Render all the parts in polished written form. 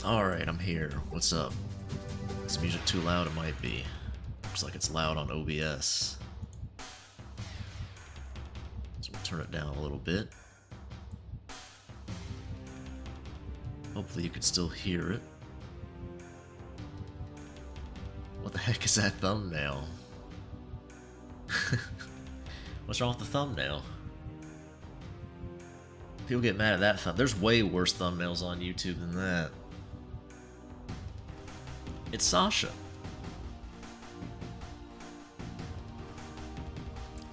Alright, I'm here. What's up? Is the music too loud? It might be. Looks like it's loud on OBS. So we'll turn it down a little bit. Hopefully you can still hear it. What the heck is that thumbnail? What's wrong with the thumbnail? People get mad at that thumbnail. There's way worse thumbnails on YouTube than that. It's Sasha.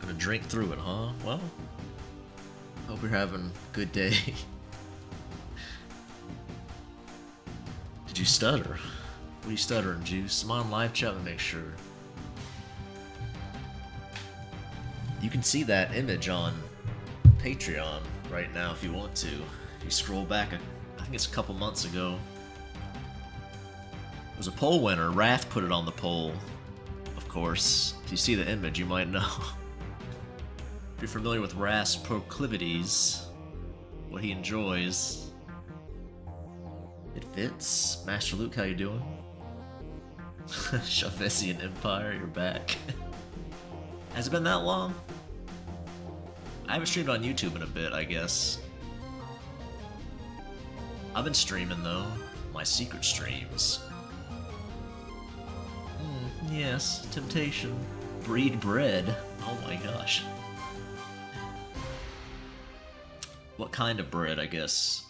Gonna drink through it, huh? Well, hope you're having a good day. Did you stutter? What are you stuttering, Juice? I'm on live chat to make sure. You can see that image on Patreon right now if you want to. If you scroll back, I think it's a couple months ago. It was a poll winner. Wrath put it on the poll, of course. If you see the image, you might know. If you're familiar with Wrath's proclivities, what he enjoys, it fits. Master Luke, how you doing? Chavesian Empire, you're back. Has it been that long? I haven't streamed on YouTube in a bit, I guess. I've been streaming, though. My secret streams. Yes, temptation. Breed bread. Oh my gosh. What kind of bread, I guess?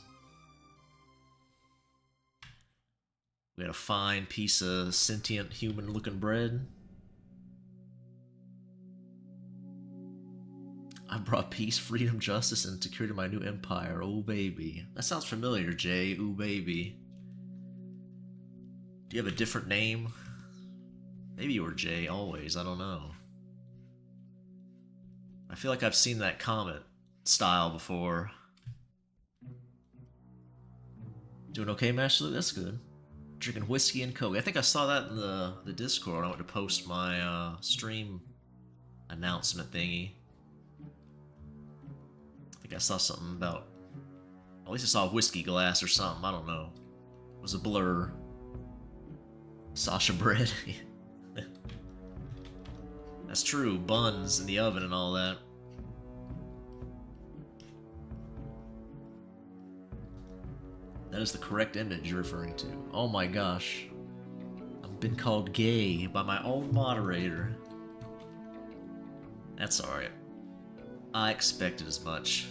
We had a fine piece of sentient human-looking bread. I brought peace, freedom, justice, and security to my new empire. Oh, baby. That sounds familiar, Jay. Ooh, baby. Do you have a different name? Maybe you were Jay always. I don't know. I feel like I've seen that comment style before. Doing okay, Master Luke? That's good. Drinking whiskey and coke. I think I saw that in the Discord. I went to post my stream announcement thingy. I think I saw something about... At least I saw a whiskey glass or something. I don't know. It was a blur. Sasha bread. That's true. Buns in the oven and all that. That is the correct image you're referring to. Oh my gosh. I've been called gay by my own moderator. That's alright. I expected as much.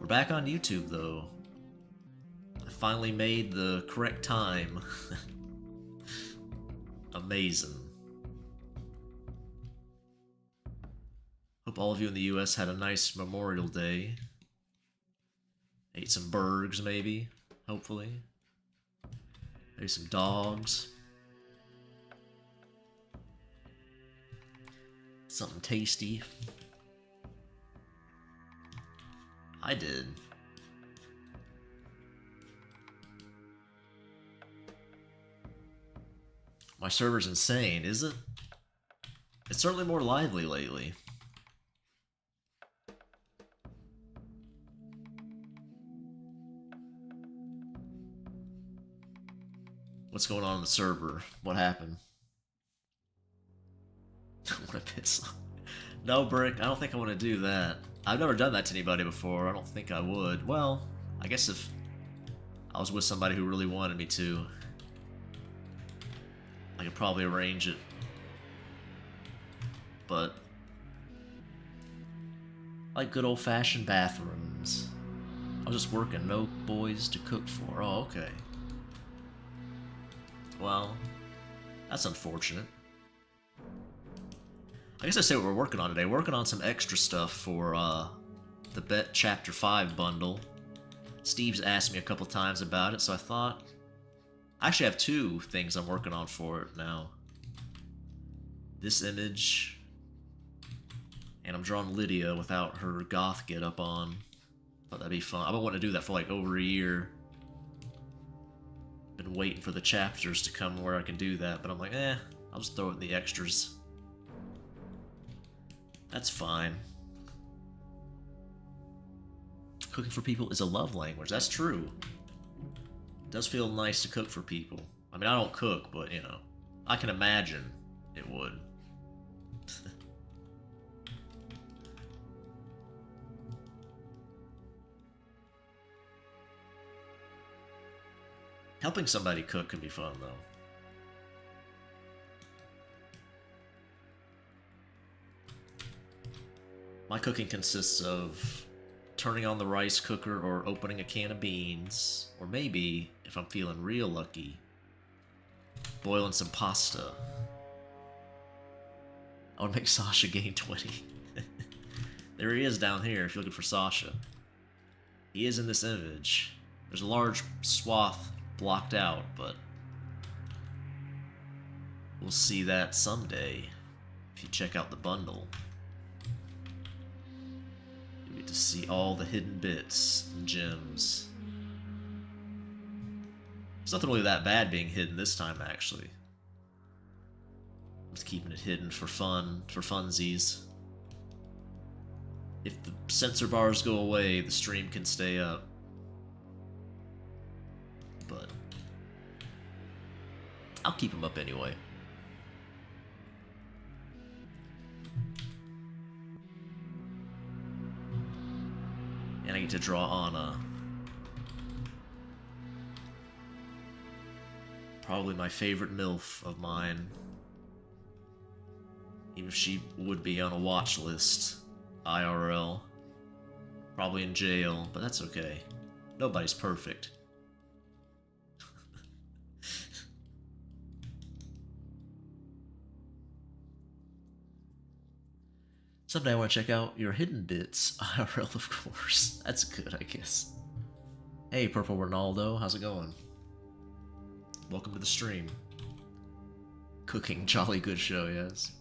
We're back on YouTube though. I finally made the correct time. Amazing. Hope all of you in the US had a nice Memorial Day. Ate some burgers, maybe. Hopefully. Maybe some dogs. Something tasty. I did. My server's insane, is it? It's certainly more lively lately. What's going on in the server? What happened? What a piss off. No, Brick, I don't think I want to do that. I've never done that to anybody before. I don't think I would. Well, I guess if I was with somebody who really wanted me to, I could probably arrange it. But I like good old-fashioned bathrooms. I was just working, no boys to cook for. Oh, okay. Well, that's unfortunate. I guess I say what we're working on today. We're working on some extra stuff for the Bet Chapter 5 bundle. Steve's asked me a couple times about it, so I thought... I actually have two things I'm working on for it now. This image, and I'm drawing Lydia without her goth get-up on. Thought that'd be fun. I've been wanting to do that for like over a year. Been waiting for the chapters to come where I can do that, but I'm like, I'll just throw it in the extras. That's fine. Cooking for people is a love language. That's true. It does feel nice to cook for people. I mean, I don't cook, but, you know, I can imagine it would. Helping somebody cook can be fun, though. My cooking consists of turning on the rice cooker or opening a can of beans, or maybe, if I'm feeling real lucky, boiling some pasta. I want to make Sasha gain 20. There he is down here if you're looking for Sasha. He is in this image. There's a large swath blocked out, but we'll see that someday if you check out the bundle. You get to see all the hidden bits and gems. It's nothing really that bad being hidden this time, actually. I'm just keeping it hidden for fun, for funsies. If the censor bars go away, the stream can stay up. But I'll keep them up anyway. And I get to draw on probably my favorite MILF of mine. Even if she would be on a watch list, IRL. Probably in jail, but that's okay. Nobody's perfect. Someday I want to check out your hidden bits, IRL, of course. That's good, I guess. Hey, Purple Ronaldo, how's it going? Welcome to the stream. Cooking, jolly good show, yes.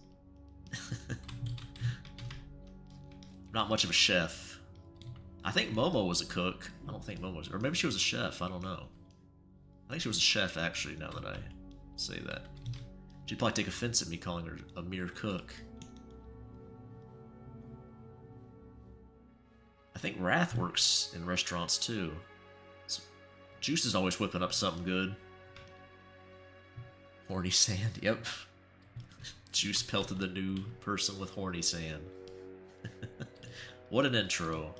Not much of a chef. I think Momo was a cook. I don't think Momo was, or maybe she was a chef, I don't know. I think she was a chef, actually, now that I say that. She'd probably take offense at me calling her a mere cook. I think Wrath works in restaurants too. So Juice is always whipping up something good. Horny sand, yep. Juice pelted the new person with horny sand. What an intro.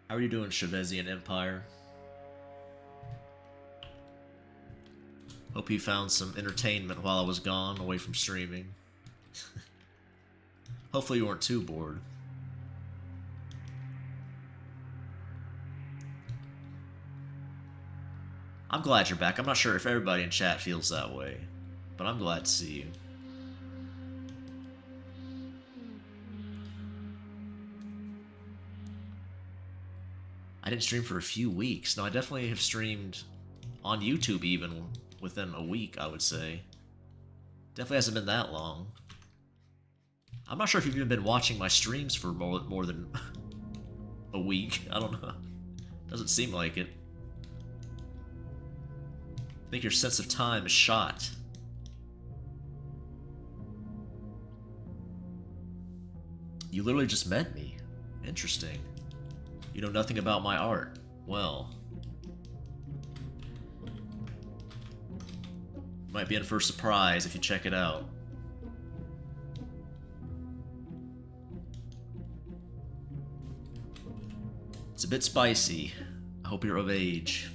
How are you doing, Chavezian Empire? Hope you found some entertainment while I was gone, away from streaming. Hopefully you weren't too bored. I'm glad you're back. I'm not sure if everybody in chat feels that way, but I'm glad to see you. I didn't stream for a few weeks. No, I definitely have streamed on YouTube even within a week, I would say. Definitely hasn't been that long. I'm not sure if you've even been watching my streams for more than a week. I don't know. Doesn't seem like it. I think your sense of time is shot. You literally just met me. Interesting. You know nothing about my art. Well. You might be in for a surprise if you check it out. It's a bit spicy. I hope you're of age.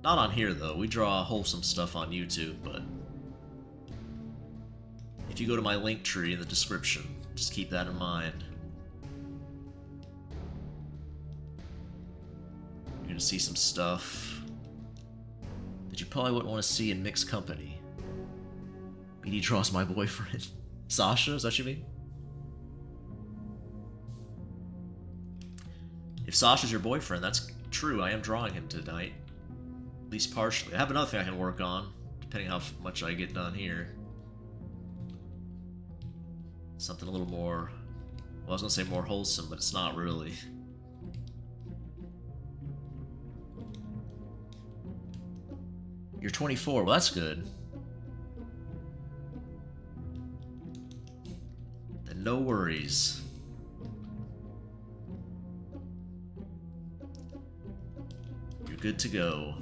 Not on here, though. We draw wholesome stuff on YouTube, but if you go to my link tree in the description, just keep that in mind. You're gonna see some stuff that you probably wouldn't want to see in mixed company. BD draws my boyfriend. Sasha, is that what you mean? If Sasha's your boyfriend, that's true. I am drawing him tonight. At least partially. I have another thing I can work on, depending how much I get done here. Something a little more... Well, I was gonna say more wholesome, but it's not really. You're 24. Well, that's good. No worries. You're good to go.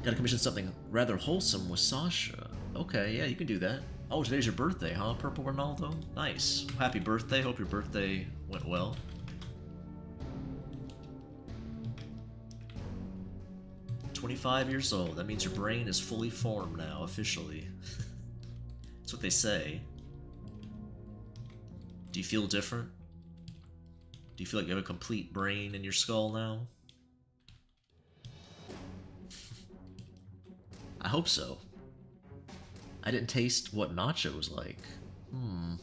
Gotta commission something rather wholesome with Sasha. Okay, yeah, you can do that. Oh, today's your birthday, huh, Purple Ronaldo? Nice. Happy birthday. Hope your birthday went well. "25 years old. That means your brain is fully formed now, officially." That's what they say. Do you feel different? Do you feel like you have a complete brain in your skull now? I hope so. I didn't taste what nacho was like. You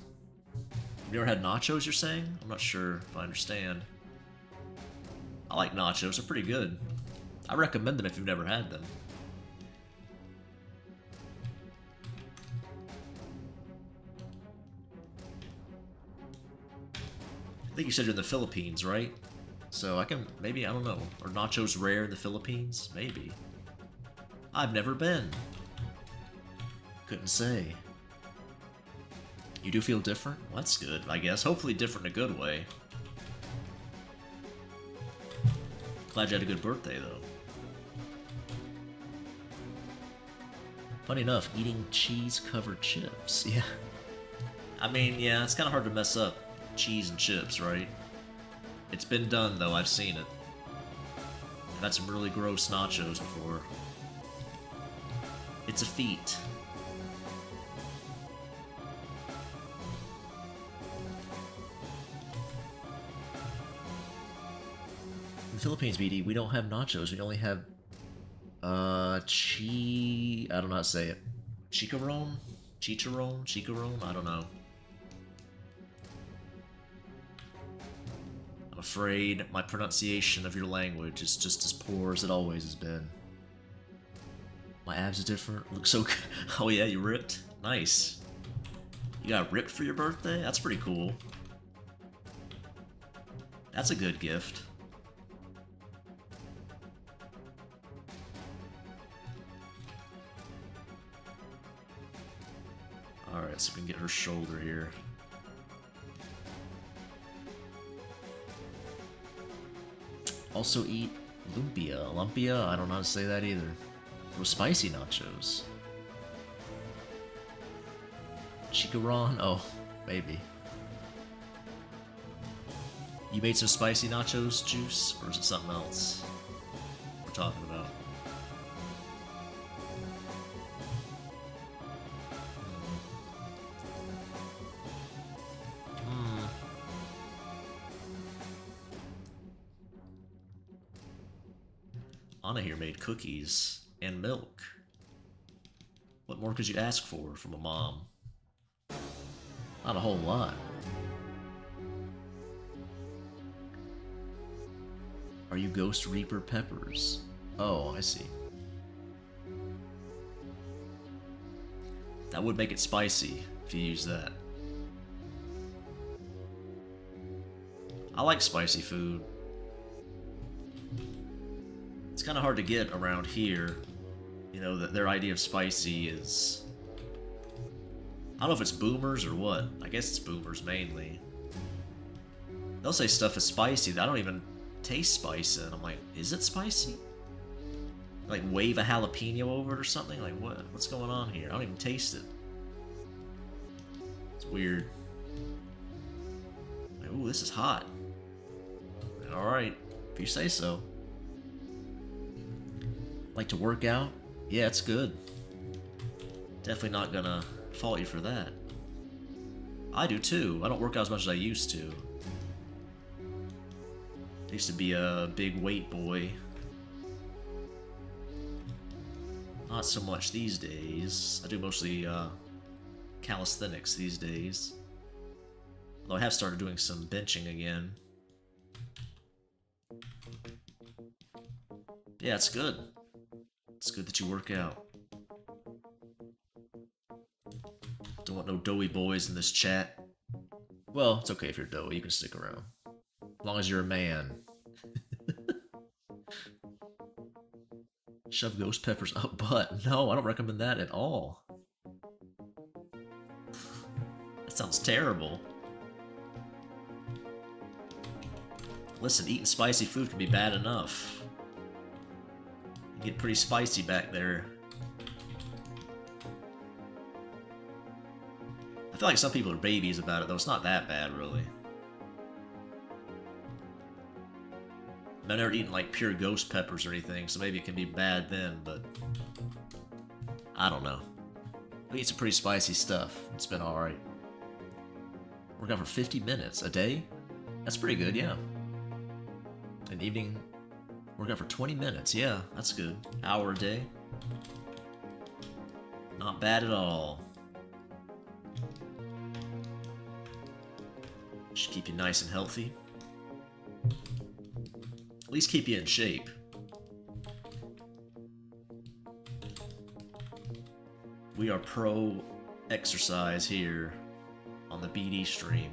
never had nachos, you're saying? I'm not sure if I understand. I like nachos, they're pretty good. I recommend them if you've never had them. I think you said you're in the Philippines, right? So I can, maybe, I don't know. Are nachos rare in the Philippines? Maybe. I've never been. Couldn't say. You do feel different? Well, that's good, I guess. Hopefully different in a good way. Glad you had a good birthday, though. Funny enough, eating cheese-covered chips. Yeah. I mean, yeah, it's kind of hard to mess up cheese and chips, right? It's been done, though. I've seen it. I've had some really gross nachos before. It's a feat. In the Philippines, BD, we don't have nachos. We only have I don't know how to say it. Chicharron? Chicharron? I don't know. I'm afraid my pronunciation of your language is just as poor as it always has been. My abs are different. Look so good. Oh yeah, you ripped? Nice. You got ripped for your birthday? That's pretty cool. That's a good gift. Alright, so we can get her shoulder here. Also eat lumpia. Lumpia? I don't know how to say that either. Those spicy nachos. Chicharron? Oh, maybe. You made some spicy nachos, Juice? Or is it something else we're talking about? Anna here made cookies and milk. What more could you ask for from a mom? Not a whole lot. Are you Ghost Reaper peppers? Oh, I see. That would make it spicy if you use that. I like spicy food. It's kind of hard to get around here. You know, their idea of spicy is... I don't know if it's boomers or what. I guess it's boomers mainly. They'll say stuff is spicy that I don't even taste spice in. I'm like, is it spicy? Like wave a jalapeno over it or something? Like what? What's going on here? I don't even taste it. It's weird. Like, ooh, this is hot. Alright, if you say so. Like to work out? Yeah, it's good. Definitely not gonna fault you for that. I do too. I don't work out as much as I used to. I used to be a big weight boy. Not so much these days. I do mostly calisthenics these days. Although I have started doing some benching again. Yeah, it's good. It's good that you work out. Don't want no doughy boys in this chat. Well, it's okay if you're doughy, you can stick around. As long as you're a man. Shove ghost peppers up butt. No, I don't recommend that at all. That sounds terrible. Listen, eating spicy food can be bad enough. You get pretty spicy back there. I feel like some people are babies about it, though. It's not that bad, really. I've never eaten, like, pure ghost peppers or anything, so maybe it can be bad then, but... I don't know. I eat some pretty spicy stuff. It's been alright. Work out for 50 minutes a day? That's pretty good, yeah. An evening, work out for 20 minutes. Yeah, that's good. Hour a day. Not bad at all. Should keep you nice and healthy. At least keep you in shape. We are pro exercise here on the BD stream.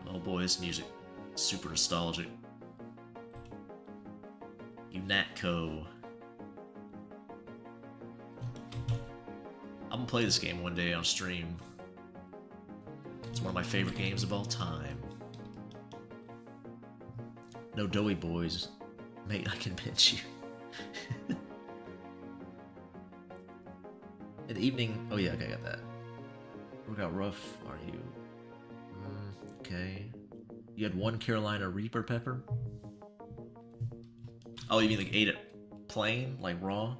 Oh boy, this music is super nostalgic. UNATCO. I'm gonna play this game one day on stream. It's one of my favorite games of all time. No doughy boys. Mate, I can pinch you. In the evening... Oh yeah, okay, I got that. Work out rough, are you? Okay. You had one Carolina Reaper pepper? Oh, you mean like ate it plain? Like raw?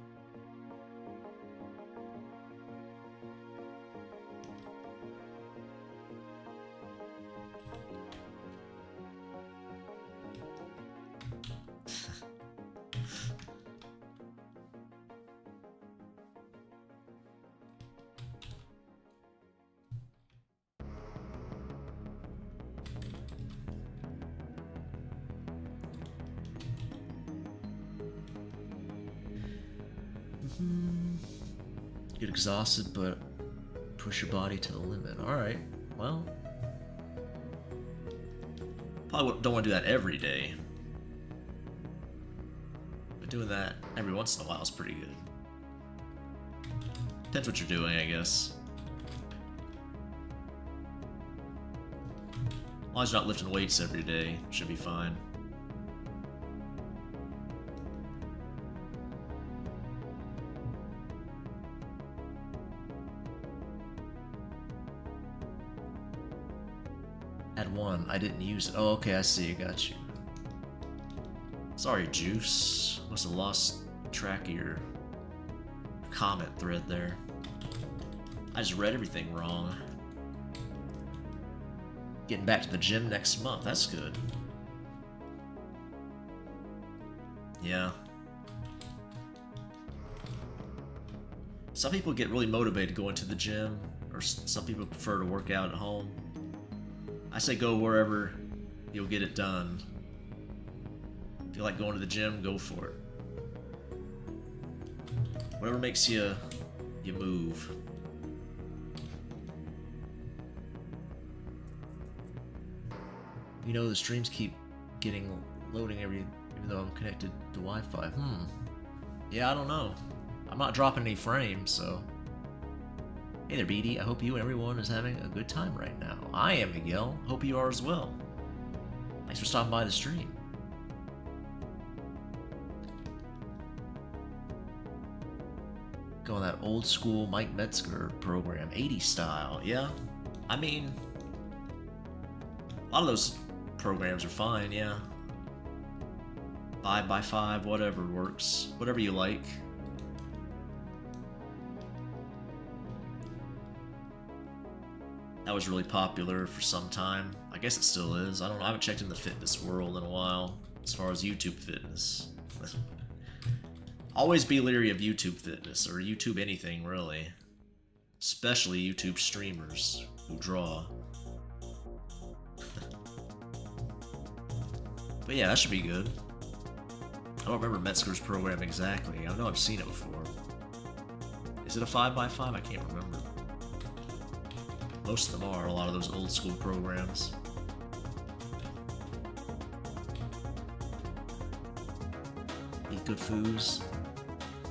Get exhausted, but push your body to the limit. Alright, well... Probably don't want to do that every day. But doing that every once in a while is pretty good. Depends what you're doing, I guess. As long as you're not lifting weights every day, should be fine. Had one, I didn't use it. Oh, okay, I see, got you. Sorry, Juice. Must have lost track of your comment thread there. I just read everything wrong. Getting back to the gym next month, that's good. Yeah. Some people get really motivated going to the gym, or some people prefer to work out at home. I say go wherever you'll get it done. If you like going to the gym, go for it. Whatever makes you move. You know, the streams keep loading even though I'm connected to Wi-Fi. Yeah, I don't know. I'm not dropping any frames, so... Hey there, BD. I hope you and everyone is having a good time right now. I am, Miguel. Hope you are as well. Thanks for stopping by the stream. Going that old school Mike Metzger program, 80s style. Yeah, I mean, a lot of those programs are fine, yeah. 5x5, whatever works. Whatever you like. That was really popular for some time. I guess it still is. I don't know. I haven't checked in the fitness world in a while as far as YouTube fitness. Always be leery of YouTube fitness or YouTube anything, really. Especially YouTube streamers who draw. But yeah, that should be good. I don't remember Metzger's program exactly. I know I've seen it before. Is it a 5x5? I can't remember. Most of them are, a lot of those old school programs. Eat good foods.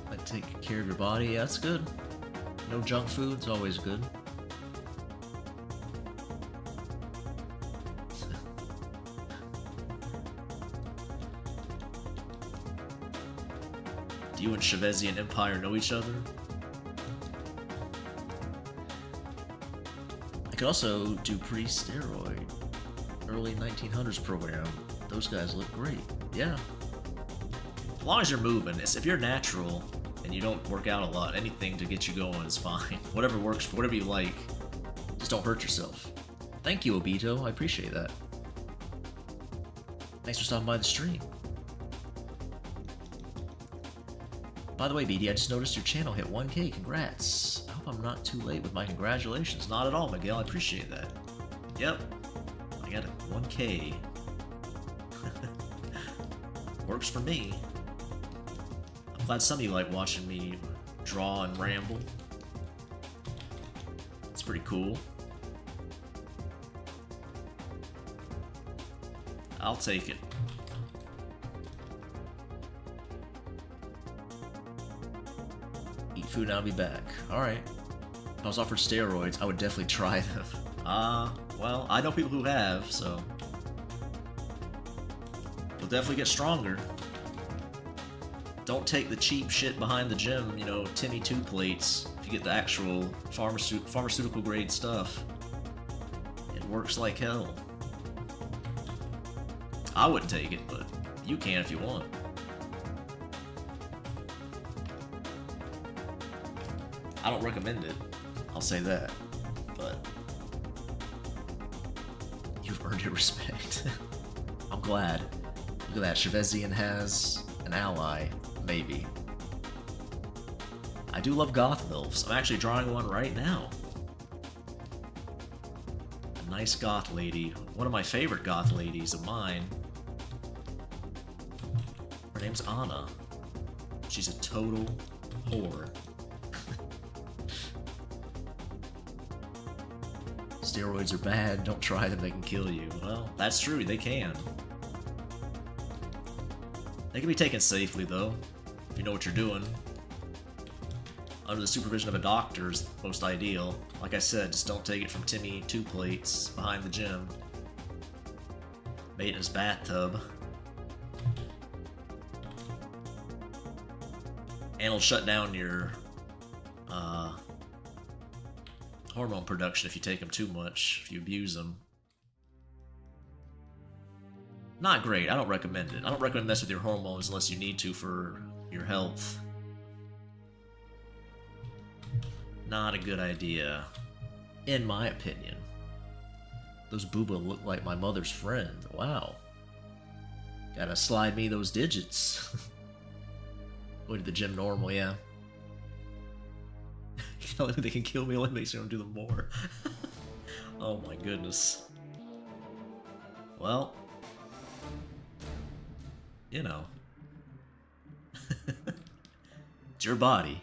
Like take care of your body. Yeah, that's good. No junk food, it's always good. Do you and Chevezian Empire know each other? I could also do pre-steroid. Early 1900s program. Those guys look great. Yeah. As long as you're moving. If you're natural and you don't work out a lot, anything to get you going is fine. Whatever works, whatever you like. Just don't hurt yourself. Thank you, Obito. I appreciate that. Thanks for stopping by the stream. By the way, BD, I just noticed your channel hit 1K. Congrats. I hope I'm not too late with my congratulations. Not at all, Miguel. I appreciate that. Yep. I got a 1K. Works for me. I'm glad some of you like watching me draw and ramble. It's pretty cool. I'll take it. Eat food and I'll be back. Alright. If I was offered steroids, I would definitely try them. Well, I know people who have, so... You'll definitely get stronger. Don't take the cheap shit behind the gym, you know, Timmy 2 plates. If you get the actual pharmaceutical grade stuff, it works like hell. I wouldn't take it, but you can if you want. I don't recommend it, I'll say that, but you've earned your respect. I'm glad. Look at that, Chevezian has an ally, maybe. I do love goth milfs. I'm actually drawing one right now. A nice goth lady. One of my favorite goth ladies of mine. Her name's Anna. She's a total whore. Steroids are bad, don't try them, they can kill you. Well, that's true, they can. They can be taken safely, though, if you know what you're doing. Under the supervision of a doctor is most ideal. Like I said, just don't take it from Timmy 2 plates behind the gym. Made in his bathtub. And it'll shut down your hormone production if you take them too much, if you abuse them. Not great, I don't recommend it. I don't recommend messing with your hormones unless you need to for your health. Not a good idea, in my opinion. Those booba look like my mother's friend. Wow. Gotta slide me those digits. Go to the gym normal, yeah. Telling me they can kill me only makes me want to do them more. Oh my goodness. Well, you know. It's your body.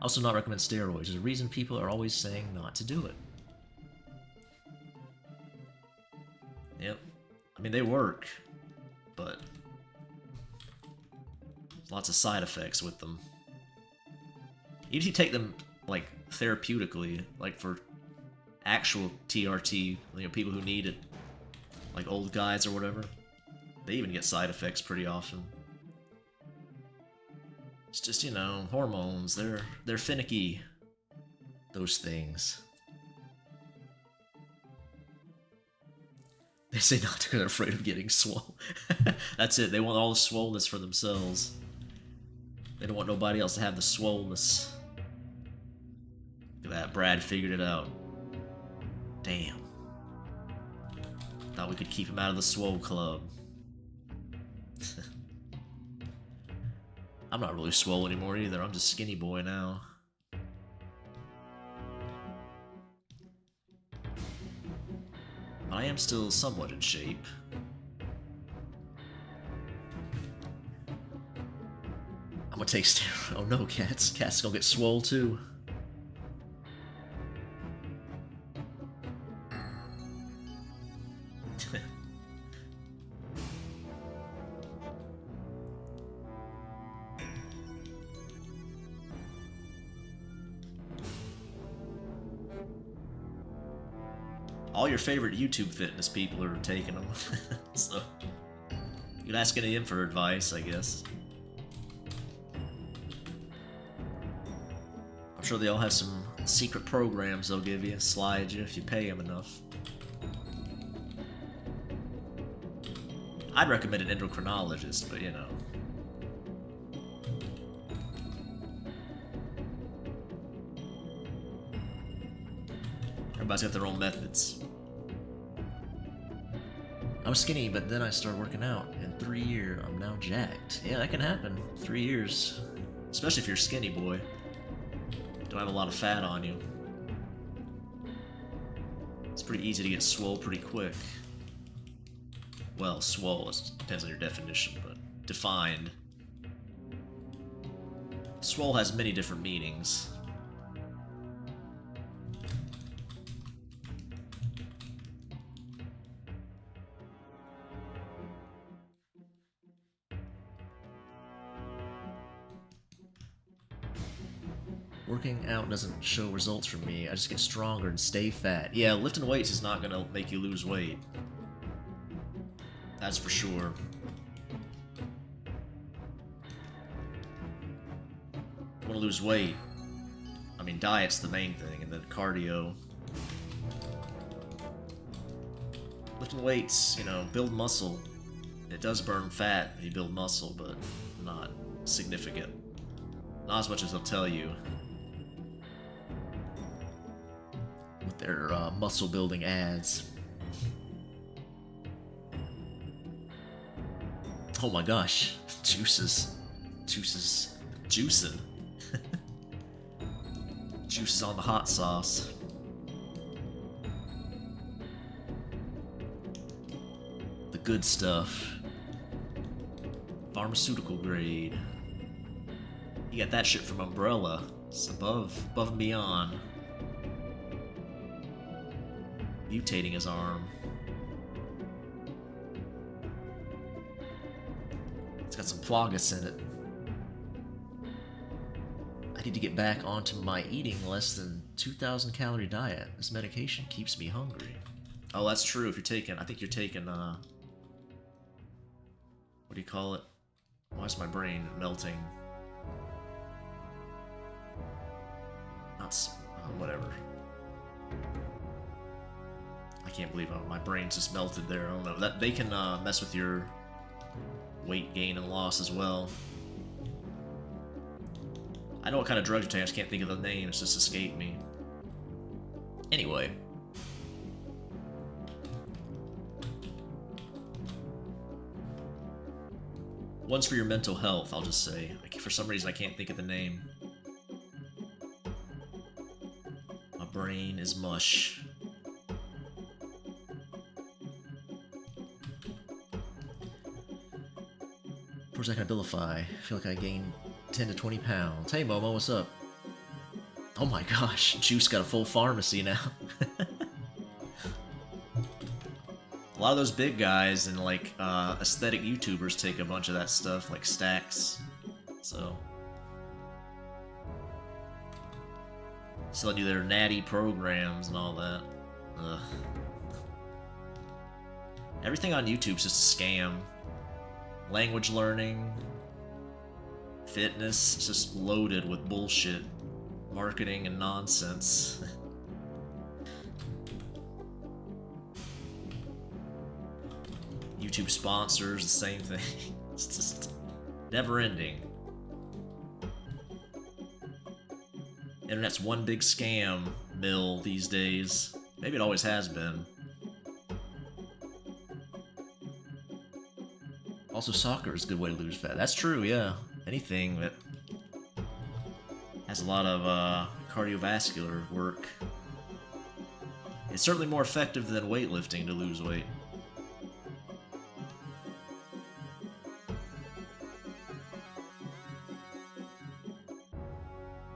Also not recommend steroids. There's a reason people are always saying not to do it. Yep. I mean, they work, but there's lots of side effects with them. Even if you take them, like, therapeutically, like for actual TRT, you know, people who need it, like old guys or whatever, they even get side effects pretty often. It's just, you know, hormones, they're finicky, those things. They say not to because they're afraid of getting swole. That's it, they want all the swollenness for themselves. They don't want nobody else to have the swollenness. Look at that, Brad figured it out. Damn. Thought we could keep him out of the swole club. I'm not really swole anymore either, I'm just skinny boy now. But I am still somewhat in shape. I'm gonna take steroids. Oh no, cats. Cats gonna get swole too. all your favorite YouTube fitness people are taking them. So you can ask any of them for advice, I guess. I'm sure they all have some secret programs they'll give you, slide you if you pay them enough. I'd recommend an endocrinologist, but you know. Everybody's got their own methods. I was skinny, but then I started working out. In 3 years, I'm now jacked. Yeah, that can happen. 3 years. Especially if you're a skinny boy. Don't have a lot of fat on you. It's pretty easy to get swole pretty quick. Well, swole depends on your definition, but defined. Swole has many different meanings. Working out doesn't show results for me. I just get stronger and stay fat. Yeah, lifting weights is not gonna make you lose weight. That's for sure. You wanna lose weight? I mean, diet's the main thing, and then cardio. Lifting weights, you know, build muscle. It does burn fat when you build muscle, but not significant. Not as much as they'll tell you. With their muscle building ads. Oh my gosh, juices. Juicing. Juices on the hot sauce. The good stuff. Pharmaceutical grade. You got that shit from Umbrella. It's above and beyond. Mutating his arm. It's got some plagas in it. I need to get back onto my eating less than 2,000 calorie diet. This medication keeps me hungry. Oh, that's true. If you're taking, I think you're taking, what do you call it? Why is my brain melting? Not, whatever. I can't believe my brain's just melted there. I don't know. That they can mess with your weight gain and loss as well. I know what kind of drugs you're taking, I just can't think of the name, it's just escaped me. Anyway. One's for your mental health, I'll just say. Like, for some reason I can't think of the name. My brain is mush. Where's that gonna Abilify? I feel like I gained 10 to 20 pounds. Hey Momo, what's up? Oh my gosh, Juice got a full pharmacy now. A lot of those big guys and like aesthetic YouTubers take a bunch of that stuff, like stacks. So selling you their natty programs and all that. Ugh. Everything on YouTube's just a scam. Language learning, fitness, it's just loaded with bullshit, marketing and nonsense. YouTube sponsors, the same thing. It's just never ending. Internet's one big scam mill these days. Maybe it always has been. Also, soccer is a good way to lose fat. That's true, yeah. Anything that has a lot of cardiovascular work. It's certainly more effective than weightlifting to lose weight.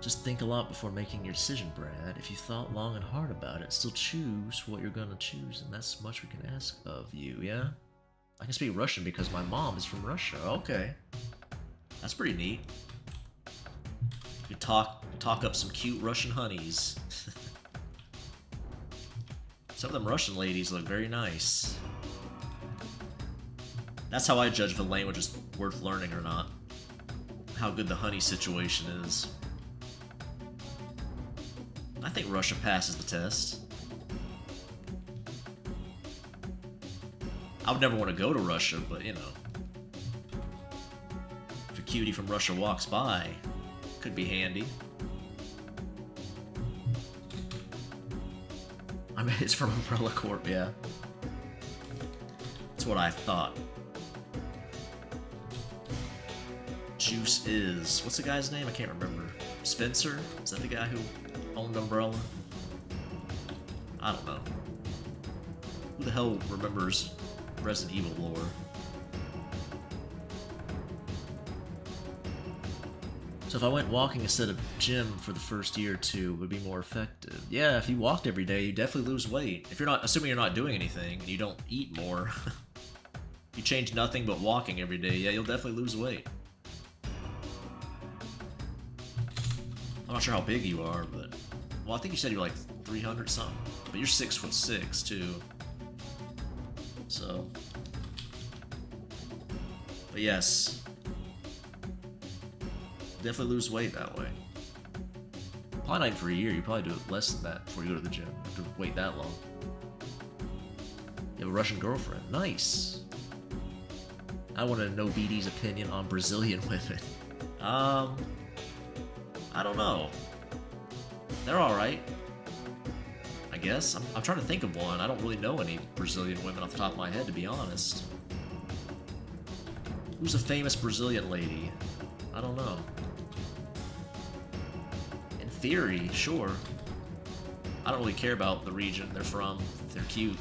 Just think a lot before making your decision, Brad. If you thought long and hard about it, still choose what you're gonna choose, and that's much we can ask of you, yeah? I can speak Russian because my mom is from Russia. Okay. That's pretty neat. You talk up some cute Russian honeys. Some of them Russian ladies look very nice. That's how I judge if a language is worth learning or not. How good the honey situation is. I think Russia passes the test. I would never want to go to Russia, but you know. If a cutie from Russia walks by, could be handy. I mean, it's from Umbrella Corp, yeah. That's what I thought. Juice is... What's the guy's name? I can't remember. Spencer? Is that the guy who owned Umbrella? I don't know. Who the hell remembers Resident Evil lore? So if I went walking instead of gym for the first year or two, it would be more effective. Yeah, if you walked every day, you definitely lose weight. If you're not, assuming you're not doing anything and you don't eat more, you change nothing but walking every day, yeah, you'll definitely lose weight. I'm not sure how big you are, but... Well, I think you said you're like 300 something. But you're 6'6" too. So... But yes. Definitely lose weight that way. Probably not for a year, you probably do it less than that before you go to the gym. You have to wait that long. You have a Russian girlfriend. Nice! I want to know BD's opinion on Brazilian women. I don't know. They're alright. I guess. I'm trying to think of one. I don't really know any Brazilian women off the top of my head, to be honest. Who's a famous Brazilian lady? I don't know. In theory, sure. I don't really care about the region they're from. If they're cute.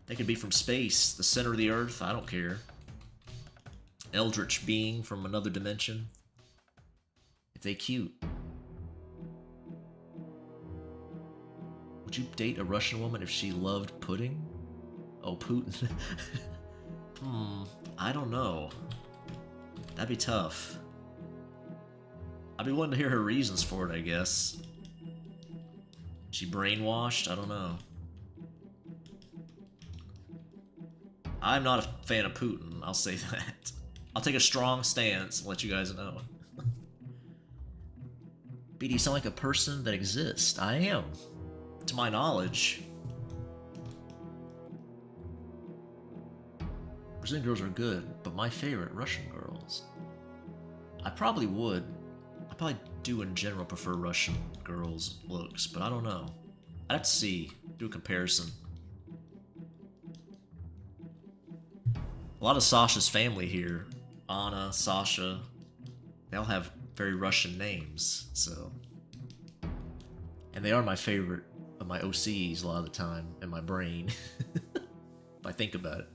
They could be from space, the center of the earth. I don't care. Eldritch being from another dimension. If they cute. Would you date a Russian woman if she loved pudding? Oh, Putin. I don't know. That'd be tough. I'd be willing to hear her reasons for it, I guess. She brainwashed? I don't know. I'm not a fan of Putin, I'll say that. I'll take a strong stance and let you guys know. BD, you sound like a person that exists. I am. To my knowledge. Brazilian girls are good, but my favorite, Russian girls. I probably would. I probably do in general prefer Russian girls' looks, but I don't know. I'd have to see. Do a comparison. A lot of Sasha's family here. Anna, Sasha. They all have very Russian names, so... And they are my favorite of my OCs a lot of the time in my brain. If I think about it.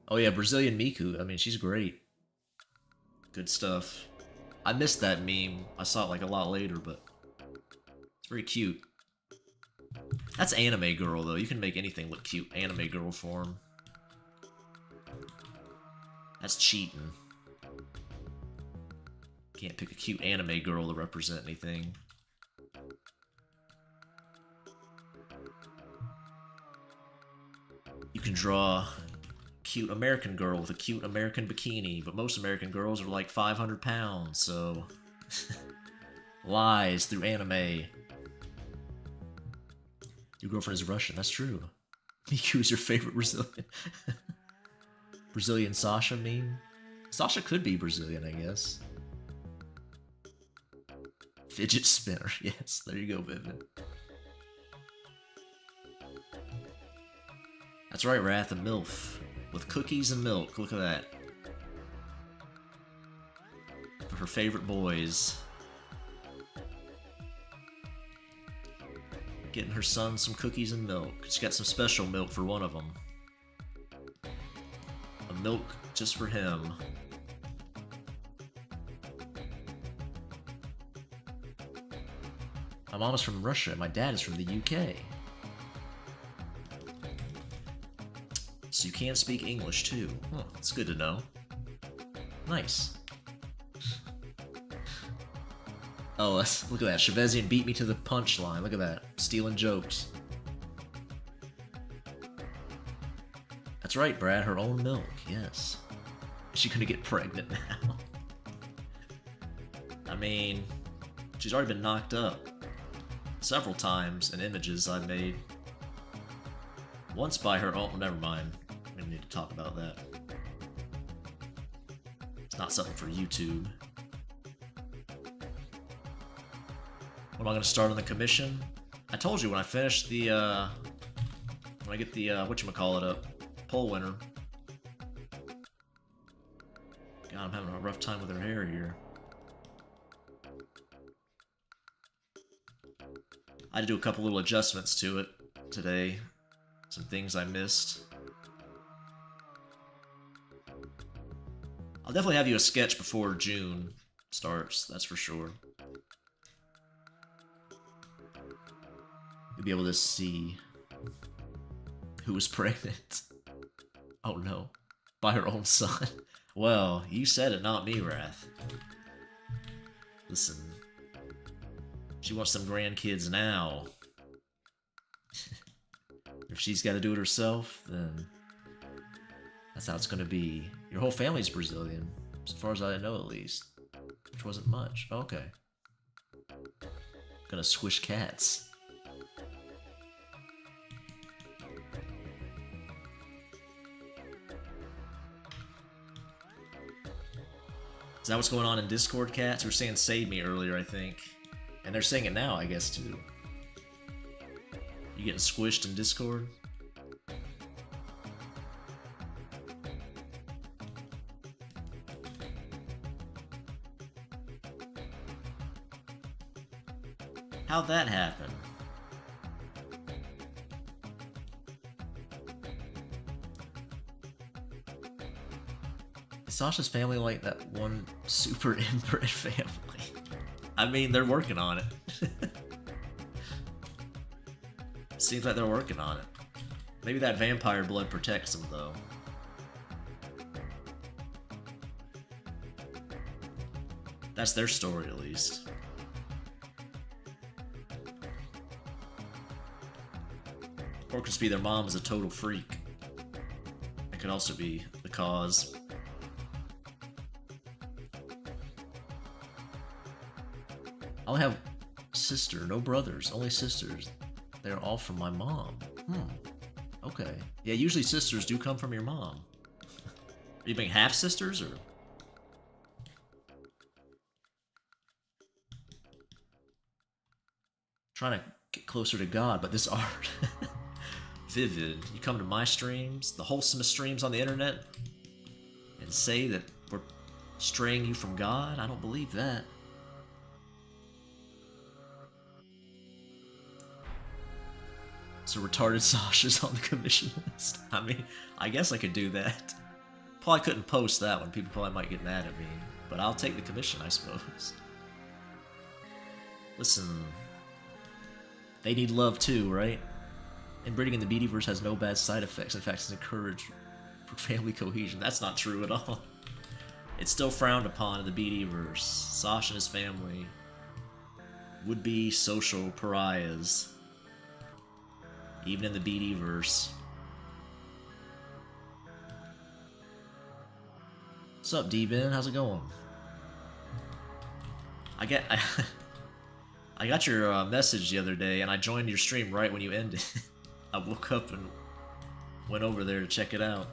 Oh yeah, Brazilian Miku. I mean, she's great. Good stuff. I missed that meme. I saw it like a lot later, but... It's very cute. That's anime girl, though. You can make anything look cute. Anime girl form. That's cheating. Can't pick a cute anime girl to represent anything. You can draw a cute American girl with a cute American bikini, but most American girls are like 500 pounds, so... Lies through anime. Your girlfriend is Russian, that's true. Miku is your favorite Brazilian. Brazilian Sasha meme? Sasha could be Brazilian, I guess. Fidget spinner, yes, there you go, Vivian. That's right, Wrath, a MILF. With cookies and milk, look at that. For her favorite boys. Getting her son some cookies and milk. She's got some special milk for one of them. A milk just for him. My mom is from Russia and my dad is from the UK. So you can speak English too. Huh, that's good to know. Nice. Oh, look at that. Chevezian beat me to the punchline. Look at that. Stealing jokes. That's right, Brad, her own milk, yes. Is she gonna get pregnant now? I mean, she's already been knocked up several times in images I made. Once by her own... Never mind. We don't need to talk about that. It's not something for YouTube. When am I gonna start on the commission? I told you when I finish the, when I get the, whatchamacallit up, poll winner. God, I'm having a rough time with her hair here. I had to do a couple little adjustments to it today. Some things I missed. I'll definitely have you a sketch before June starts, that's for sure. You'll be able to see who was pregnant. Oh no, by her own son. Well, you said it, not me, Wrath. Listen, she wants some grandkids now. If she's got to do it herself, then that's how it's gonna be. Your whole family's Brazilian, as far as I know at least. Which wasn't much. Okay. Gonna squish cats. Is that what's going on in Discord, cats? We were saying save me earlier, I think. And they're saying it now, I guess, too. You getting squished in Discord? How'd that happen? Is Sasha's family like that one super inbred family? I mean, they're working on it. Seems like they're working on it. Maybe that vampire blood protects them, though. That's their story, at least. Or it could just be their mom is a total freak. It could also be the cause. I only have a sister, no brothers, only sisters. They're all from my mom. Okay. Yeah, usually sisters do come from your mom. Are you being half-sisters, or...? Trying to get closer to God, but this art... Vivid. You come to my streams, the wholesomest streams on the internet, and say that we're straying you from God? I don't believe that. So retarded Sasha's on the commission list. I mean, I guess I could do that. Probably couldn't post that one. People probably might get mad at me. But I'll take the commission, I suppose. Listen. They need love too, right? Inbreeding in the BDverse has no bad side effects. In fact, it's encouraged for family cohesion. That's not true at all. It's still frowned upon in the BDverse. Sasha and his family would be social pariahs. Even in the BDverse. What's up, D-Ben? How's it going? I got your message the other day, and I joined your stream right when you ended. I woke up and went over there to check it out.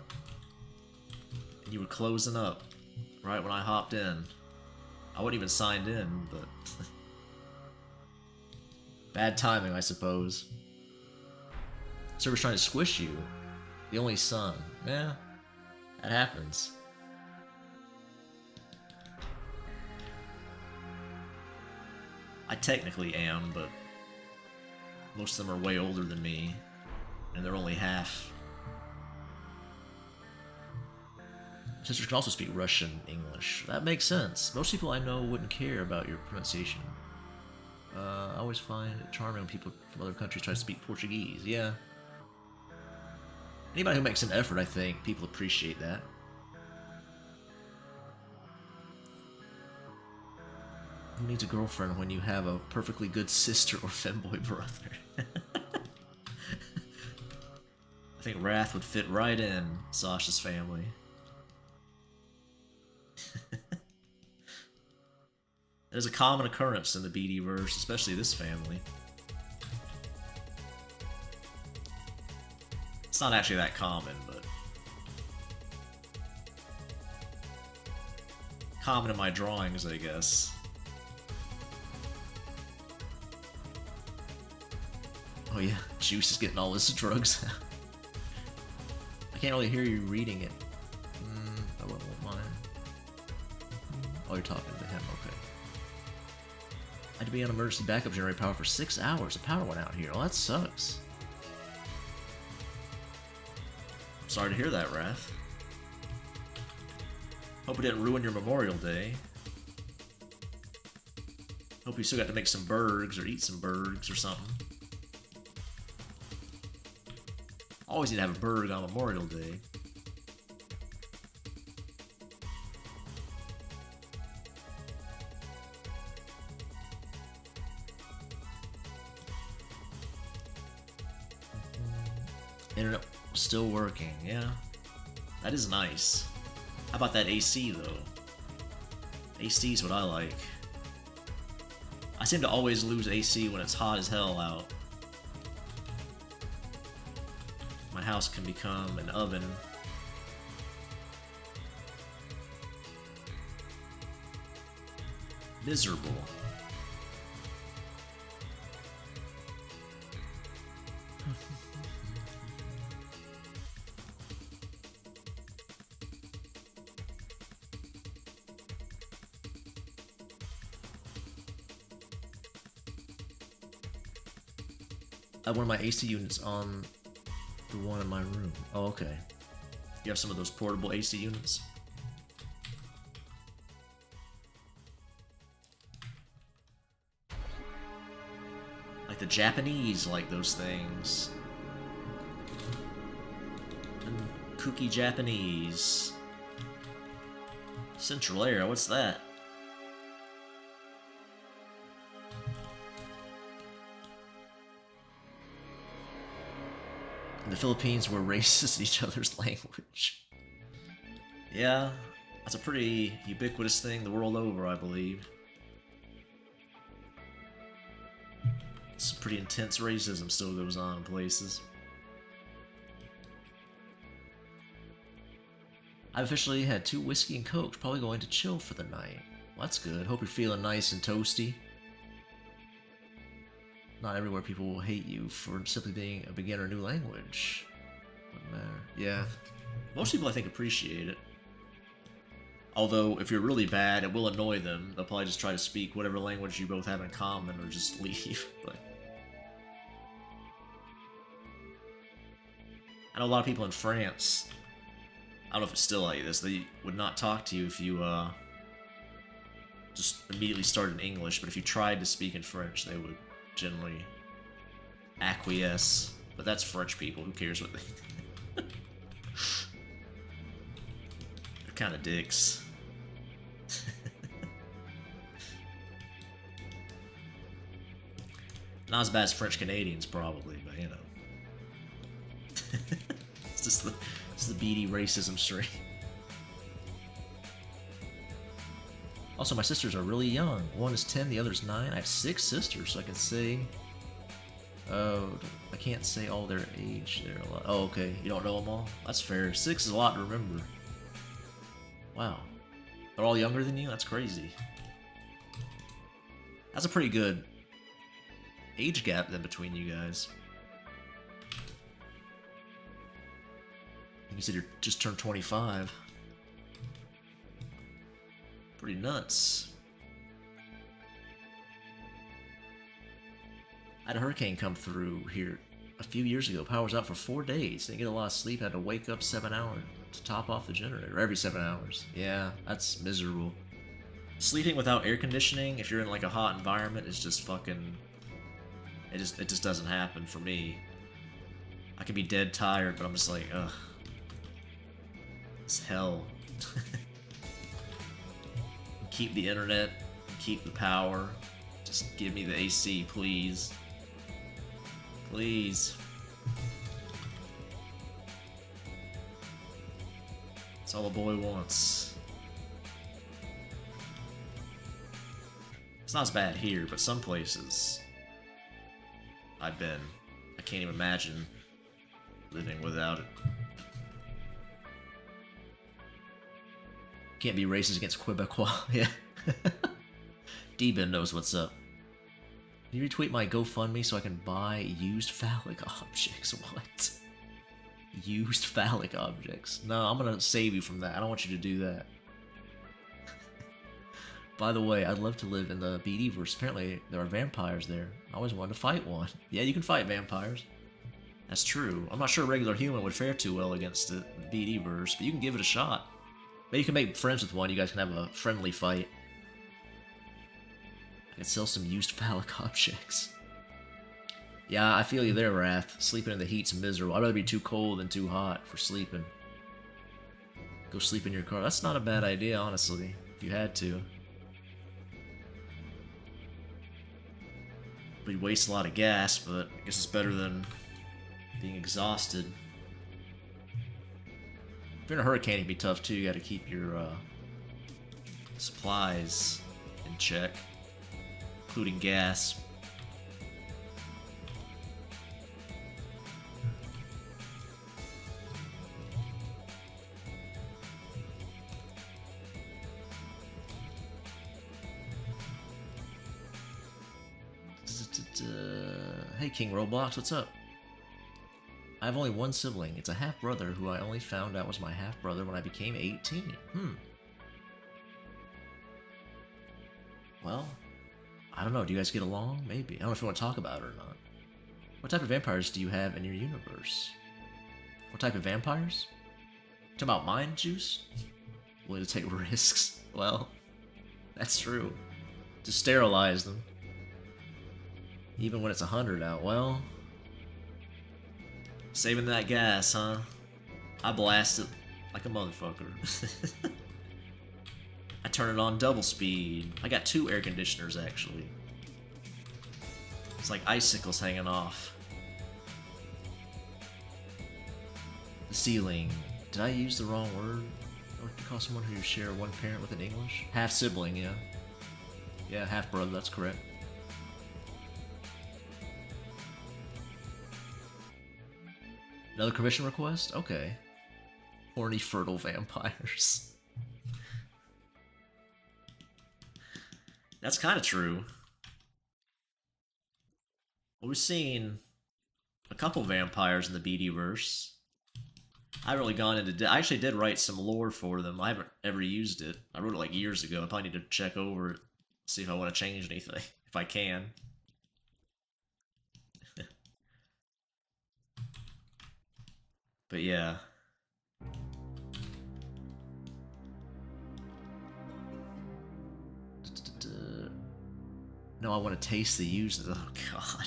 And you were closing up right when I hopped in. I wasn't even signed in, but... bad timing, I suppose. Server's trying to squish you. The only son. Yeah, that happens. I technically am, but most of them are way older than me, and they're only half. Sisters can also speak Russian English. That makes sense. Most people I know wouldn't care about your pronunciation. I always find it charming when people from other countries try to speak Portuguese. Yeah. Anybody who makes an effort, I think, people appreciate that. Who needs a girlfriend when you have a perfectly good sister or femboy brother? I think think Wrath would fit right in Sasha's family. There's a common occurrence in the BD verse, especially this family. It's not actually that common, but common in my drawings, I guess. Oh yeah, Juice is getting all his drugs out. I can't really hear you reading it. I won't mind. Oh, you're talking to him, okay. I had to be on emergency backup generator power for 6 hours. The power went out here. Oh, that sucks. Sorry to hear that, Wrath. Hope it didn't ruin your Memorial Day. Hope you still got to make some burgers or eat some burgers or something. Always need to have a burger on Memorial Day. Internet still working, yeah. That is nice. How about that AC though? AC is what I like. I seem to always lose AC when it's hot as hell out. My house can become an oven. Miserable. I have one of my AC units on the one in my room. Oh, okay. You have some of those portable AC units? Like the Japanese like those things. And kooky Japanese. Central Air, what's that? The Philippines were racist in each other's language. Yeah, that's a pretty ubiquitous thing the world over, I believe. Some pretty intense racism still goes on in places. I've officially had 2 whiskey and coke, probably going to chill for the night. Well, that's good. Hope you're feeling nice and toasty. Not everywhere people will hate you for simply being a beginner new language. Wouldn't matter. Yeah. Most people, I think, appreciate it. Although, if you're really bad, it will annoy them. They'll probably just try to speak whatever language you both have in common or just leave. But I know a lot of people in France, I don't know if it's still like this, they would not talk to you if you just immediately started in English, but if you tried to speak in French, they would generally acquiesce, but that's French people. Who cares what they think? They're kind of dicks. Not as bad as French Canadians, probably, but you know. It's just the BD racism stream. Also, my sisters are really young. One is 10, the other's 9. I have 6 sisters, so I can say... Oh, I can't say all their age. They're a lot. Oh, okay. You don't know them all? That's fair. 6 is a lot to remember. Wow. They're all younger than you? That's crazy. That's a pretty good age gap then between you guys. You said you just turned 25. Pretty nuts. I had a hurricane come through here a few years ago. Power's out for 4 days. Didn't get a lot of sleep. Had to wake up 7 hours to top off the generator every 7 hours. Yeah, that's miserable. Sleeping without air conditioning, if you're in like a hot environment, is just fucking... It just doesn't happen for me. I can be dead tired, but I'm just like, ugh. It's hell. Keep the internet, keep the power. Just give me the AC, please. Please. That's all a boy wants. It's not as bad here, but some places I've been, I can't even imagine living without it. Can't be racist against Quebecois, yeah. D-Ben knows what's up. Can you retweet my GoFundMe so I can buy used phallic objects? What? Used phallic objects? No, I'm gonna save you from that. I don't want you to do that. By the way, I'd love to live in the BD-verse. Apparently, there are vampires there. I always wanted to fight one. Yeah, you can fight vampires. That's true. I'm not sure a regular human would fare too well against the BD-verse, but you can give it a shot. Maybe you can make friends with one. You guys can have a friendly fight. I can sell some used phallic objects. Yeah, I feel you there, Wrath. Sleeping in the heat's miserable. I'd rather be too cold than too hot for sleeping. Go sleep in your car. That's not a bad idea, honestly, if you had to. But you'd waste a lot of gas, but I guess it's better than being exhausted. If you're in a hurricane, it'd be tough too. You gotta keep your supplies in check, including gas. Hey King Roblox, what's up? I have only one sibling. It's a half-brother who I only found out was my half-brother when I became 18. Well, I don't know. Do you guys get along? Maybe. I don't know if you want to talk about it or not. What type of vampires do you have in your universe? What type of vampires? Talking about mind juice? Willing to take risks? Well, that's true. To sterilize them. Even when it's 100 out, well... Saving that gas, huh? I blast it like a motherfucker. I turn it on double speed. I got 2 air conditioners, actually. It's like icicles hanging off. The ceiling. Did I use the wrong word? What do you call someone who you share one parent with in English? Half-sibling, yeah. Yeah, half-brother, that's correct. Another commission request? Okay. Horny, fertile vampires. That's kind of true. Well, we've seen a couple vampires in the BD-verse. I haven't really gone into... I actually did write some lore for them. I haven't ever used it. I wrote it like years ago. I probably need to check over it, see if I want to change anything, if I can. But yeah. No, I want to taste the used. Oh god.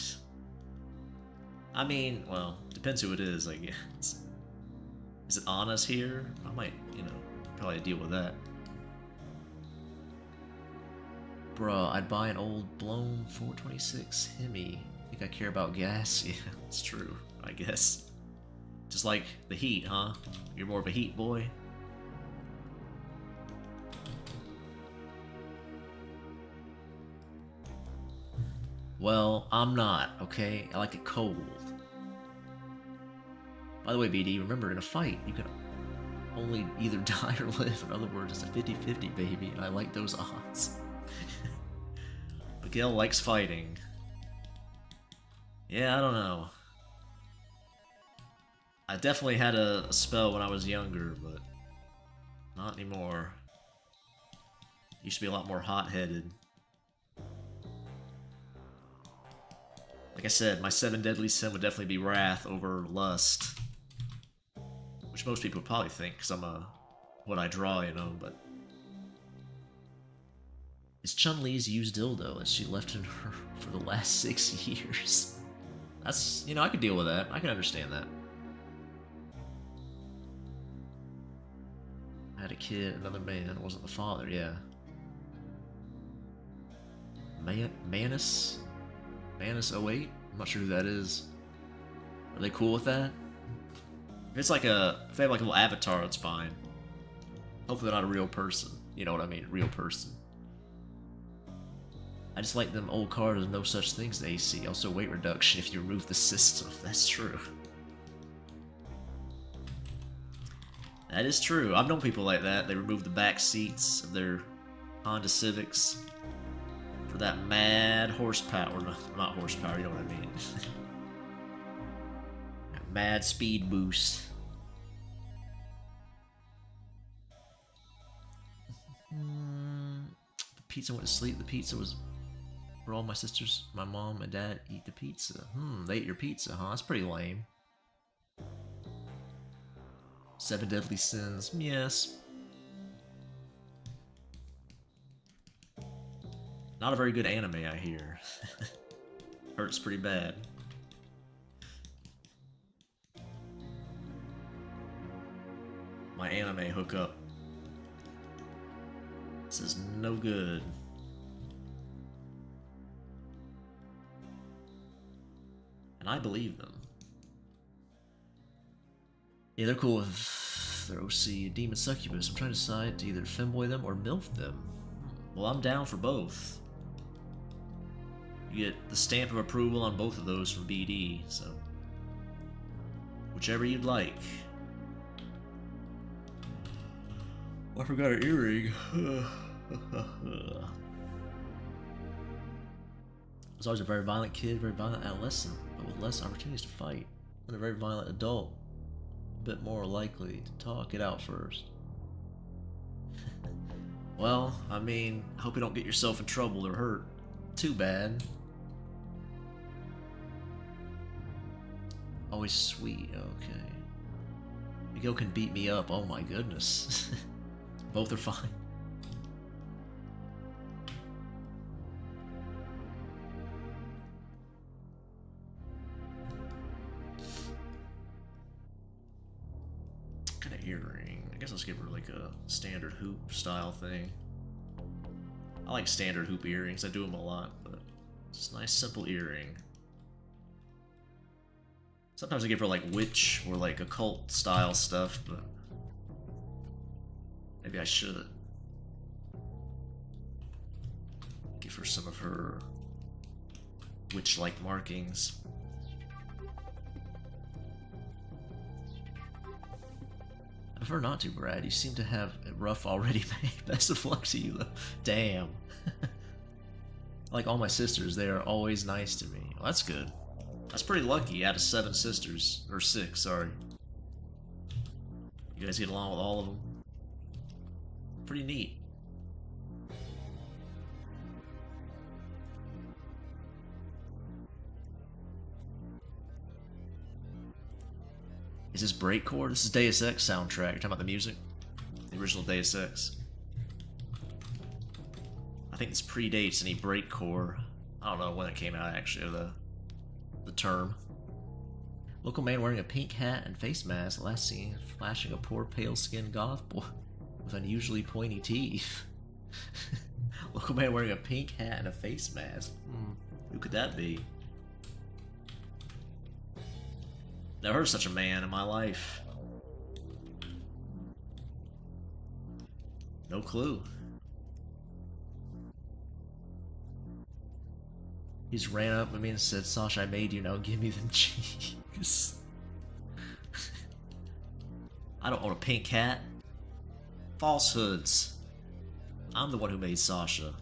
I mean, well, depends who it is, I guess. Is it Anna's here? I might, you know, probably deal with that. Bruh, I'd buy an old blown 426 Hemi. Think I care about gas? Yeah, it's true, I guess. Just like the heat, huh? You're more of a heat boy? Well, I'm not, okay? I like it cold. By the way, BD, remember, in a fight, you can only either die or live. In other words, it's a 50-50, baby, and I like those odds. Miguel likes fighting. Yeah, I don't know. I definitely had a spell when I was younger, but not anymore. Used to be a lot more hot-headed. Like I said, my 7 deadly sin would definitely be wrath over lust. Which most people would probably think, because I'm what I draw, you know, but... It's Chun-Li's used dildo that she left in her for the last 6 years. That's, you know, I could deal with that. I can understand that. I had a kid, another man, wasn't the father, yeah. Manus 08? I'm not sure who that is. Are they cool with that? If it's like if they have like a little avatar, it's fine. Hopefully they're not a real person. You know what I mean? Real person. I just like them old cars with no such thing as AC. Also weight reduction if you remove the system. That's true. That is true. I've known people like that. They remove the back seats of their Honda Civics for that mad horsepower. Not horsepower, you know what I mean. That mad speed boost. The pizza went to sleep. The pizza was for all my sisters, my mom and dad eat the pizza. They ate your pizza, huh? That's pretty lame. 7 Deadly Sins, yes. Not a very good anime, I hear. Hurts pretty bad. My anime hookup says no good. And I believe them. Yeah, they're cool with their OC Demon Succubus. I'm trying to decide to either femboy them or milf them. Well, I'm down for both. You get the stamp of approval on both of those from BD, so whichever you'd like. Oh, I forgot an earring. I was always a very violent kid, very violent adolescent, but with less opportunities to fight, and a very violent adult. A bit more likely to talk it out first. Well, I mean, I hope you don't get yourself in trouble or hurt too bad. Always sweet, okay. Miguel can beat me up, oh my goodness. Both are fine. Earring. I guess let's give her like a standard hoop style thing. I like standard hoop earrings. I do them a lot, but it's a nice simple earring. Sometimes I give her like witch or like occult style stuff, but maybe I should give her some of her witch-like markings. I prefer not to, Brad. You seem to have it rough already, made. Best of luck to you, though. Damn. Like all my sisters, they are always nice to me. Well, that's good. That's pretty lucky out of 7 sisters. Or 6, sorry. You guys get along with all of them? Pretty neat. Is this breakcore? This is Deus Ex soundtrack. You're talking about the music? The original Deus Ex. I think this predates any breakcore. I don't know when it came out, actually, or the term. Local man wearing a pink hat and face mask, last seen flashing a poor pale-skinned goth boy with unusually pointy teeth. Local man wearing a pink hat and a face mask. Who could that be? Never heard of such a man in my life. No clue. He just ran up at me and said, "Sasha, I made you, now give me them cheeks." I don't own a pink hat. Falsehoods. I'm the one who made Sasha.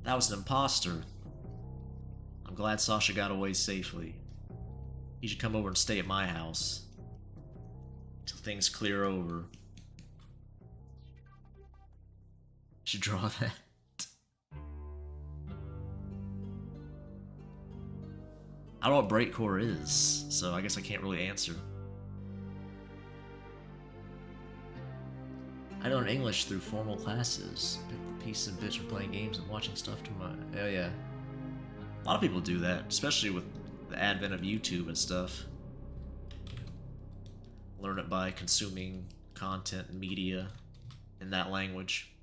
That was an imposter. I'm glad Sasha got away safely. He should come over and stay at my house till things clear over. Should draw that. I don't know what breakcore is, so I guess I can't really answer. I learned English through formal classes. Pick the piece of bitch from playing games and watching stuff to my... Oh yeah. A lot of people do that, especially with the advent of YouTube and stuff. Learn it by consuming content and media in that language.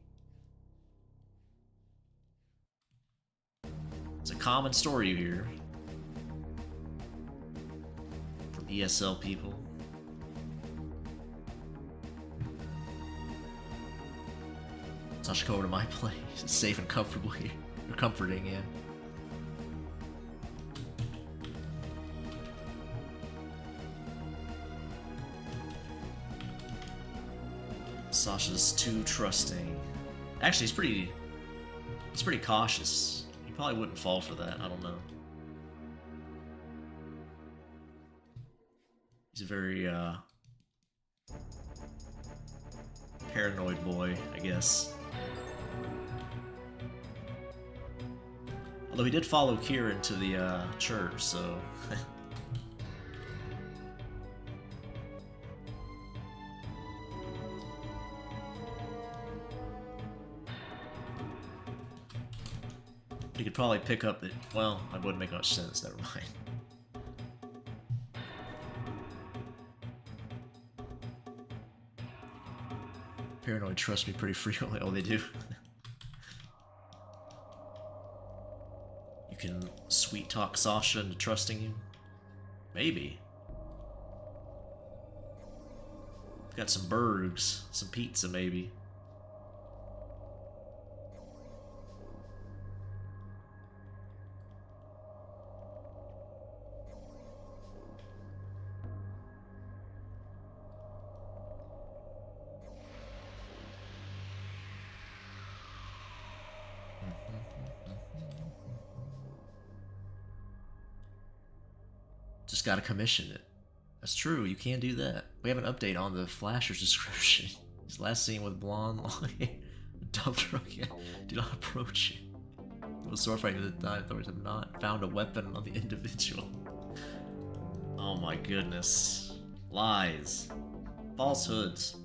It's a common story you hear from ESL people. So I should go over to my place. It's safe and comfortable here. Or comforting, yeah. Sasha's too trusting. Actually, he's pretty cautious. He probably wouldn't fall for that. I don't know. He's a very paranoid boy, I guess. Although he did follow Kieran to the church, so he could probably pick up that. Well, that wouldn't make much sense. Never mind. Paranoid trust me pretty frequently. Oh, they do. You can sweet talk Sasha into trusting you. Maybe. Got some burgers, some pizza, maybe. Just gotta commission it. That's true, you can do that. We have an update on the Flasher's description. He's last seen with blonde, long hair, dump truck. Yeah. Do not approach it. It was sword fighting at the time. Authorities have not found a weapon on the individual. Oh my goodness. Lies. Falsehoods.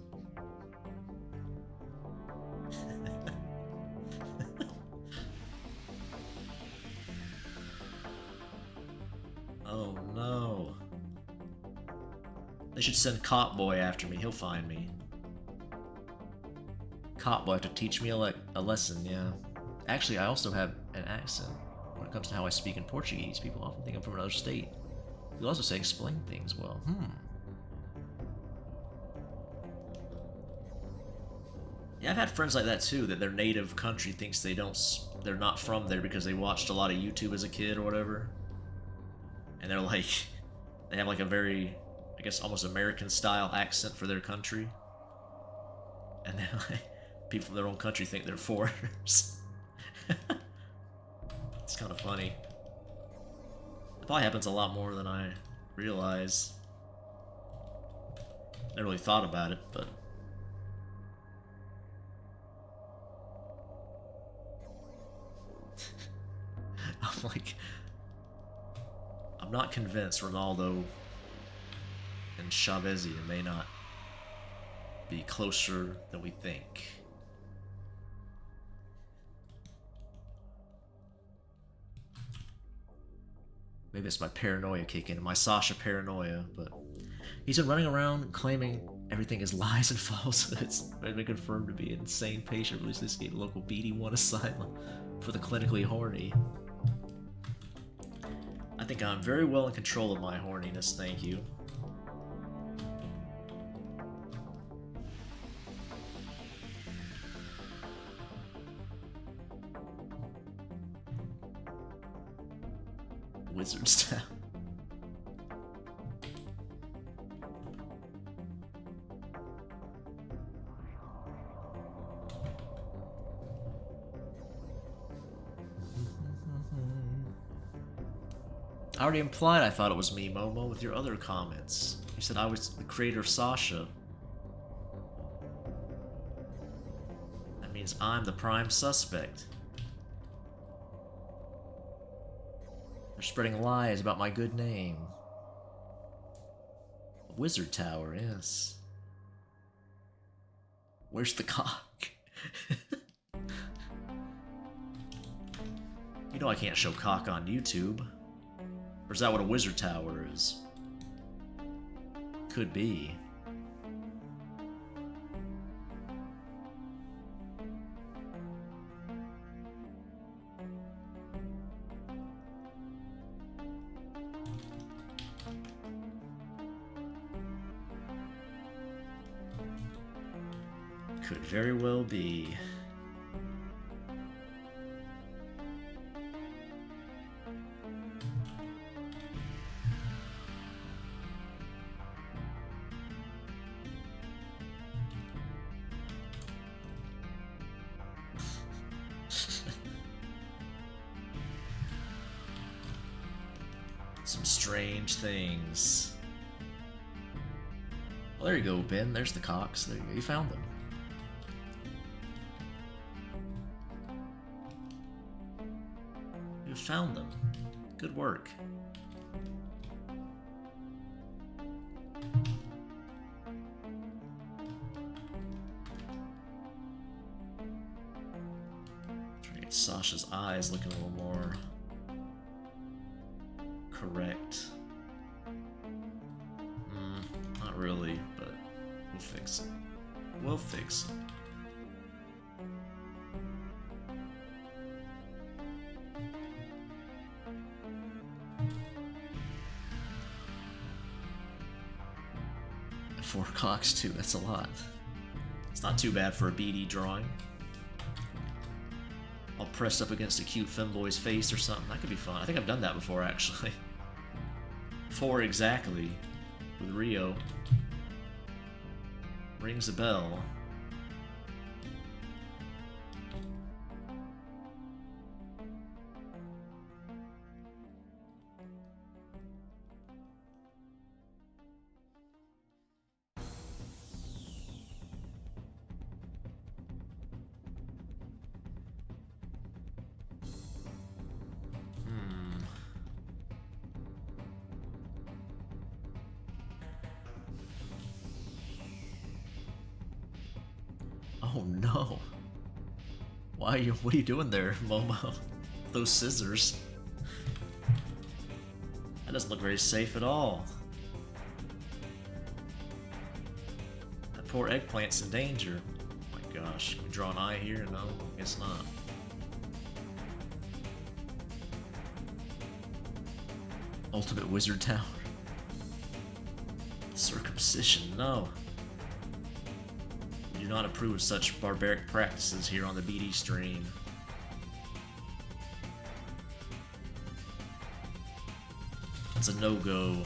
Oh no. They should send Cop Boy after me, he'll find me. Cop Boy have to teach me a lesson, yeah. Actually, I also have an accent when it comes to how I speak in Portuguese. People often think I'm from another state. You'll also say explain things well. Yeah, I've had friends like that too, that their native country thinks they're not from there because they watched a lot of YouTube as a kid or whatever. And they're like, they have like a very, I guess, almost American style accent for their country. And then like, people from their own country think they're foreigners. It's kind of funny. It probably happens a lot more than I realize. Never really thought about it, but I'm like, I'm not convinced Ronaldo and Chavezia may not be closer than we think. Maybe it's my paranoia kicking, my Sasha paranoia, but he's been running around claiming everything is lies and falsehoods. He's been confirmed to be an insane patient released to escape a local BD1 asylum for the clinically horny. I think I'm very well in control of my horniness, thank you. Wizard's Town. I already implied I thought it was me, Momo, with your other comments. You said I was the creator of Sasha. That means I'm the prime suspect. They're spreading lies about my good name. Wizard Tower, yes. Where's the cock? You know I can't show cock on YouTube. Or is that what a wizard tower is? Could be. Could very well be. Some strange things. Well, there you go, Ben. There's the cocks. There you go. You found them. You found them. Good work. Try to get Sasha's eyes looking a little more correct. Not really, but we'll fix it. We'll fix it. Four cocks too, that's a lot. It's not too bad for a BD drawing. I'll press up against a cute femboy's face or something. That could be fun. I think I've done that before, actually. 4 exactly. With Rio. Rings a bell. Oh no. What are you doing there, Momo? Those scissors. That doesn't look very safe at all. That poor eggplant's in danger. Oh my gosh, can we draw an eye here? No, I guess not. Ultimate Wizard Tower. Circumcision, no. We do not approve of such barbaric practices here on the BD stream. It's a no-go.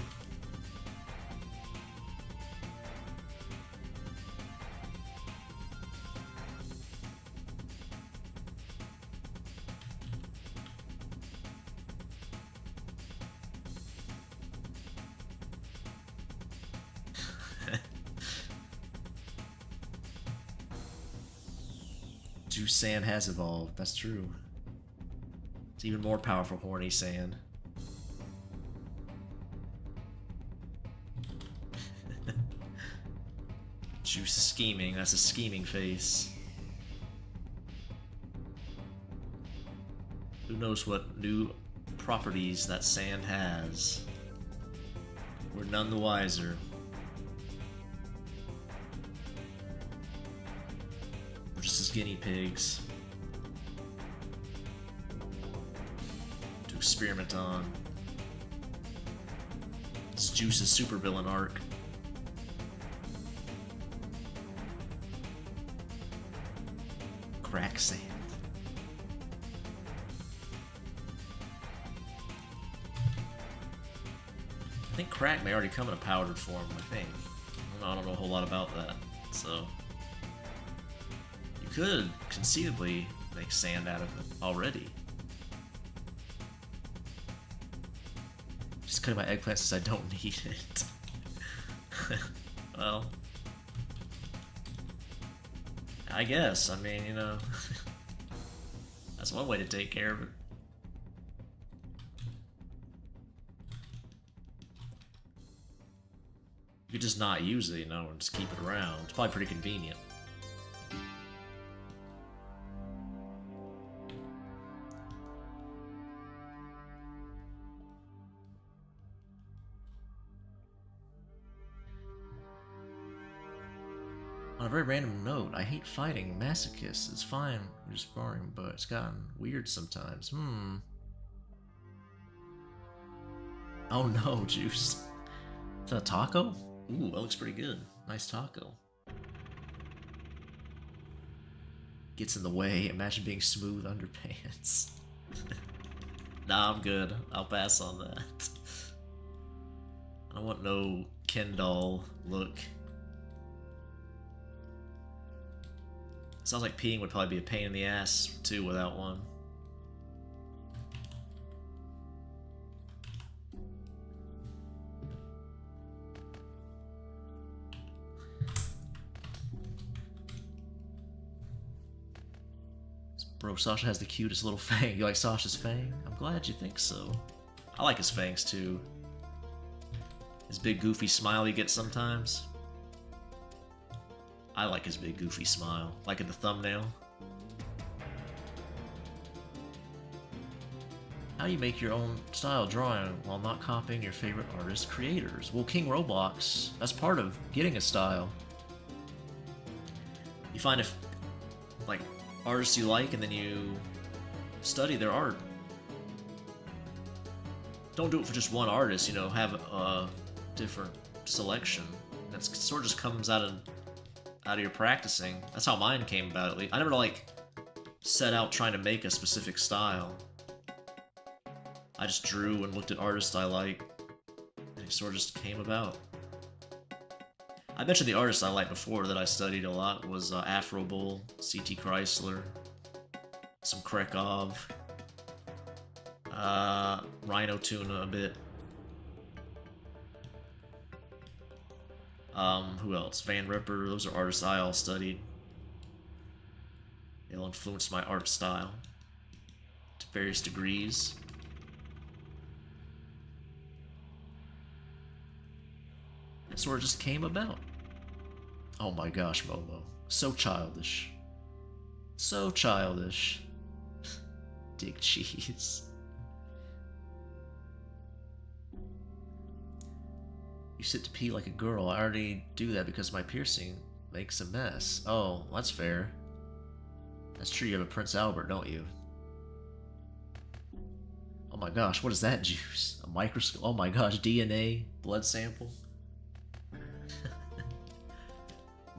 Juice Sand has evolved, that's true. It's even more powerful horny sand. Juice is scheming, that's a scheming face. Who knows what new properties that sand has? We're none the wiser. We're just as guinea pigs to experiment on. This Juice's supervillain arc. Crack sand. I think crack may already come in a powdered form, I think. I don't know a whole lot about that, so... You could conceivably make sand out of it already. Just cutting my eggplant since I don't need it. Well... I guess, I mean, you know... That's one way to take care of it. You could just not use it, you know, and just keep it around. It's probably pretty convenient. On a very random note, I hate fighting masochists. It's fine, we're just boring, but it's gotten weird sometimes. Oh no, Juice. Is that a taco? Ooh, that looks pretty good. Nice taco. Gets in the way. Imagine being smooth underpants. Nah, I'm good. I'll pass on that. I don't want no Ken doll look. Sounds like peeing would probably be a pain in the ass, too, without one. Bro, Sasha has the cutest little fang. You like Sasha's fang? I'm glad you think so. I like his fangs too. His big goofy smile he gets sometimes. I like his big goofy smile. Like in the thumbnail. How do you make your own style drawing while not copying your favorite artist creators? Well, King Roblox, that's part of getting a style. You find if, like, artists you like and then you study their art. Don't do it for just one artist, you know, have a different selection. That sort of just comes out of your practicing. That's how mine came about, at least. I never, like, set out trying to make a specific style. I just drew and looked at artists I like, and it sort of just came about. I mentioned the artists I liked before that I studied a lot was Afro Bull, C.T. Chrysler, some Krekov, Rhino Tuna a bit. Who else? Van Ripper, those are artists I all studied. They'll influence my art style to various degrees. It sort of just came about. Oh my gosh, Momo. So childish. So childish. Dick cheese. You sit to pee like a girl. I already do that because my piercing makes a mess. Oh, that's fair. That's true, you have a Prince Albert, don't you? Oh my gosh, what is that juice? A microscope? Oh my gosh, DNA? Blood sample?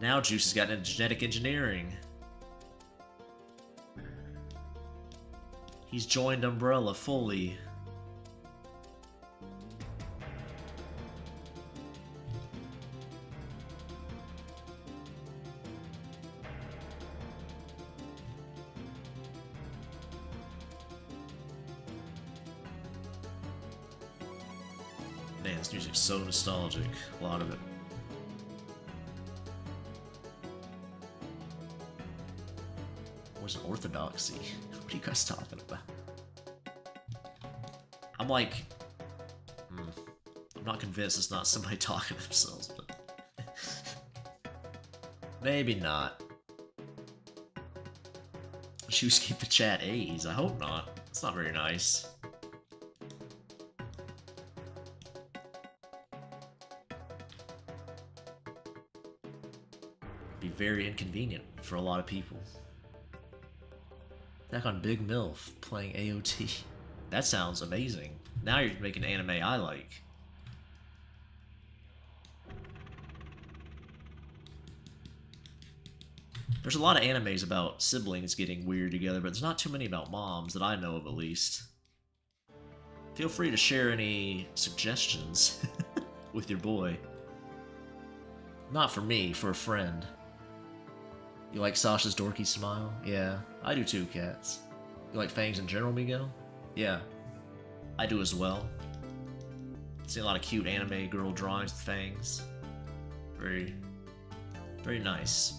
Now Juice has gotten into genetic engineering. He's joined Umbrella fully. Man, this music's so nostalgic. A lot of it. Where's orthodoxy? What are you guys talking about? I'm like... I'm not convinced it's not somebody talking to themselves, but... Maybe not. Choose keep the chat A's. I hope not. It's not very nice. Be very inconvenient for a lot of people. Back on Big MILF, playing AOT. That sounds amazing. Now you're making anime I like. There's a lot of animes about siblings getting weird together, but there's not too many about moms that I know of, at least. Feel free to share any suggestions with your boy. Not for me, for a friend. You like Sasha's dorky smile? Yeah, I do too, cats. You like fangs in general, Miguel? Yeah, I do as well. See a lot of cute anime girl drawings with fangs. Very, very nice.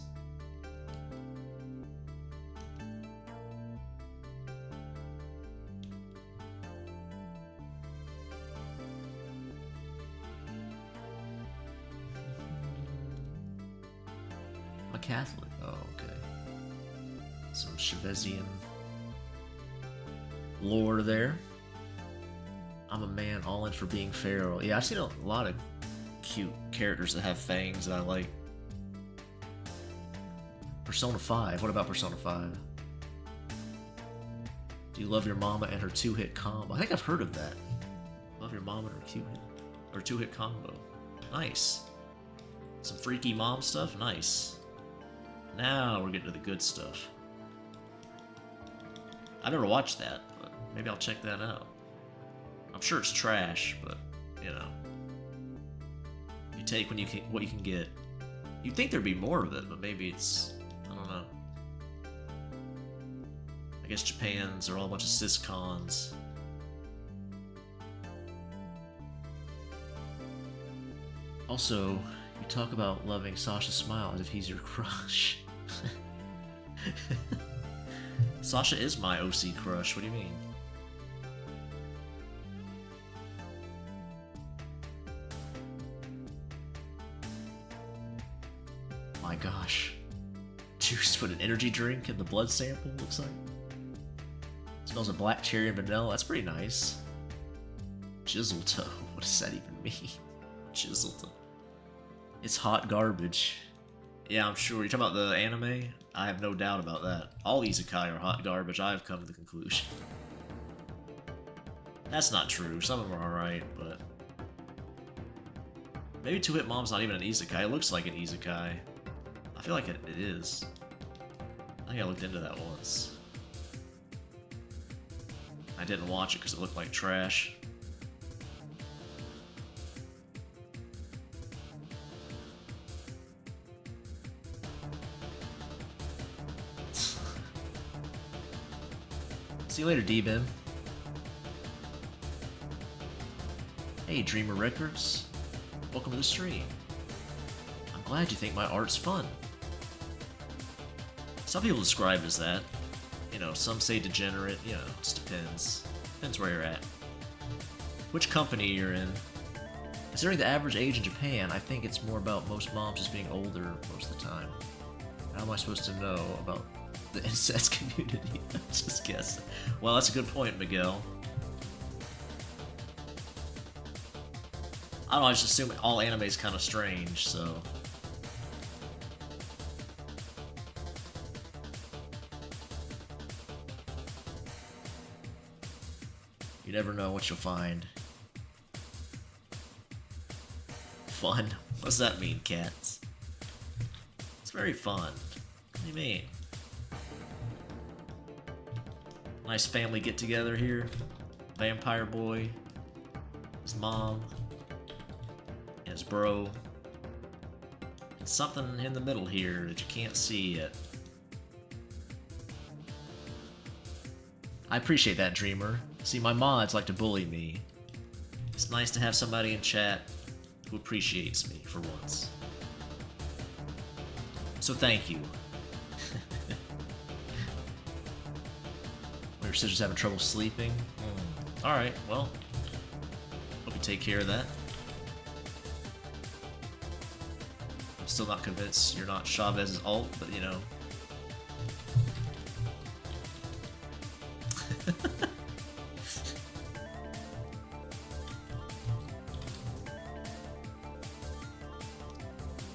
I'm a Catholic. Oh, okay. Some Chavezian lore there. I'm a man all in for being feral. Yeah, I've seen a lot of cute characters that have fangs that I like. Persona 5. What about Persona 5? Do you love your mama and her two-hit combo? I think I've heard of that. Love your mama and her two-hit or two-hit combo. Nice. Some freaky mom stuff? Nice. Now we're getting to the good stuff. I never watched that, but maybe I'll check that out. I'm sure it's trash, but, you know. You take what you can get. You'd think there'd be more of it, but maybe it's... I don't know. I guess Japan's are all a bunch of cis-cons. Also, you talk about loving Sasha's smile as if he's your crush. Sasha is my OC crush, what do you mean? My gosh. Juice put an energy drink in the blood sample, looks like. Smells of black cherry and vanilla, that's pretty nice. Chiselto, what does that even mean? Chiselto. It's hot garbage. Yeah, I'm sure. You're talking about the anime? I have no doubt about that. All isekai are hot garbage, I've come to the conclusion. That's not true, some of them are alright, but... Maybe Two Hit Mom's not even an isekai, it looks like an isekai. I feel like it is. I think I looked into that once. I didn't watch it because it looked like trash. See you later, D-Ben. Hey, Dreamer Records. Welcome to the stream. I'm glad you think my art's fun. Some people describe it as that. You know, some say degenerate, you know, it just depends. Depends where you're at. Which company you're in. Considering the average age in Japan, I think it's more about most moms just being older most of the time. How am I supposed to know about the incest community? Just guessing. Well, that's a good point, Miguel. I don't know, I just assume all anime is kind of strange, so... You never know what you'll find. Fun? What does that mean, cats? It's very fun. What do you mean? Nice family get-together here. Vampire boy, his mom, and his bro. And something in the middle here that you can't see yet. I appreciate that, Dreamer. See, my mods like to bully me. It's nice to have somebody in chat who appreciates me for once. So thank you. Your sister's having trouble sleeping? Alright, well, hope you take care of that. I'm still not convinced you're not Chavez's ult, but you know.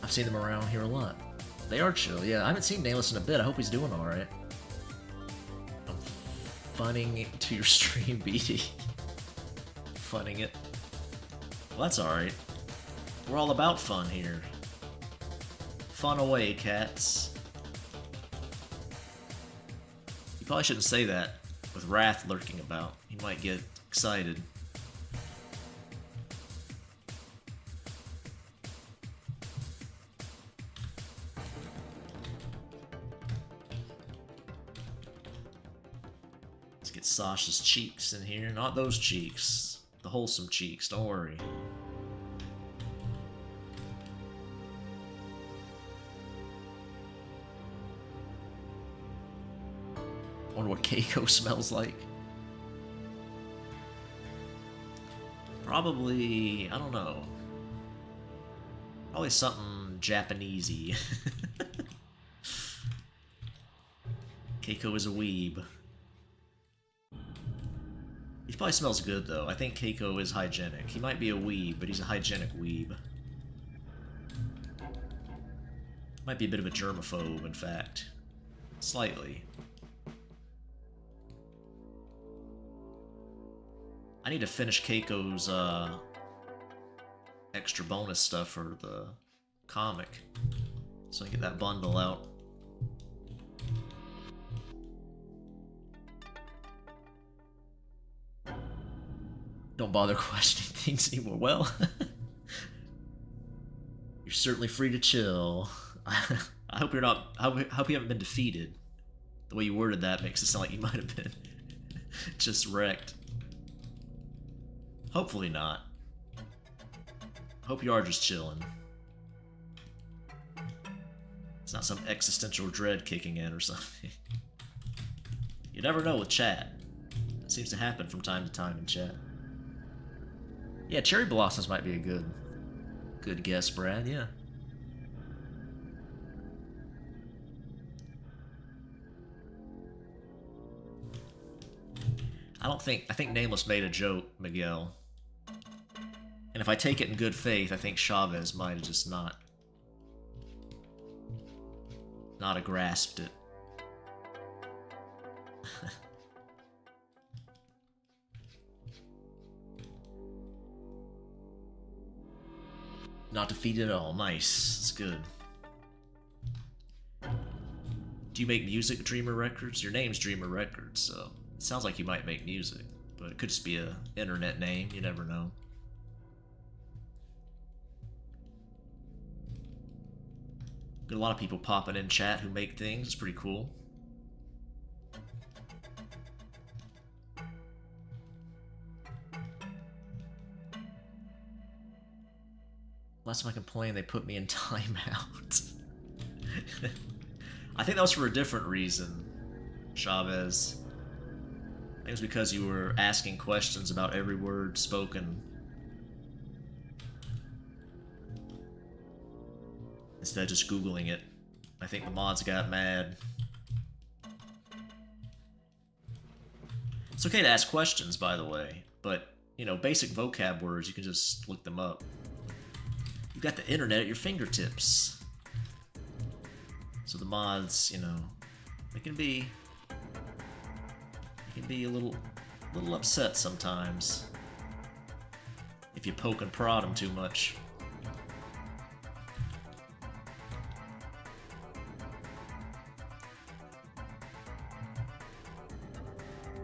I've seen them around here a lot. They are chill, yeah. I haven't seen Nameless in a bit. I hope he's doing alright. I'm funning to your stream, BD. Funning it. Well, that's alright. We're all about fun here. Fun away, cats. You probably shouldn't say that with Wrath lurking about. He might get excited. Let's get Sasha's cheeks in here. Not those cheeks. The wholesome cheeks, don't worry. I wonder what Keiko smells like. Probably, I don't know. Probably something Japanesey. Keiko is a weeb. He probably smells good though. I think Keiko is hygienic. He might be a weeb, but he's a hygienic weeb. Might be a bit of a germaphobe, in fact. Slightly. I need to finish Keiko's extra bonus stuff for the comic, so I can get that bundle out. Don't bother questioning things anymore. Well, you're certainly free to chill. I hope you're not. I hope you haven't been defeated. The way you worded that makes it sound like you might have been just wrecked. Hopefully not. Hope you are just chilling. It's not some existential dread kicking in or something. never know with chat. It seems to happen from time to time in chat. Yeah, cherry blossoms might be a good guess, Brad, yeah. I think Nameless made a joke, Miguel. And if I take it in good faith, I think Chavez might have just not have grasped it. Not defeated at all. Nice. It's good. Do you make music, Dreamer Records? Your name's Dreamer Records, so it sounds like you might make music, but it could just be a internet name. You never know. Got a lot of people popping in chat who make things. It's pretty cool. Last time I complained, they put me in timeout. I think that was for a different reason, Chavez. I think it was because you were asking questions about every word spoken. Instead of just Googling it. I think the mods got mad. It's okay to ask questions, by the way, but, you know, basic vocab words, you can just look them up. You've got the internet at your fingertips. So the mods, you know, they can be a little upset sometimes if you poke and prod them too much.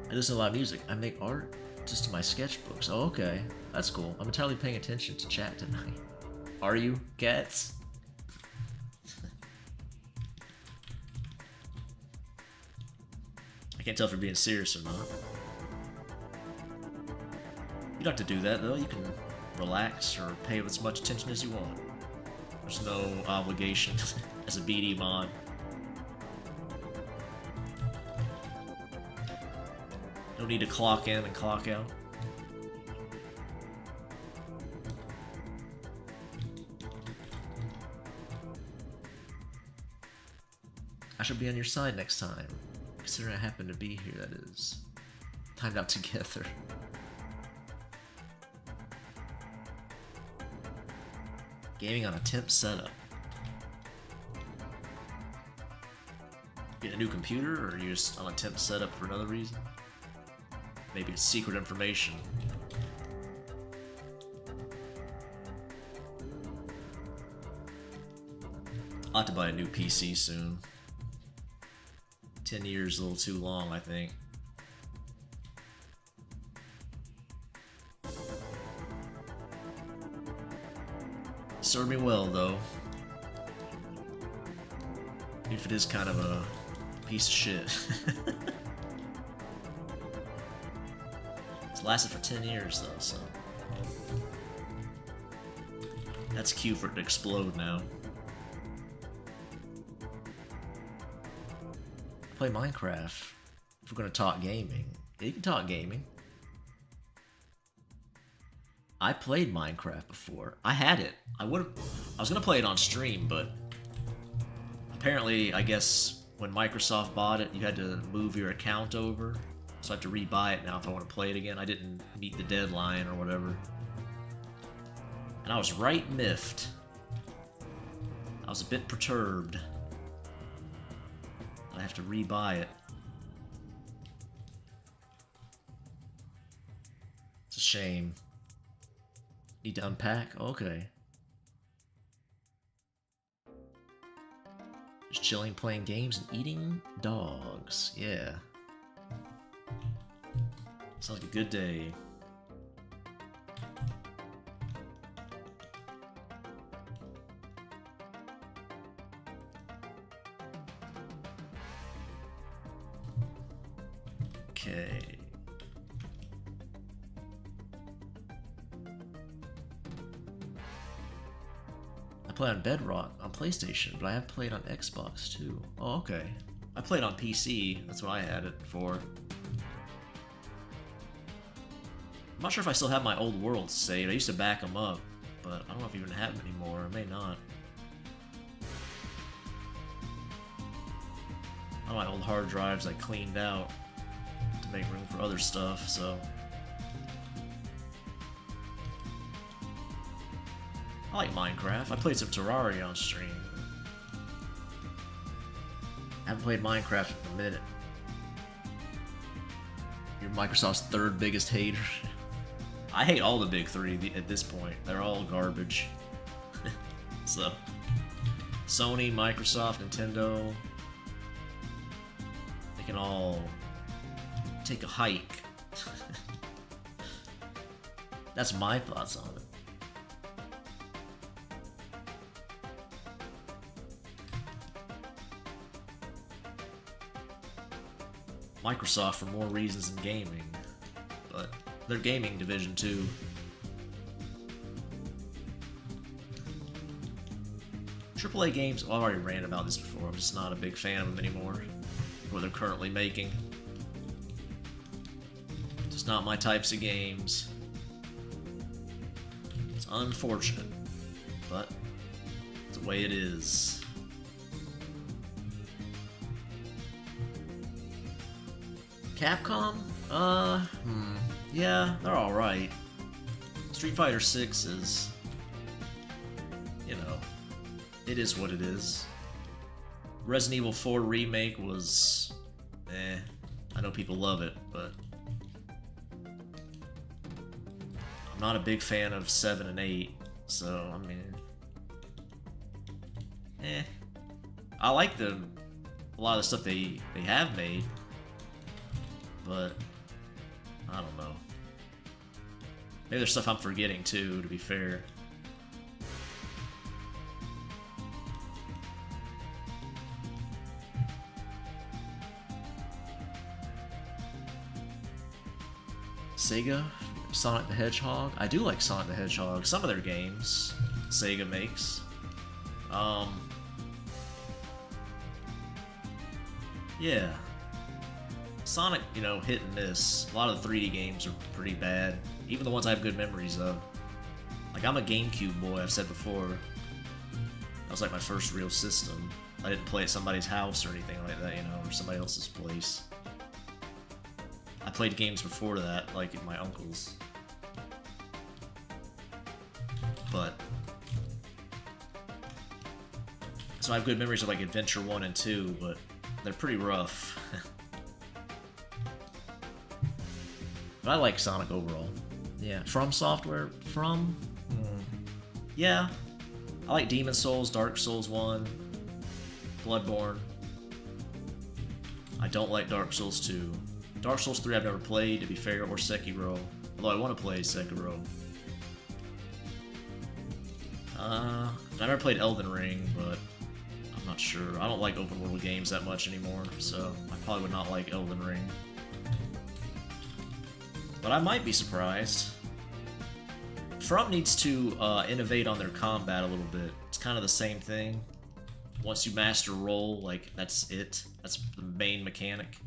I listen to a lot of music. I make art just in my sketchbooks. Oh, okay. That's cool. I'm entirely paying attention to chat tonight. Are you, cats? I can't tell if you're being serious or not. You don't have to do that, though. You can relax or pay as much attention as you want. There's no obligation as a BD mod. No need to clock in and clock out. I should be on your side next time. Considering I happen to be here, that is. Timed out together. Gaming on a temp setup. Get a new computer, or are you just on a temp setup for another reason? Maybe it's secret information. I'll have to buy a new PC soon. 10 years a little too long, I think. Served me well, though. Even if it is kind of a piece of shit. It's lasted for 10 years, though, so... That's cue for it to explode now. Play Minecraft. If we're gonna talk gaming. Yeah, you can talk gaming. I played Minecraft before. I had it. I was gonna play it on stream, but apparently, I guess when Microsoft bought it, you had to move your account over. So I have to rebuy it now if I want to play it again. I didn't meet the deadline or whatever. And I was right miffed. I was a bit perturbed. I have to rebuy it. It's a shame. Need to unpack? Okay. Just chilling, playing games, and eating dogs. Yeah. Sounds like a good day. Okay. I play on Bedrock on PlayStation, but I have played on Xbox too. Oh, okay. I played on PC. That's what I had it for. I'm not sure if I still have my old worlds saved. I used to back them up, but I don't know if I even have them anymore. I may not. All my old hard drives I cleaned out to make room for other stuff, so... I like Minecraft. I played some Terraria on stream. I haven't played Minecraft in a minute. You're Microsoft's third biggest hater. I hate all the big three at this point. They're all garbage. So, Sony, Microsoft, Nintendo, they can all take a hike. That's my thoughts on it. Microsoft for more reasons than gaming, but their gaming division too. AAA games, well, I've already ranted about this before, I'm just not a big fan of them anymore, what they're currently making. Just not my types of games. It's unfortunate, but it's the way it is. Capcom? Yeah, they're alright. Street Fighter 6 is... you know, it is what it is. Resident Evil 4 Remake was... I know people love it, but... I'm not a big fan of 7 and 8, so, I mean... I like a lot of the stuff they have made. But, I don't know. Maybe there's stuff I'm forgetting too, to be fair. Sega? Sonic the Hedgehog? I do like Sonic the Hedgehog. Some of their games Sega makes. Yeah. Sonic, you know, hit and miss. A lot of the 3D games are pretty bad. Even the ones I have good memories of. Like, I'm a GameCube boy, I've said before. That was like my first real system. I didn't play at somebody's house or anything like that, you know, or somebody else's place. I played games before that, like at my uncle's. But... so I have good memories of like Adventure 1 and 2, but they're pretty rough. But I like Sonic overall. Yeah. From Software? From? Yeah. I like Demon Souls, Dark Souls 1, Bloodborne. I don't like Dark Souls 2. Dark Souls 3 I've never played, to be fair, or Sekiro. Although I want to play Sekiro. I never played Elden Ring, but I'm not sure. I don't like open world games that much anymore, so I probably would not like Elden Ring. But I might be surprised. From needs to innovate on their combat a little bit. It's kind of the same thing. Once you master roll, like, that's it. That's the main mechanic.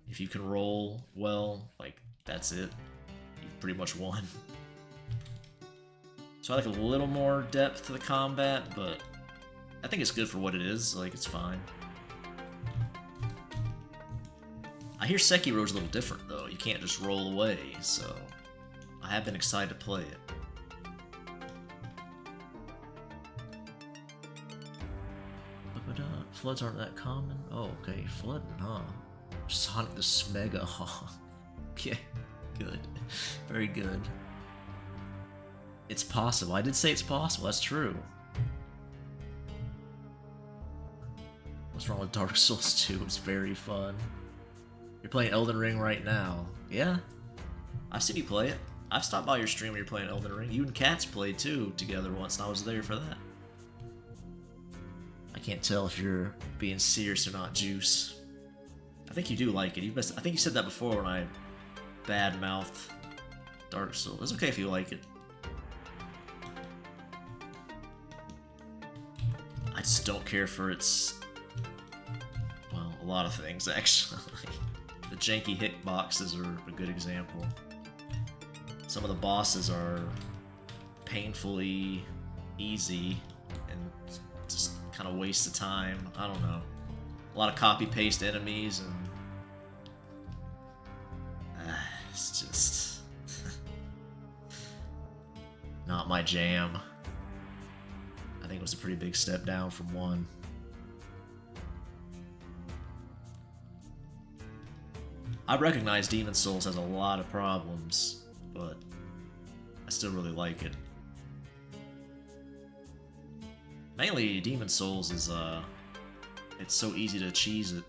If you can roll well, like, that's it. You've pretty much won. So I like a little more depth to the combat, but I think it's good for what it is. Like, it's fine. I hear Sekiro's a little different, though. You can't just roll away, so I have been excited to play it. Floods aren't that common? Oh, okay. Flooding, huh? Sonic the Smega, huh? Okay, good. Very good. It's possible. I did say it's possible. That's true. What's wrong with Dark Souls 2? It's very fun. You're playing Elden Ring right now. Yeah. I've seen you play it. I've stopped by your stream when you're playing Elden Ring. You and Cats played too together once, and I was there for that. I can't tell if you're being serious or not, Juice. I think you do like it. I think you said that before when I bad-mouthed Dark Souls. It's okay if you like it. I just don't care for its a lot of things, actually. The janky hitboxes are a good example. Some of the bosses are painfully easy and just kind of waste of time. I don't know. A lot of copy-paste enemies and... it's just... not my jam. I think it was a pretty big step down from 1. I recognize Demon Souls has a lot of problems, but I still really like it. Mainly, Demon Souls is, it's so easy to cheese it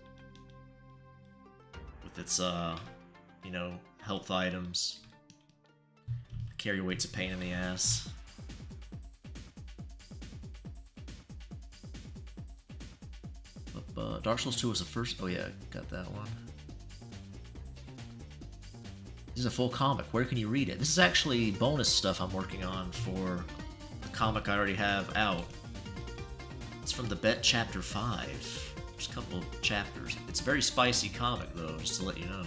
with its, you know, health items. Carry weight's a pain in the ass. Dark Souls 2 was the first... Oh yeah, got that one. This is a full comic. Where can you read it? This is actually bonus stuff I'm working on for the comic I already have out. It's from the Bet Chapter 5. There's a couple of chapters. It's a very spicy comic, though, just to let you know.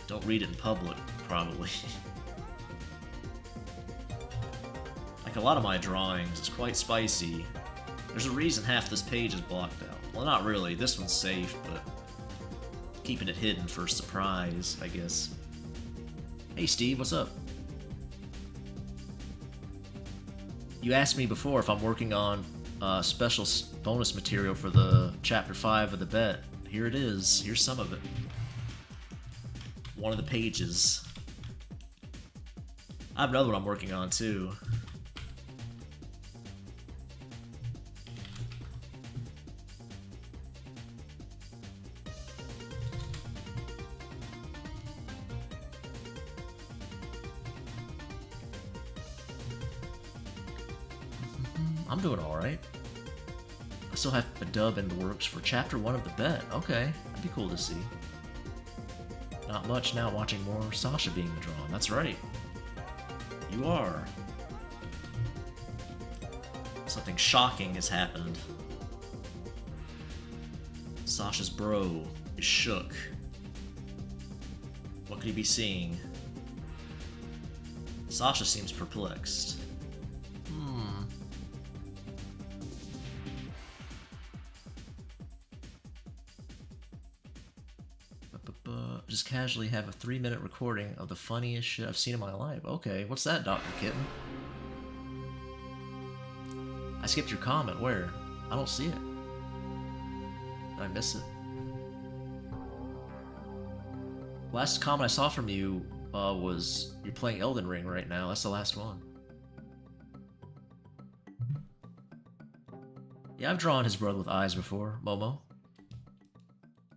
Don't read it in public, probably. Like a lot of my drawings, it's quite spicy. There's a reason half this page is blocked out. Well, not really. This one's safe, but keeping it hidden for surprise, I guess. Hey, Steve, what's up? You asked me before if I'm working on special bonus material for the Chapter 5 of the Bet. Here it is. Here's some of it. One of the pages. I have another one I'm working on, too. I'm doing alright. I still have a dub in the works for Chapter 1 of the Bet. Okay, that'd be cool to see. Not much now, watching more Sasha being drawn. That's right. You are. Something shocking has happened. Sasha's bro is shook. What could he be seeing? Sasha seems perplexed. Just casually have a 3-minute recording of the funniest shit I've seen in my life. Okay, what's that, Dr. Kitten? I skipped your comment. Where? I don't see it. Did I miss it? Last comment I saw from you was you're playing Elden Ring right now. That's the last one. Yeah, I've drawn his brother with eyes before, Momo.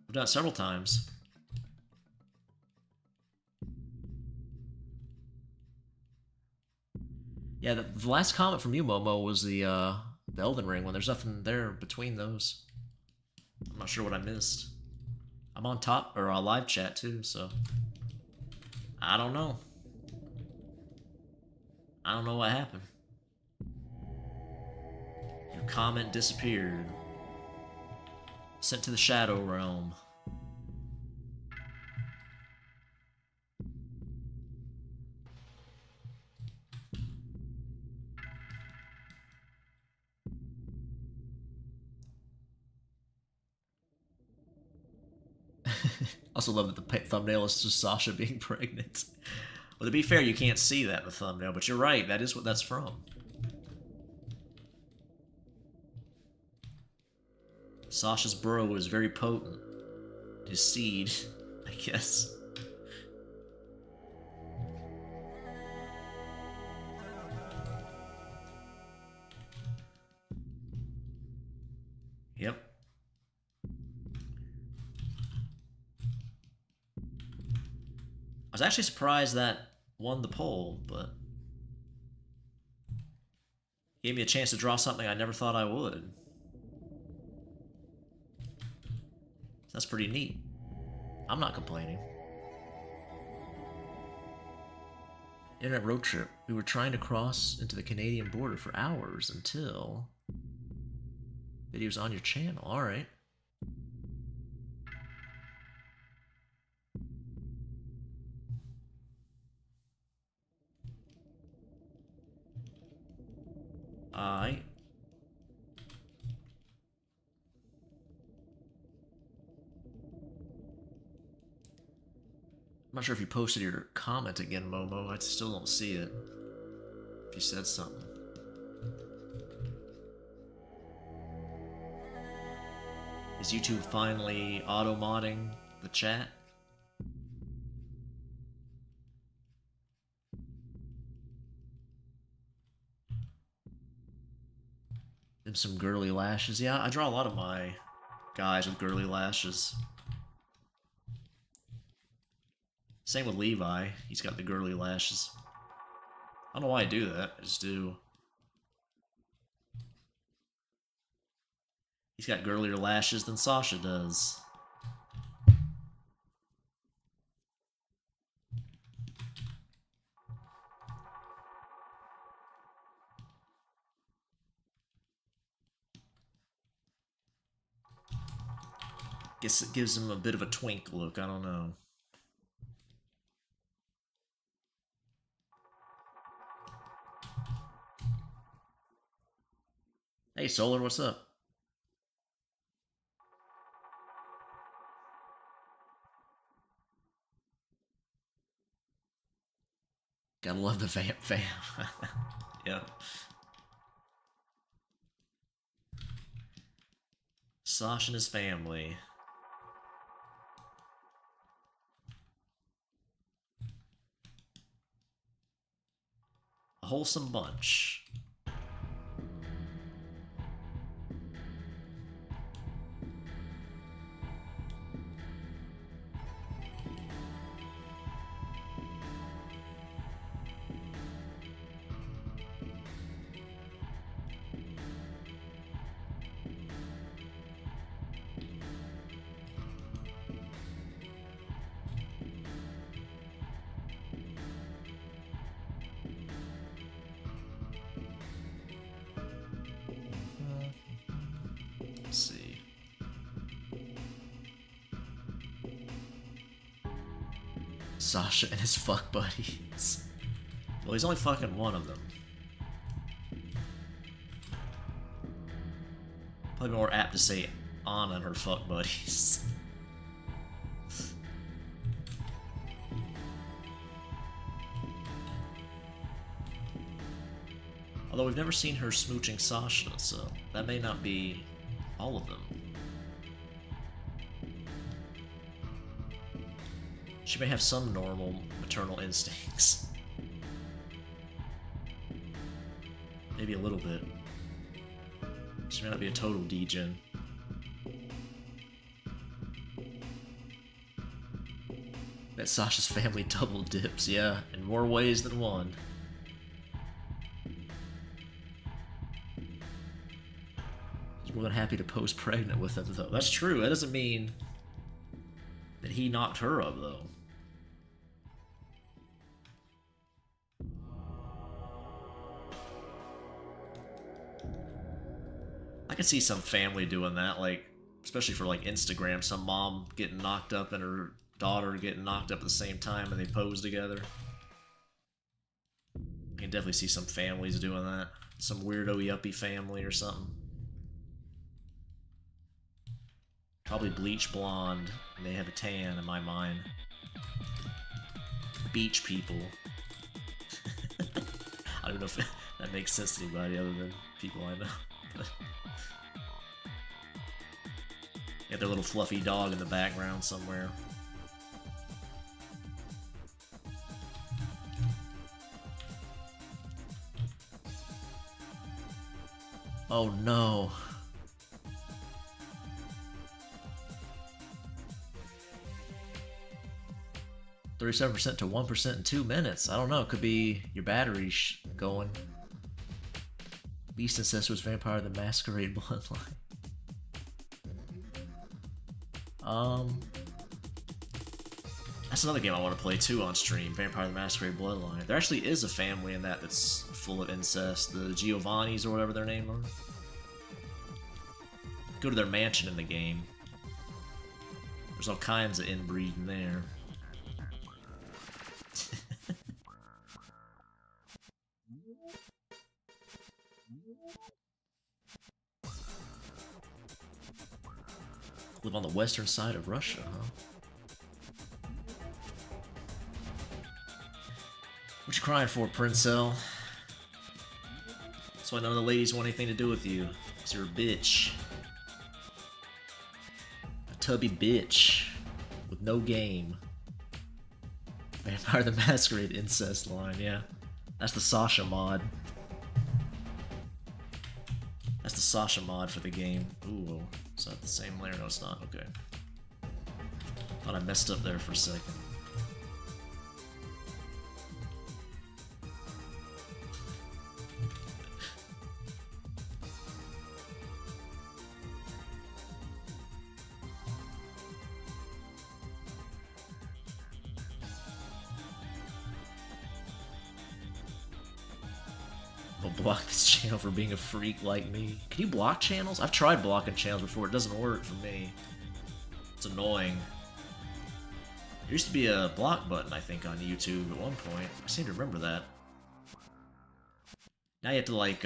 I've done it several times. Yeah, the last comment from you, Momo, was the Elden Ring one. There's nothing there between those. I'm not sure what I missed. I'm on top, or live chat too, so... I don't know. I don't know what happened. Your comment disappeared. Sent to the Shadow Realm. Also love that the thumbnail is just Sasha being pregnant. Well, to be fair, you can't see that in the thumbnail, but you're right, that is what that's from. Sasha's bro is very potent. His seed, I guess. Yep. I was actually surprised that won the poll, but gave me a chance to draw something I never thought I would. That's pretty neat. I'm not complaining. Internet road trip. We were trying to cross into the Canadian border for hours until... videos on your channel. Alright. I'm not sure if you posted your comment again, Momo. I still don't see it. If you said something. Is YouTube finally auto-modding the chat? And some girly lashes. Yeah, I draw a lot of my guys with girly lashes. Same with Levi. He's got the girly lashes. I don't know why I do that. I just do. He's got girlier lashes than Sasha does. Guess it gives him a bit of a twink look. I don't know. Hey, Solar, what's up? Gotta love the vamp fam. Yeah. Sasha and his family. A wholesome bunch. Let's see. Sasha and his fuck buddies. Well, he's only fucking one of them. Probably more apt to say Anna and her fuck buddies. Although we've never seen her smooching Sasha, so that may not be all of them. She may have some normal maternal instincts. Maybe a little bit. She may not be a total degen. Bet Sasha's family double dips, yeah, in more ways than one. She's more than happy to pose pregnant with him, though. That's true, that doesn't mean that he knocked her up, though. I can see some family doing that, like, especially for like Instagram, some mom getting knocked up and her daughter getting knocked up at the same time and they pose together. I can definitely see some families doing that. Some weirdo yuppie family or something. Probably bleach blonde and they have a tan in my mind. Beach people. I don't know if that makes sense to anybody other than people I know. Got their little fluffy dog in the background somewhere. Oh no. %37% to 1% in 2 minutes. I don't know. It could be your battery going. Beast Ancestor was Vampire the Masquerade Bloodline. That's another game I want to play too on stream, Vampire the Masquerade Bloodline. There actually is a family in that that's full of incest, the Giovannis or whatever their name are. Go to their mansion in the game. There's all kinds of inbreeding there. live on the western side of Russia, huh? What you crying for, Princell? That's why none of the ladies want anything to do with you. Because you're a bitch. A tubby bitch. With no game. Vampire the Masquerade incest line, yeah. That's the Sasha mod. That's the Sasha mod for the game. Ooh, is that the same layer? No, it's not. Okay. Thought I messed up there for a second. I'll block this channel for being a freak like me. Can you block channels? I've tried blocking channels before. It doesn't work for me. It's annoying. There used to be a block button, I think, on YouTube at one point. I seem to remember that. Now you have to, like,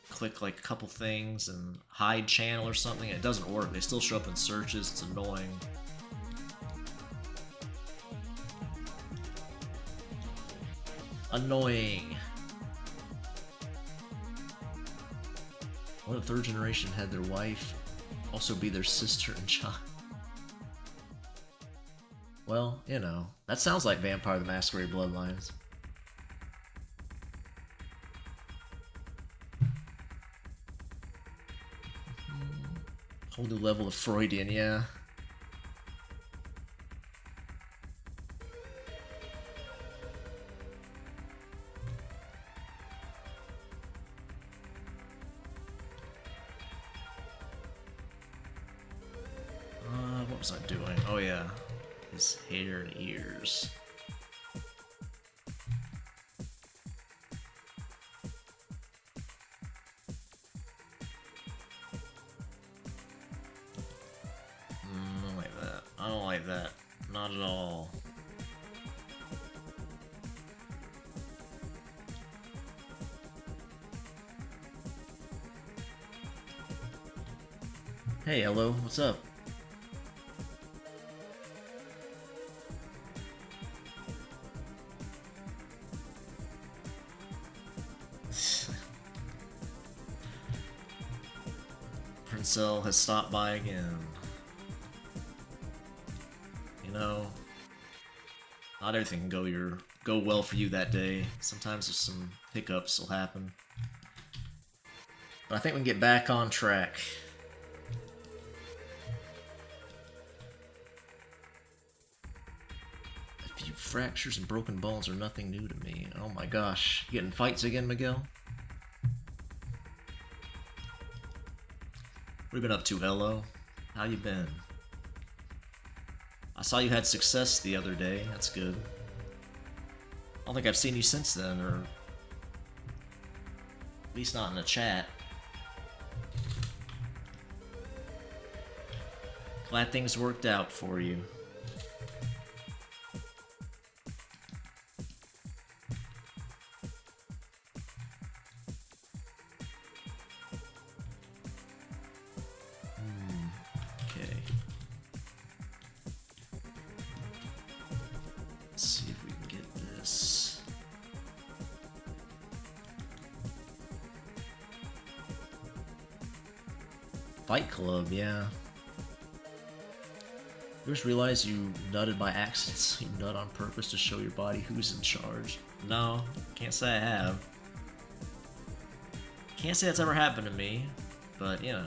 click, like, a couple things and hide channel or something. It doesn't work. They still show up in searches. It's annoying. Annoying. What if third generation had their wife also be their sister and child? Well, you know, that sounds like Vampire the Masquerade Bloodlines. Whole new level of Freudian, yeah. What was I doing? Oh yeah, his hair and ears. I don't like that. I don't like that. Not at all. Hey, hello, what's up? Princell has stopped by again. You know, not everything can go well for you that day. Sometimes there's some hiccups will happen. But I think we can get back on track. A few fractures and broken bones are nothing new to me. Oh my gosh. You getting fights again, Miguel? What have you been up to, Elo? How you been? I saw you had success the other day. That's good. I don't think I've seen you since then, or at least not in a chat. Glad things worked out for you. Okay. Let's see if we can get this. Fight Club, yeah. You just realized you nutted by accident, so you nut on purpose to show your body who's in charge. No, can't say I have. Can't say that's ever happened to me, but you know.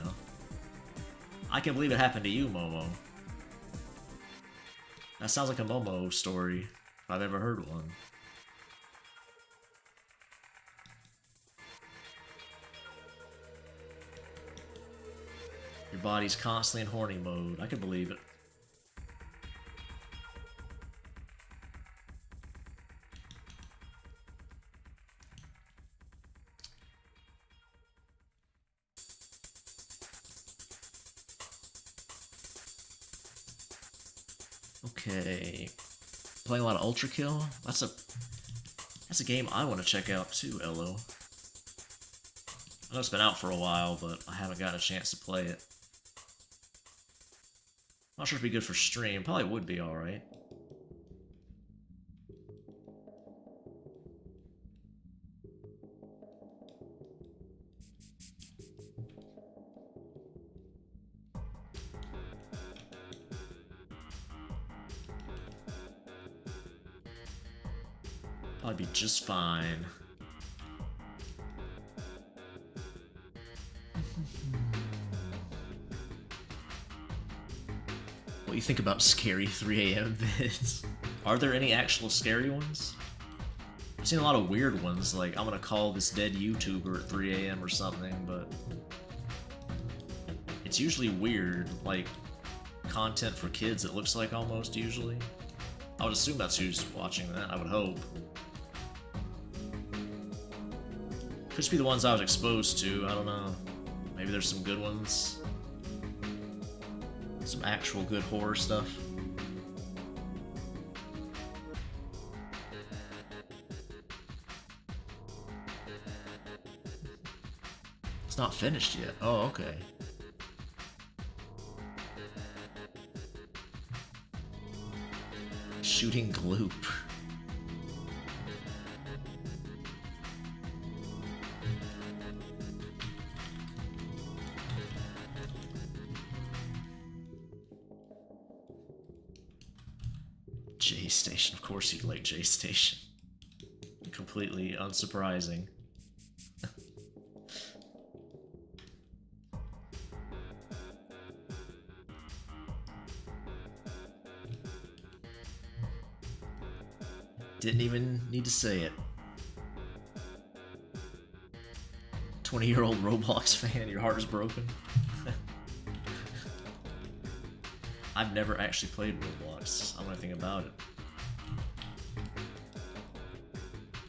I can believe it happened to you, Momo. That sounds like a Momo story, if I've ever heard one. Your body's constantly in horny mode. I can believe it. Okay, playing a lot of Ultra Kill. That's a game I want to check out too, Elo. I know it's been out for a while, but I haven't gotten a chance to play it. Not sure if it'd be good for stream. Probably would be alright. Probably be just fine. What do you think about scary 3 a.m. vids? Are there any actual scary ones? I've seen a lot of weird ones, like I'm gonna call this dead YouTuber at 3 a.m. or something, but it's usually weird, like content for kids, it looks like almost usually. I would assume that's who's watching that, I would hope. Could just be the ones I was exposed to, I don't know. Maybe there's some good ones. Some actual good horror stuff. It's not finished yet. Oh, okay. Shooting gloop. J Station, of course you'd like J Station. Completely unsurprising. Didn't even need to say it. 20-year-old Roblox fan, your heart is broken. I've never actually played Roblox. I don't know anything about it.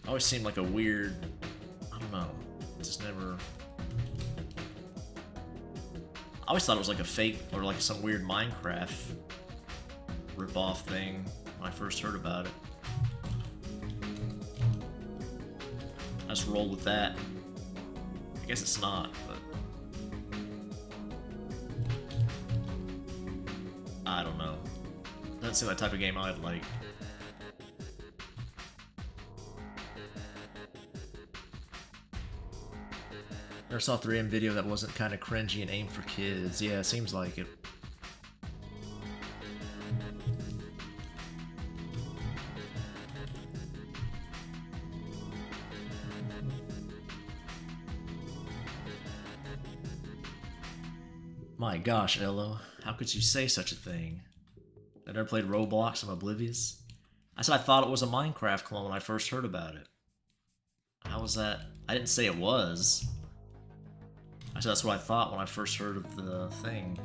It always seemed like a weird, I don't know, just never... I always thought it was like a fake, or like some weird Minecraft rip-off thing when I first heard about it. I just rolled with that. I guess it's not, but... I don't know. Doesn't seem like the type of game I'd like. Never saw a 3M video that wasn't kind of cringy and aimed for kids. Yeah, it seems like it. My gosh, Elo, how could you say such a thing? I never played Roblox, I'm oblivious. I said I thought it was a Minecraft clone when I first heard about it. How was that? I didn't say it was. I said that's what I thought when I first heard of the thing.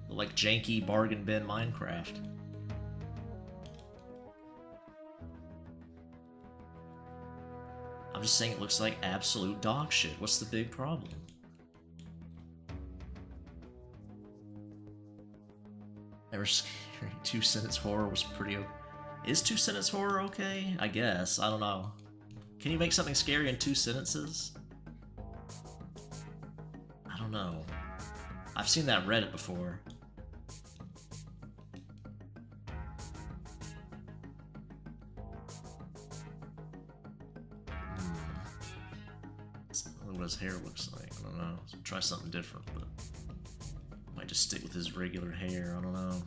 The, like, janky bargain bin Minecraft. I'm just saying it looks like absolute dog shit. What's the big problem? Never scary. 2-sentence horror was pretty okay. Is 2-sentence horror okay? I guess. I don't know. Can you make something scary in 2 sentences? I don't know. I've seen that Reddit before. I don't know what his hair looks like. I don't know. Try something different, but might just stick with his regular hair. I don't know.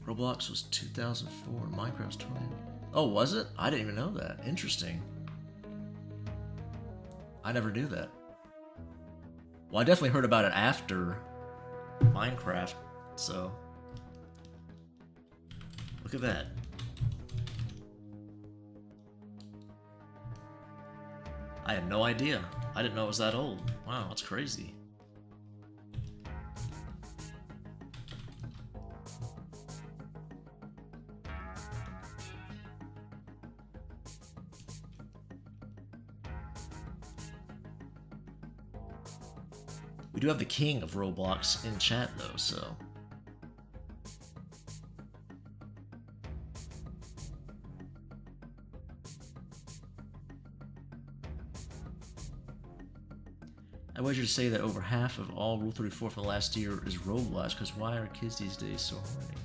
Roblox was 2004, Minecraft's 20. Oh, was it? I didn't even know that. Interesting. I never knew that. Well, I definitely heard about it after Minecraft, so... Look at that. I had no idea. I didn't know it was that old. Wow, that's crazy. We do have the king of Roblox in chat, though, so... I wager to say that over half of all Rule 34 from last year is Roblox, because why are kids these days so horny?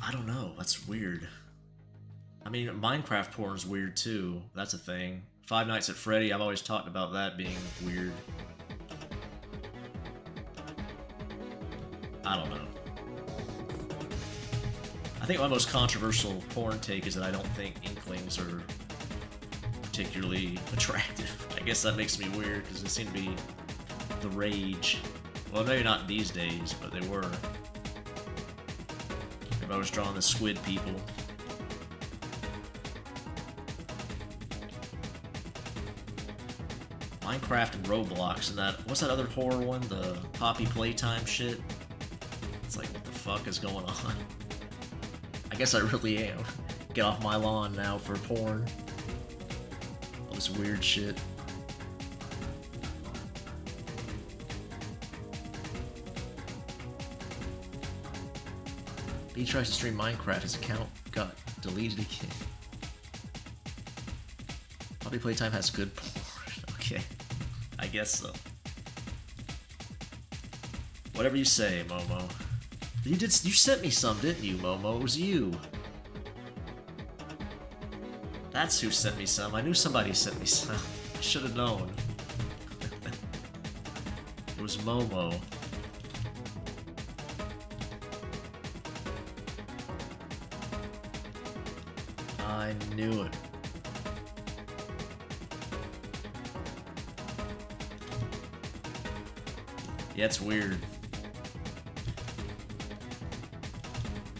I don't know, that's weird. I mean, Minecraft porn's weird too, that's a thing. Five Nights at Freddy, I've always talked about that being weird. I don't know. I think my most controversial porn take is that I don't think Inklings are particularly attractive. I guess that makes me weird, because they seem to be the rage. Well, maybe not these days, but they were. I was drawing the squid people. Minecraft and Roblox and that, what's that other horror one? The Poppy Playtime shit? It's like, what the fuck is going on? I guess I really am. Get off my lawn now for porn. All this weird shit. He tries to stream Minecraft, his account got deleted again. Poppy Playtime has good porn. Okay, I guess so. Whatever you say, Momo. You sent me some, didn't you, Momo? It was you. That's who sent me some. I knew somebody sent me some. I should have known. It was Momo. I knew it. Yeah, it's weird.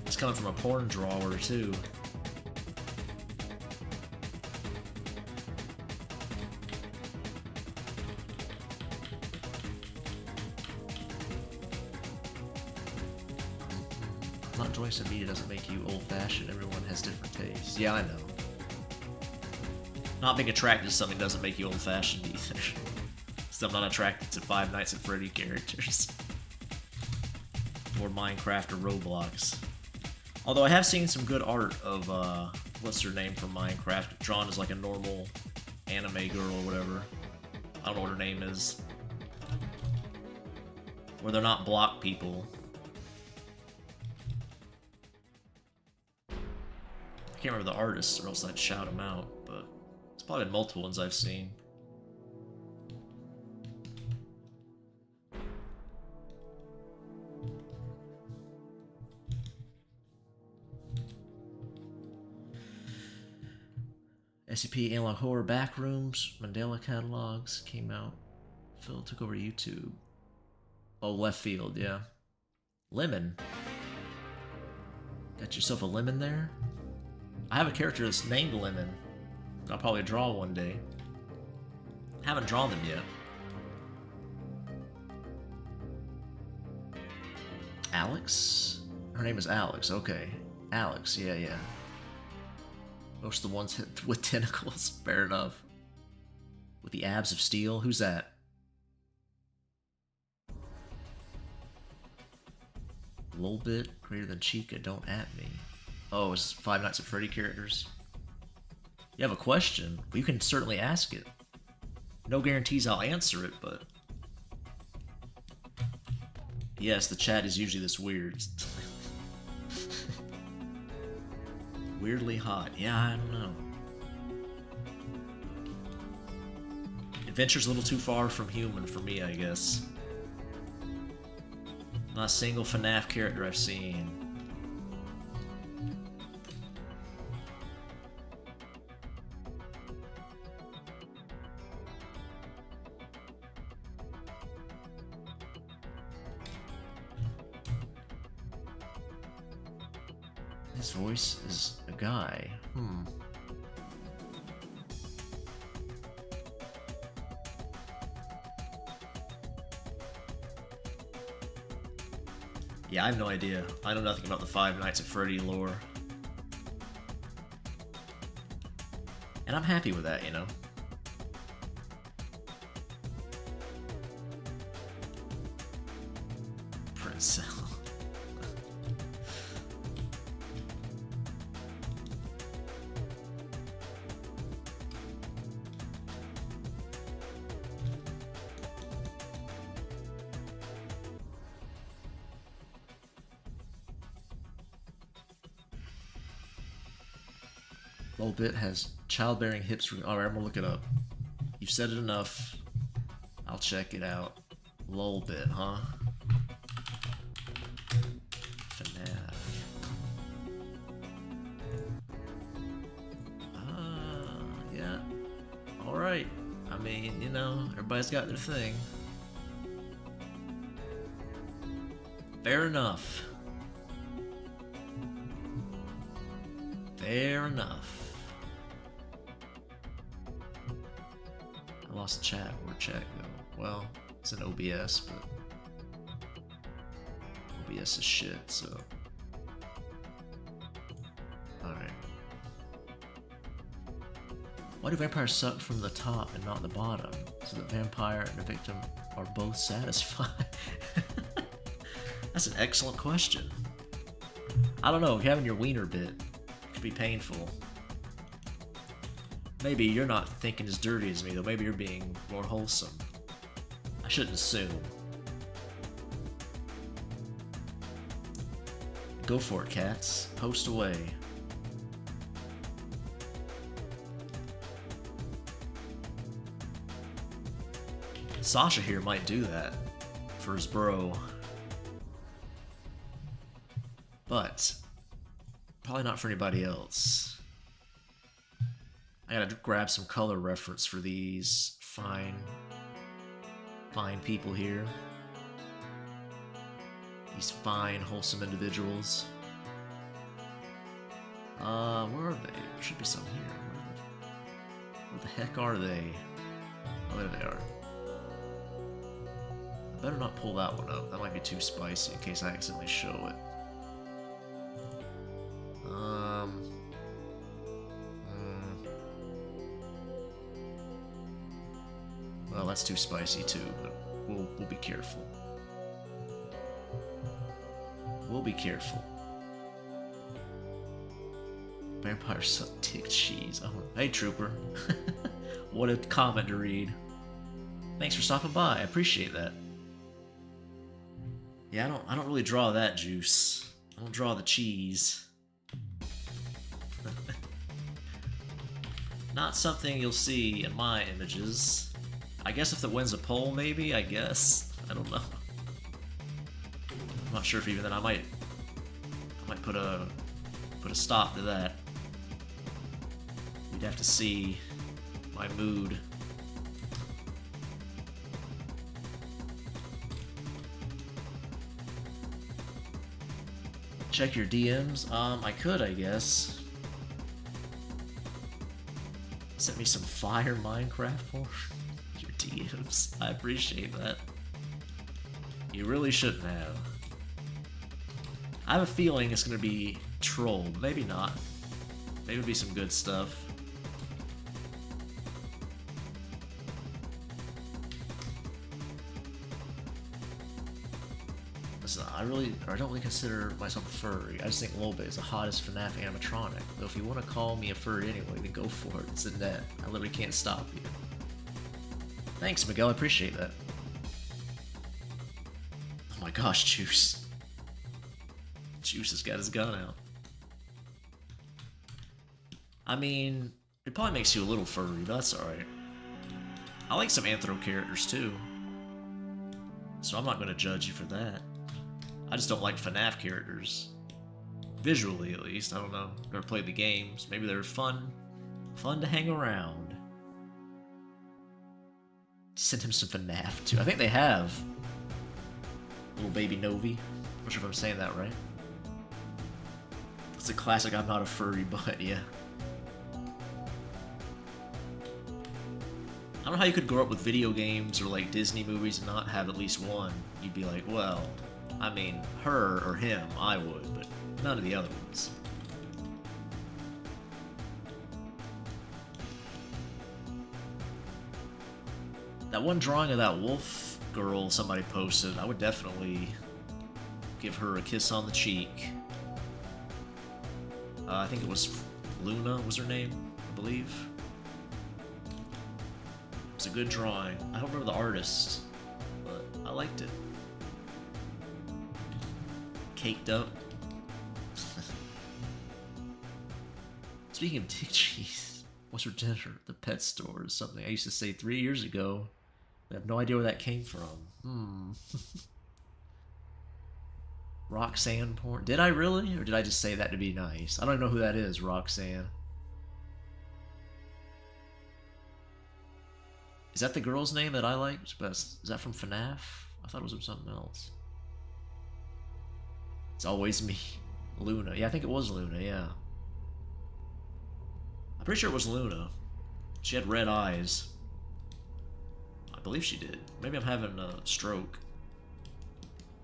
It's coming from a porn drawer, too. Not enjoying some media doesn't make you old-fashioned. Everyone has different tastes. Yeah, I know. Not being attracted to something doesn't make you old-fashioned either. So I'm not attracted to Five Nights at Freddy characters. Or Minecraft or Roblox. Although I have seen some good art of, what's her name from Minecraft, drawn as like a normal anime girl or whatever. I don't know what her name is. Where they're not block people. I can't remember the artists, or else I'd shout them out, but it's probably been multiple ones I've seen. SCP Analog Horror Backrooms, Mandela Catalogs came out. Phil took over YouTube. Oh, Left Field, yeah. Lemon. Got yourself a lemon there? I have a character that's named Lemon. I'll probably draw one day. Haven't drawn them yet. Alex? Her name is Alex, okay. Alex, yeah. Most of the ones with tentacles, fair enough. With the abs of steel, who's that? A little bit greater than Chica, don't at me. Oh, it's Five Nights at Freddy characters. You have a question? Well, you can certainly ask it. No guarantees I'll answer it, but... Yes, the chat is usually this weird. Weirdly hot. Yeah, I don't know. Adventure's a little too far from human for me, I guess. Not a single FNAF character I've seen. His voice is a guy. Yeah, I have no idea. I know nothing about the Five Nights at Freddy lore. And I'm happy with that, you know? Princell. Lolbit has childbearing hips. Alright, I'm gonna look it up. You've said it enough. I'll check it out. Lolbit, huh? FNAF. Yeah. Alright. I mean, you know, everybody's got their thing. Fair enough. Fair enough. I lost chat. Where'd chat go? Well, it's an OBS, but OBS is shit, so. Alright. Why do vampires suck from the top and not the bottom? So the vampire and the victim are both satisfied? That's an excellent question. I don't know, having your wiener bit could be painful. Maybe you're not thinking as dirty as me, though. Maybe you're being more wholesome. I shouldn't assume. Go for it, cats. Post away. Sasha here might do that for his bro. But probably not for anybody else. I gotta grab some color reference for these fine people here. These fine, wholesome individuals. Where are they? There should be some here. Where the heck are they? Oh, there they are. I better not pull that one up. That might be too spicy in case I accidentally show it. Well, that's too spicy too, but we'll be careful. We'll be careful. Vampires suck dick cheese. Oh, hey, Trooper. What a comment to read. Thanks for stopping by. I appreciate that. Yeah, I don't really draw that juice. I don't draw the cheese. Not something you'll see in my images. I guess if it wins a poll, maybe, I guess. I don't know. I'm not sure if even then I might put a stop to that. You'd have to see my mood. Check your DMs? I could, I guess. Sent me some fire Minecraft for your DMs. I appreciate that. You really shouldn't have. I have a feeling it's gonna be trolled. Maybe not. Maybe it'll be some good stuff. Listen, I don't really consider myself a furry. I just think Lolbit is the hottest FNAF animatronic. Though if you want to call me a furry anyway, then go for it. It's a net. I literally can't stop you. Thanks, Miguel. I appreciate that. Oh my gosh, Juice. Juice has got his gun out. I mean, it probably makes you a little furry, but that's alright. I like some anthro characters too, so I'm not going to judge you for that. I just don't like FNAF characters. Visually, at least. I don't know. Never played the games. Maybe they're fun to hang around. Send him some FNAF too. I think they have. Little baby Novi. Not sure if I'm saying that right. It's a classic I'm not a furry, but yeah. I don't know how you could grow up with video games or like Disney movies and not have at least one. You'd be like, well, I mean, her or him, I would, but none of the other ones. That one drawing of that wolf girl somebody posted, I would definitely give her a kiss on the cheek. I think it was Luna was her name, I believe. It's a good drawing. I don't remember the artist, but I liked it. Caked up. Speaking of dick cheese, what's for dinner at the pet store is something I used to say 3 years ago. I have no idea where that came from. Roxanne porn. Did I really? Or did I just say that to be nice? I don't even know who that is, Roxanne. Is that the girl's name that I liked? Is that from FNAF? I thought it was from something else. It's always me. Luna. Yeah, I think it was Luna, yeah. I'm pretty sure it was Luna. She had red eyes. I believe she did. Maybe I'm having a stroke.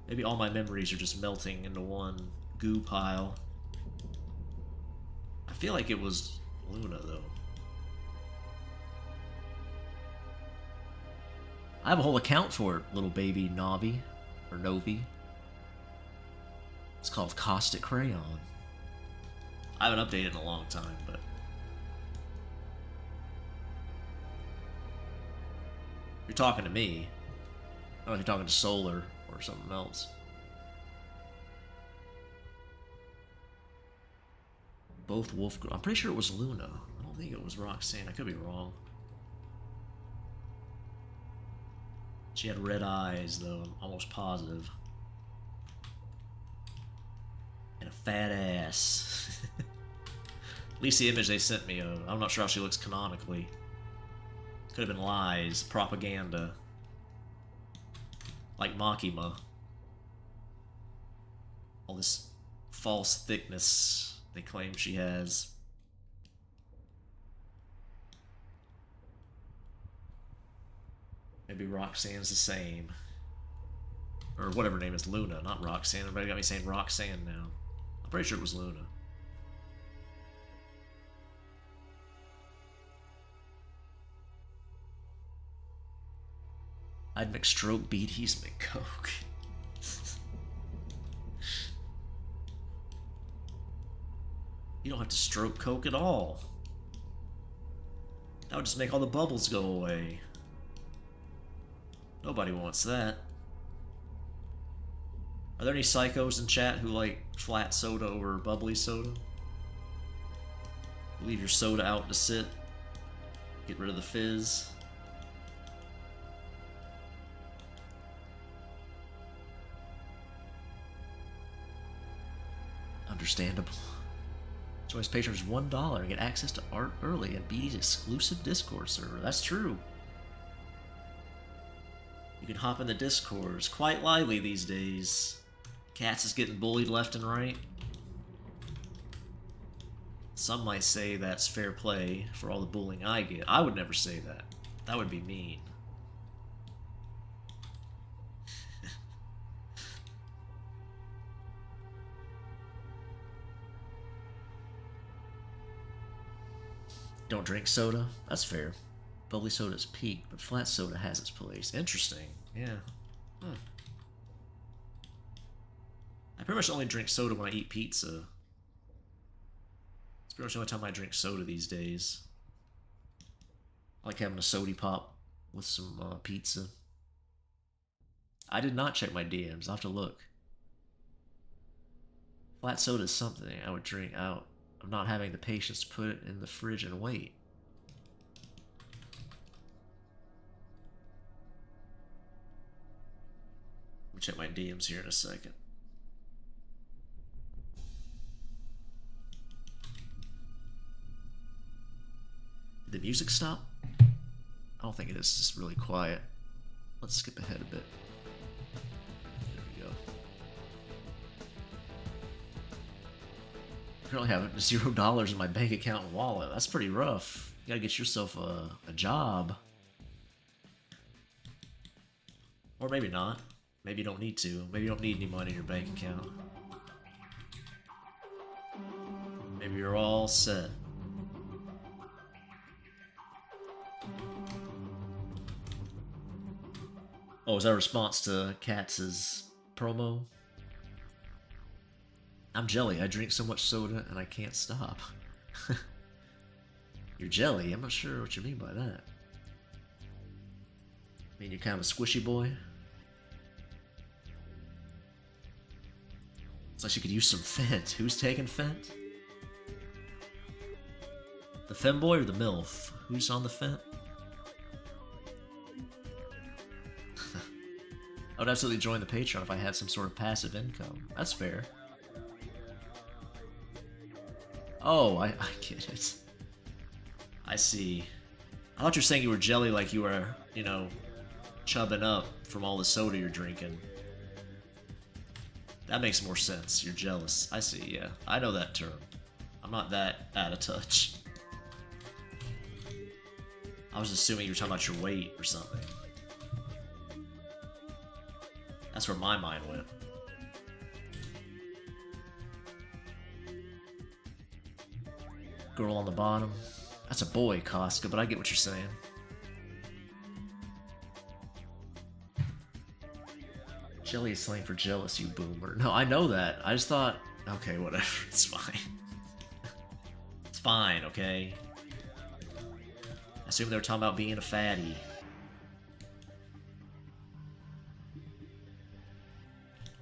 Maybe all my memories are just melting into one goo pile. I feel like it was Luna, though. I have a whole account for it, little baby Navi. Or Novi. It's called Caustic Crayon. I haven't updated in a long time, but... You're talking to me. I don't know if you're talking to Solar or something else. Both wolf... I'm pretty sure it was Luna. I don't think it was Roxanne. I could be wrong. She had red eyes, though. I'm almost positive. And a fat ass. At least the image they sent me of. I'm not sure how she looks canonically. Could have been lies, propaganda. Like Makima. All this false thickness they claim she has. Maybe Roxanne's the same. Or whatever her name is, Luna, not Roxanne. Everybody got me saying Roxanne now. I'm pretty sure it was Luna. I'd mix stroke beat, he's mix coke. You don't have to stroke coke at all. That would just make all the bubbles go away. Nobody wants that. Are there any psychos in chat who like flat soda over bubbly soda? Leave your soda out to sit. Get rid of the fizz. Understandable. Join patrons $1 and get access to art early and BD's exclusive Discord server. That's true. You can hop in the Discord. It's quite lively these days. Cats is getting bullied left and right. Some might say that's fair play for all the bullying I get. I would never say that. That would be mean. Don't drink soda? That's fair. Bubbly soda's peak, but flat soda has its place. Interesting. Yeah. I pretty much only drink soda when I eat pizza. It's pretty much the only time I drink soda these days. I like having a sody pop with some pizza. I did not check my DMs. I'll have to look. Flat soda is something I would drink out of not having the patience to put it in the fridge and wait. I'll check my DMs here in a second. Did the music stop? I don't think it is. It's just really quiet. Let's skip ahead a bit. There we go. I currently have $0 in my bank account and wallet. That's pretty rough. You gotta get yourself a job. Or maybe not. Maybe you don't need to. Maybe you don't need any money in your bank account. Maybe you're all set. Oh, is that a response to Katz's promo? I'm jelly. I drink so much soda and I can't stop. You're jelly? I'm not sure what you mean by that. I mean, you're kind of a squishy boy? It's like she could use some Fent. Who's taking Fent? The femboy or the milf? Who's on the Fent? I would absolutely join the Patreon if I had some sort of passive income. That's fair. Oh, I get it. I see. I thought you were saying you were jelly like you were, you know, chubbing up from all the soda you're drinking. That makes more sense. You're jealous. I see, yeah. I know that term. I'm not that out of touch. I was assuming you were talking about your weight or something. That's where my mind went. Girl on the bottom. That's a boy, Koska, but I get what you're saying. Jelly is slang for jealous, you boomer. No, I know that. I just thought, okay, whatever. It's fine. It's fine, okay? I assume they were talking about being a fatty.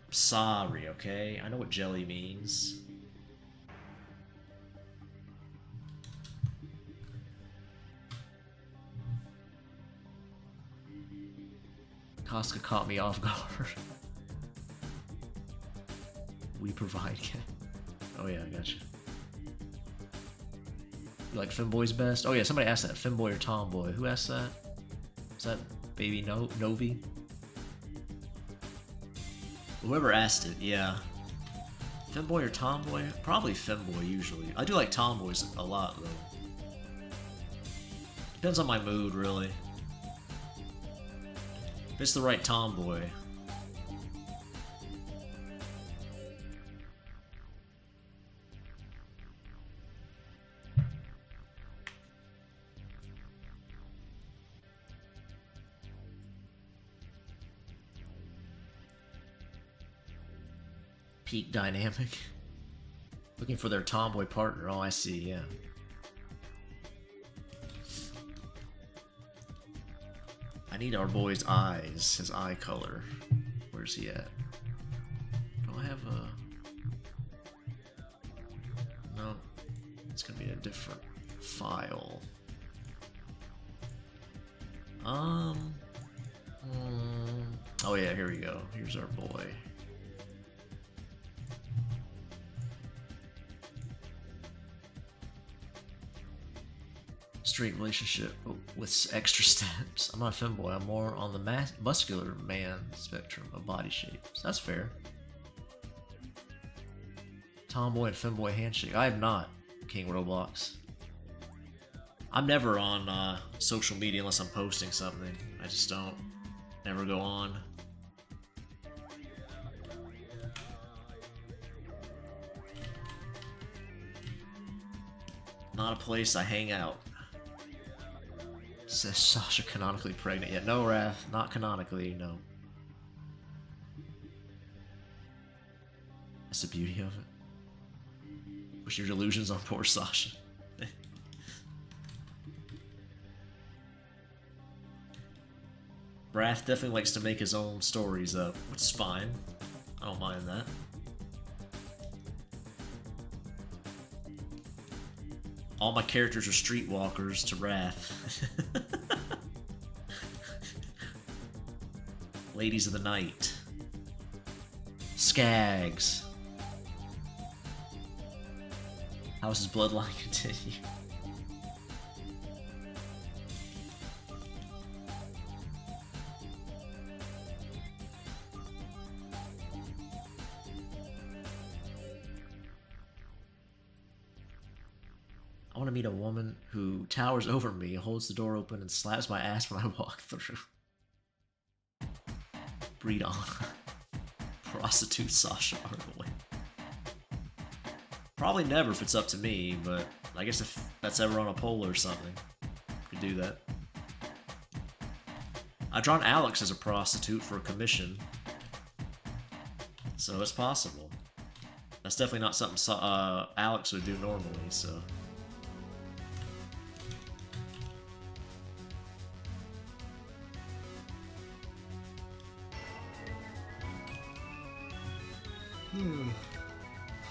I'm sorry, okay? I know what jelly means. Koska caught me off guard. We provide. Oh yeah, I gotcha. You like femboys best? Oh yeah, somebody asked that. Femboy or tomboy? Who asked that? Is that baby Novi? Whoever asked it, yeah. Femboy or tomboy? Probably femboy usually. I do like tomboys a lot though. Depends on my mood, really. If it's the right tomboy. Peak dynamic. Looking for their tomboy partner. Oh, I see, yeah. I need our boy's eyes, his eye color. Where's he at? Do I have a... No, it's gonna be a different file. Oh yeah, here we go. Here's our boy. Straight relationship with extra steps. I'm not a femboy. I'm more on the muscular man spectrum of body shapes. That's fair. Tomboy and femboy handshake. I have not, King Roblox. I'm never on social media unless I'm posting something. I just don't. Never go on. Not a place I hang out. Says Sasha canonically pregnant yet? No, Raph, not canonically, no. That's the beauty of it. Push your delusions on poor Sasha. Raph definitely likes to make his own stories up, which is fine. I don't mind that. All my characters are streetwalkers to Wrath. Ladies of the Night. Skags. How does his bloodline continue? I want to meet a woman who towers over me, holds the door open, and slaps my ass when I walk through. Breed on. Prostitute Sasha Arnold. Probably never if it's up to me, but I guess if that's ever on a poll or something, could do that. I've drawn Alex as a prostitute for a commission. So it's possible. That's definitely not something Alex would do normally, so...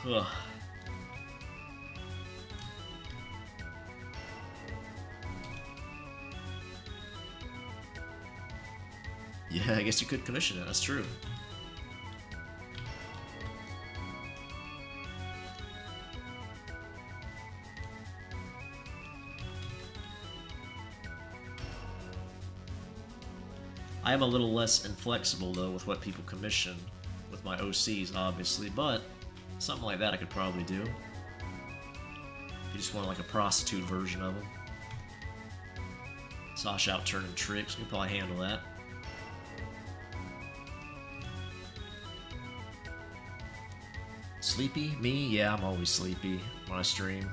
Ugh. Yeah, I guess you could commission it, that's true. I am a little less inflexible, though, with what people commission with my OCs, obviously, but something like that I could probably do. If you just want like a prostitute version of them. Sasha out turning tricks, you can probably handle that. Sleepy? Me? Yeah, I'm always sleepy when I stream.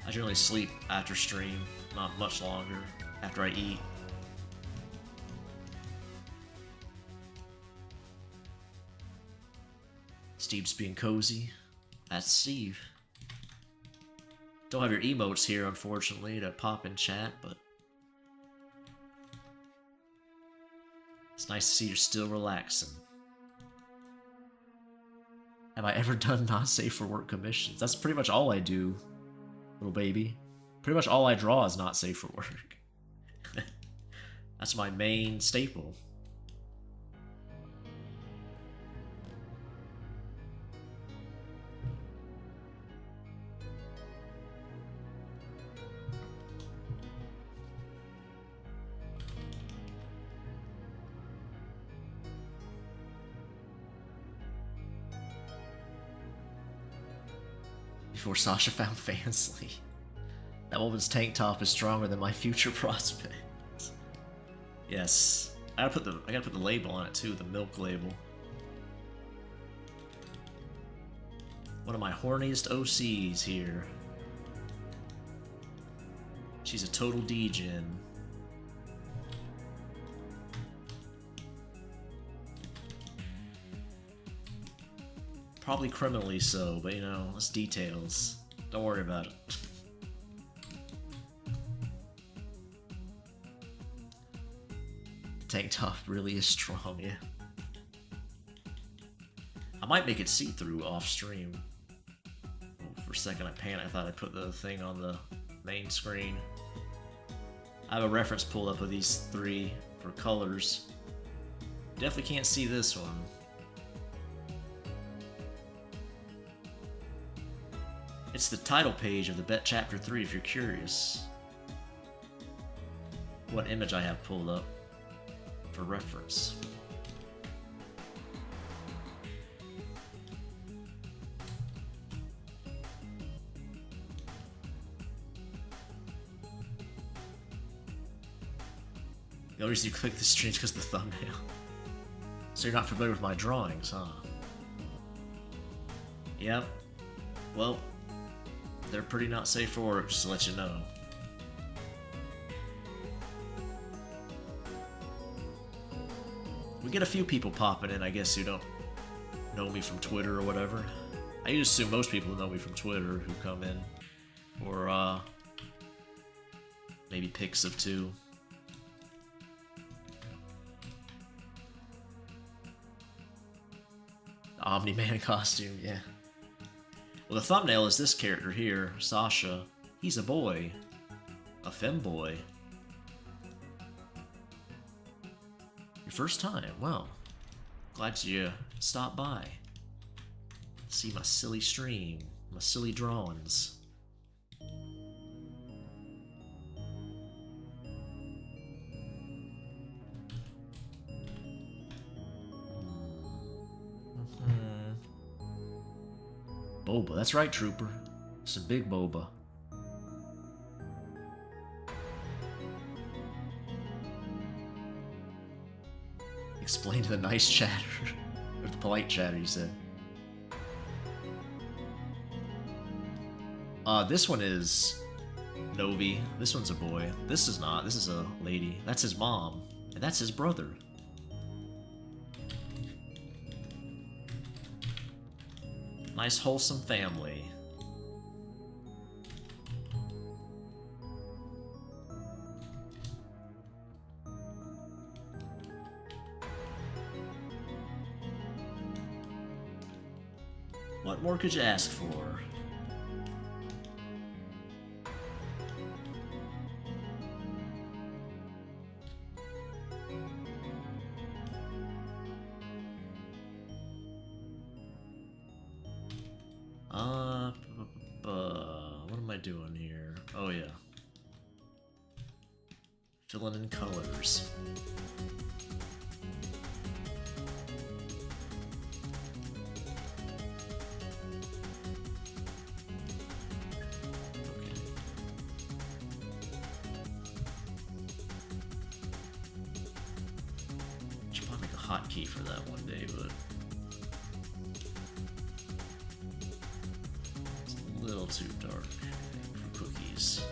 I generally sleep after stream, not much longer, after I eat. Steve's being cozy. That's Steve. Don't have your emotes here, unfortunately, to pop in chat, but... it's nice to see you're still relaxing. Have I ever done not safe for work commissions? That's pretty much all I do, little baby. Pretty much all I draw is not safe for work. That's my main staple. Before Sasha found Fansly. That woman's tank top is stronger than my future prospects. Yes. I gotta put the label on it too, the milk label. One of my horniest OCs here. She's a total degen. Probably criminally so, but you know, it's details. Don't worry about it. Tank top really is strong, yeah. I might make it see-through off stream. Oh, for a second I panicked, I thought I put the thing on the main screen. I have a reference pulled up of these three for colors. Definitely can't see this one. It's the title page of the Bet Chapter 3 if you're curious. What image I have pulled up for reference. The only reason you click the stream is because of the thumbnail. So you're not familiar with my drawings, huh? Yep. Well, they're pretty not safe for work, just to let you know. We get a few people popping in, I guess, who don't know me from Twitter or whatever. I used to assume most people know me from Twitter who come in. Or, maybe pics of two. The Omni-Man costume, yeah. Well, the thumbnail is this character here, Sasha. He's a boy. A femboy. Your first time? Well, glad you stopped by. See my silly stream, my silly drawings. Boba, that's right, Trooper. It's a big boba. Explain to the nice chatter. Or the polite chatter, you said. This one is Novi. This one's a boy. This is not. This is a lady. That's his mom. And that's his brother. Nice wholesome family. What more could you ask for? What am I doing here? Oh yeah. Filling in colors. Hotkey for that one day, but it's a little too dark, I think, for cookies.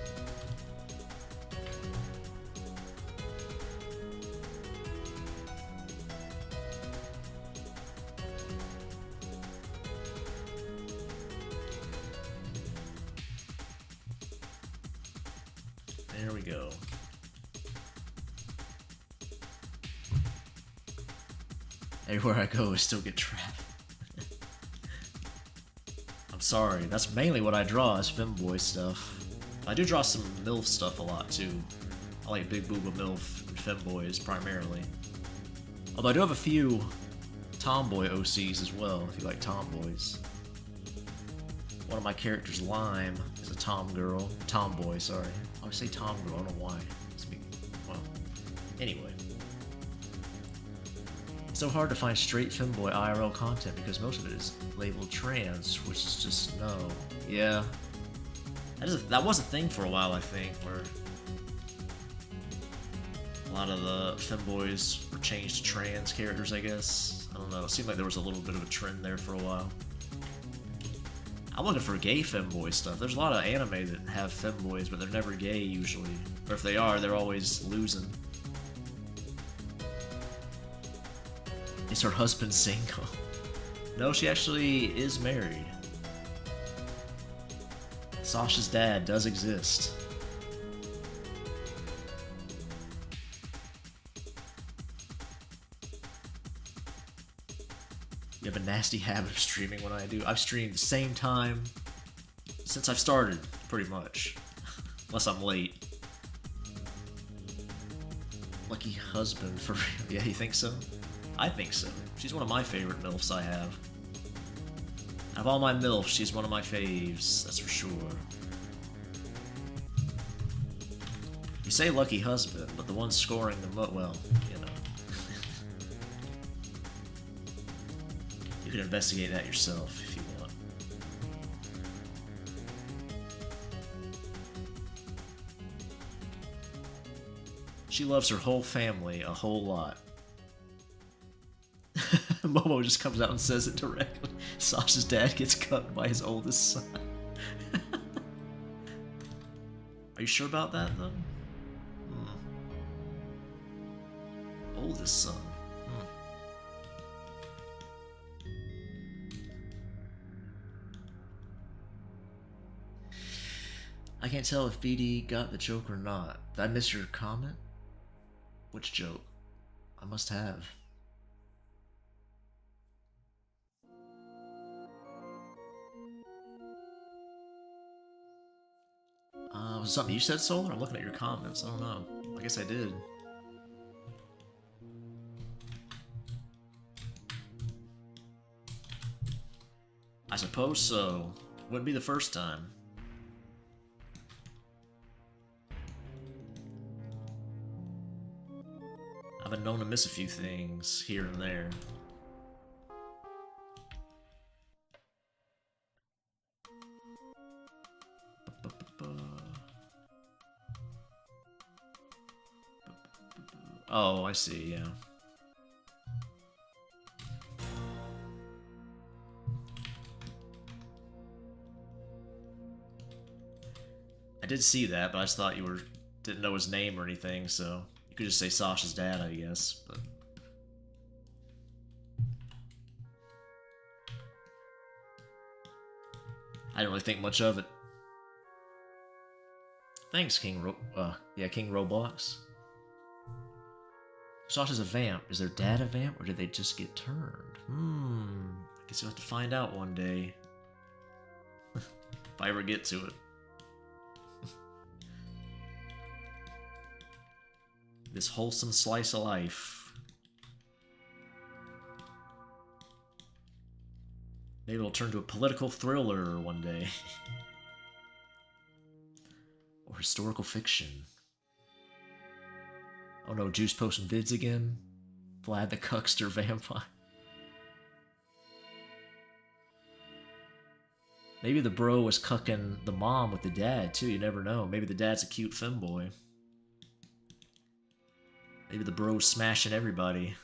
There we go. Everywhere I go, I still get trapped. I'm sorry, that's mainly what I draw is femboy stuff. I do draw some milf stuff a lot too. I like big booba milf and femboys primarily. Although I do have a few tomboy OCs as well, if you like tomboys. One of my characters, Lime, is a tomboy, sorry. I always say tomgirl, I don't know why. Well, anyway. It's so hard to find straight femboy IRL content because most of it is labeled trans, which is just no. Yeah. That was a thing for a while, I think, where a lot of the femboys were changed to trans characters, I guess. I don't know, it seemed like there was a little bit of a trend there for a while. I'm looking for gay femboy stuff. There's a lot of anime that have femboys, but they're never gay usually. Or if they are, they're always losing. Is her husband single? No, she actually is married. Sasha's dad does exist. You have a nasty habit of streaming when I do. I've streamed the same time since I've started, pretty much. Unless I'm late. Lucky husband, for real. Yeah, you think so? I think so. She's one of my favorite milfs I have. Out of all my milfs, she's one of my faves, that's for sure. You say lucky husband, but the one scoring the well, you know. You can investigate that yourself if you want. She loves her whole family a whole lot. Momo just comes out and says it directly. Sasha's dad gets cut by his oldest son. Are you sure about that, though? Oldest son. I can't tell if BD got the joke or not. Did I miss your comment? Which joke? I must have. Was it something you said, Solar? I'm looking at your comments. I don't know. I guess I did. I suppose so. Wouldn't be the first time. I've been known to miss a few things here and there. Oh, I see, yeah. I did see that, but I just thought you didn't know his name or anything, so you could just say Sasha's dad, I guess. But I didn't really think much of it. Thanks, King Roblox. Sasha's a vamp. Is their dad a vamp, or did they just get turned? I guess you'll have to find out one day. If I ever get to it. This wholesome slice of life. Maybe it'll turn to a political thriller one day. Or historical fiction. Oh no, Juice posting vids again? Vlad the Cuckster Vampire. Maybe the bro was cucking the mom with the dad too, you never know. Maybe the dad's a cute femboy. Maybe the bro's smashing everybody.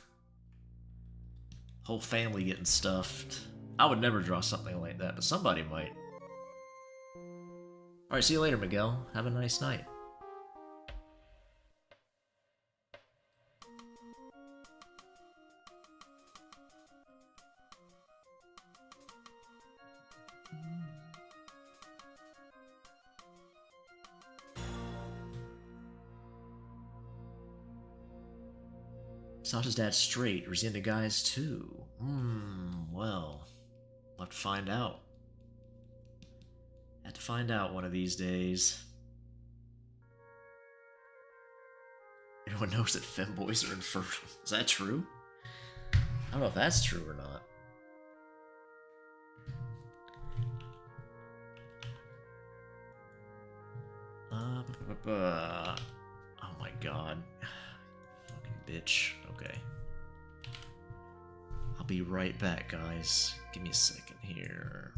Whole family getting stuffed. I would never draw something like that, but somebody might. Alright, see you later, Miguel. Have a nice night. Sasha's dad's straight, or is he into guys too? Well, we'll have to find out. Have to find out one of these days. Everyone knows that femboys are infertile. Is that true? I don't know if that's true or not. Oh my god. Fucking bitch. Okay. I'll be right back, guys. Give me a second here.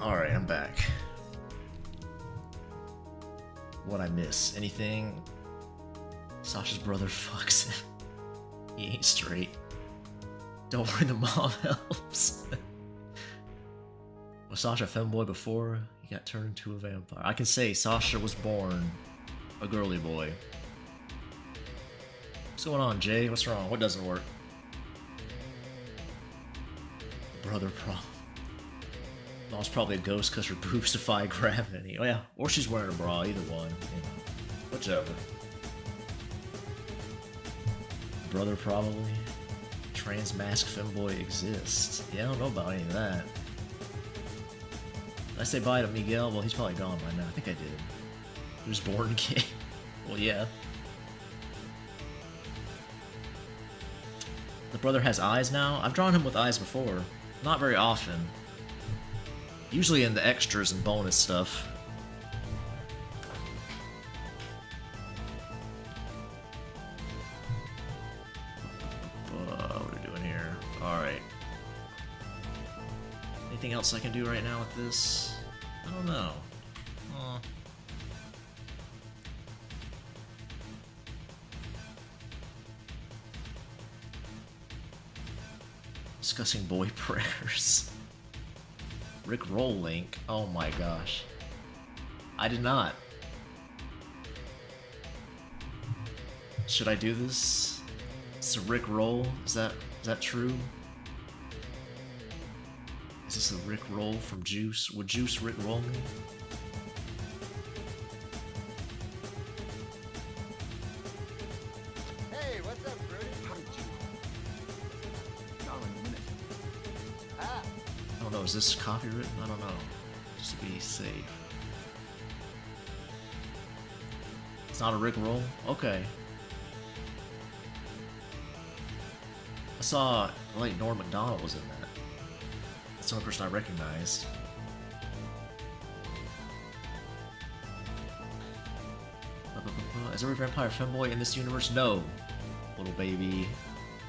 Alright, I'm back. What'd I miss? Anything? Sasha's brother fucks him. He ain't straight. Don't worry, the mom helps. Was Sasha a femboy before he got turned into a vampire? I can say Sasha was born a girly boy. What's going on, Jay? What's wrong? What doesn't work? Brother problem. Mom's probably a ghost because her boobs defy gravity. Oh yeah, or she's wearing a bra, either one. Yeah. Whichever. Brother probably. Trans mask femboy exists. Yeah, I don't know about any of that. Did I say bye to Miguel? Well, he's probably gone by now. I think I did. He was born gay. Well, yeah. The brother has eyes now? I've drawn him with eyes before. Not very often. Usually in the extras and bonus stuff. What are we doing here? Alright. Anything else I can do right now with this? I don't know. Discussing boy prayers. Rick roll link. Oh my gosh. I did not. Should I do this? It's a Rick roll. Is that true? Is this a Rick roll from Juice? Would Juice Rick roll me? Hey, what's up, Brody? How did you? Not in a minute. Ah. I don't know. Is this copywritten? I don't know. Just to be safe. It's not a Rick roll? Okay. I saw, like, Norm Macdonald was in that. That's the only person I recognized. Is every vampire femboy in this universe? No, little baby. I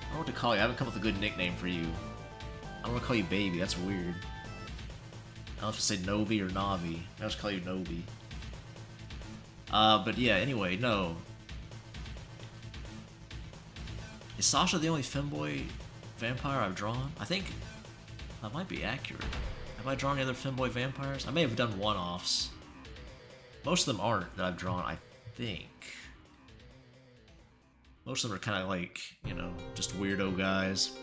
don't know what to call you. I haven't come up with a good nickname for you. I don't want to call you baby. That's weird. I don't know if to say Novi or Navi. I'll just call you Novi. But yeah, anyway, no. Is Sasha the only femboy vampire I've drawn? I think that might be accurate. Have I drawn any other femboy vampires? I may have done one-offs. Most of them aren't that I've drawn, I think. Most of them are kind of like, you know, just weirdo guys.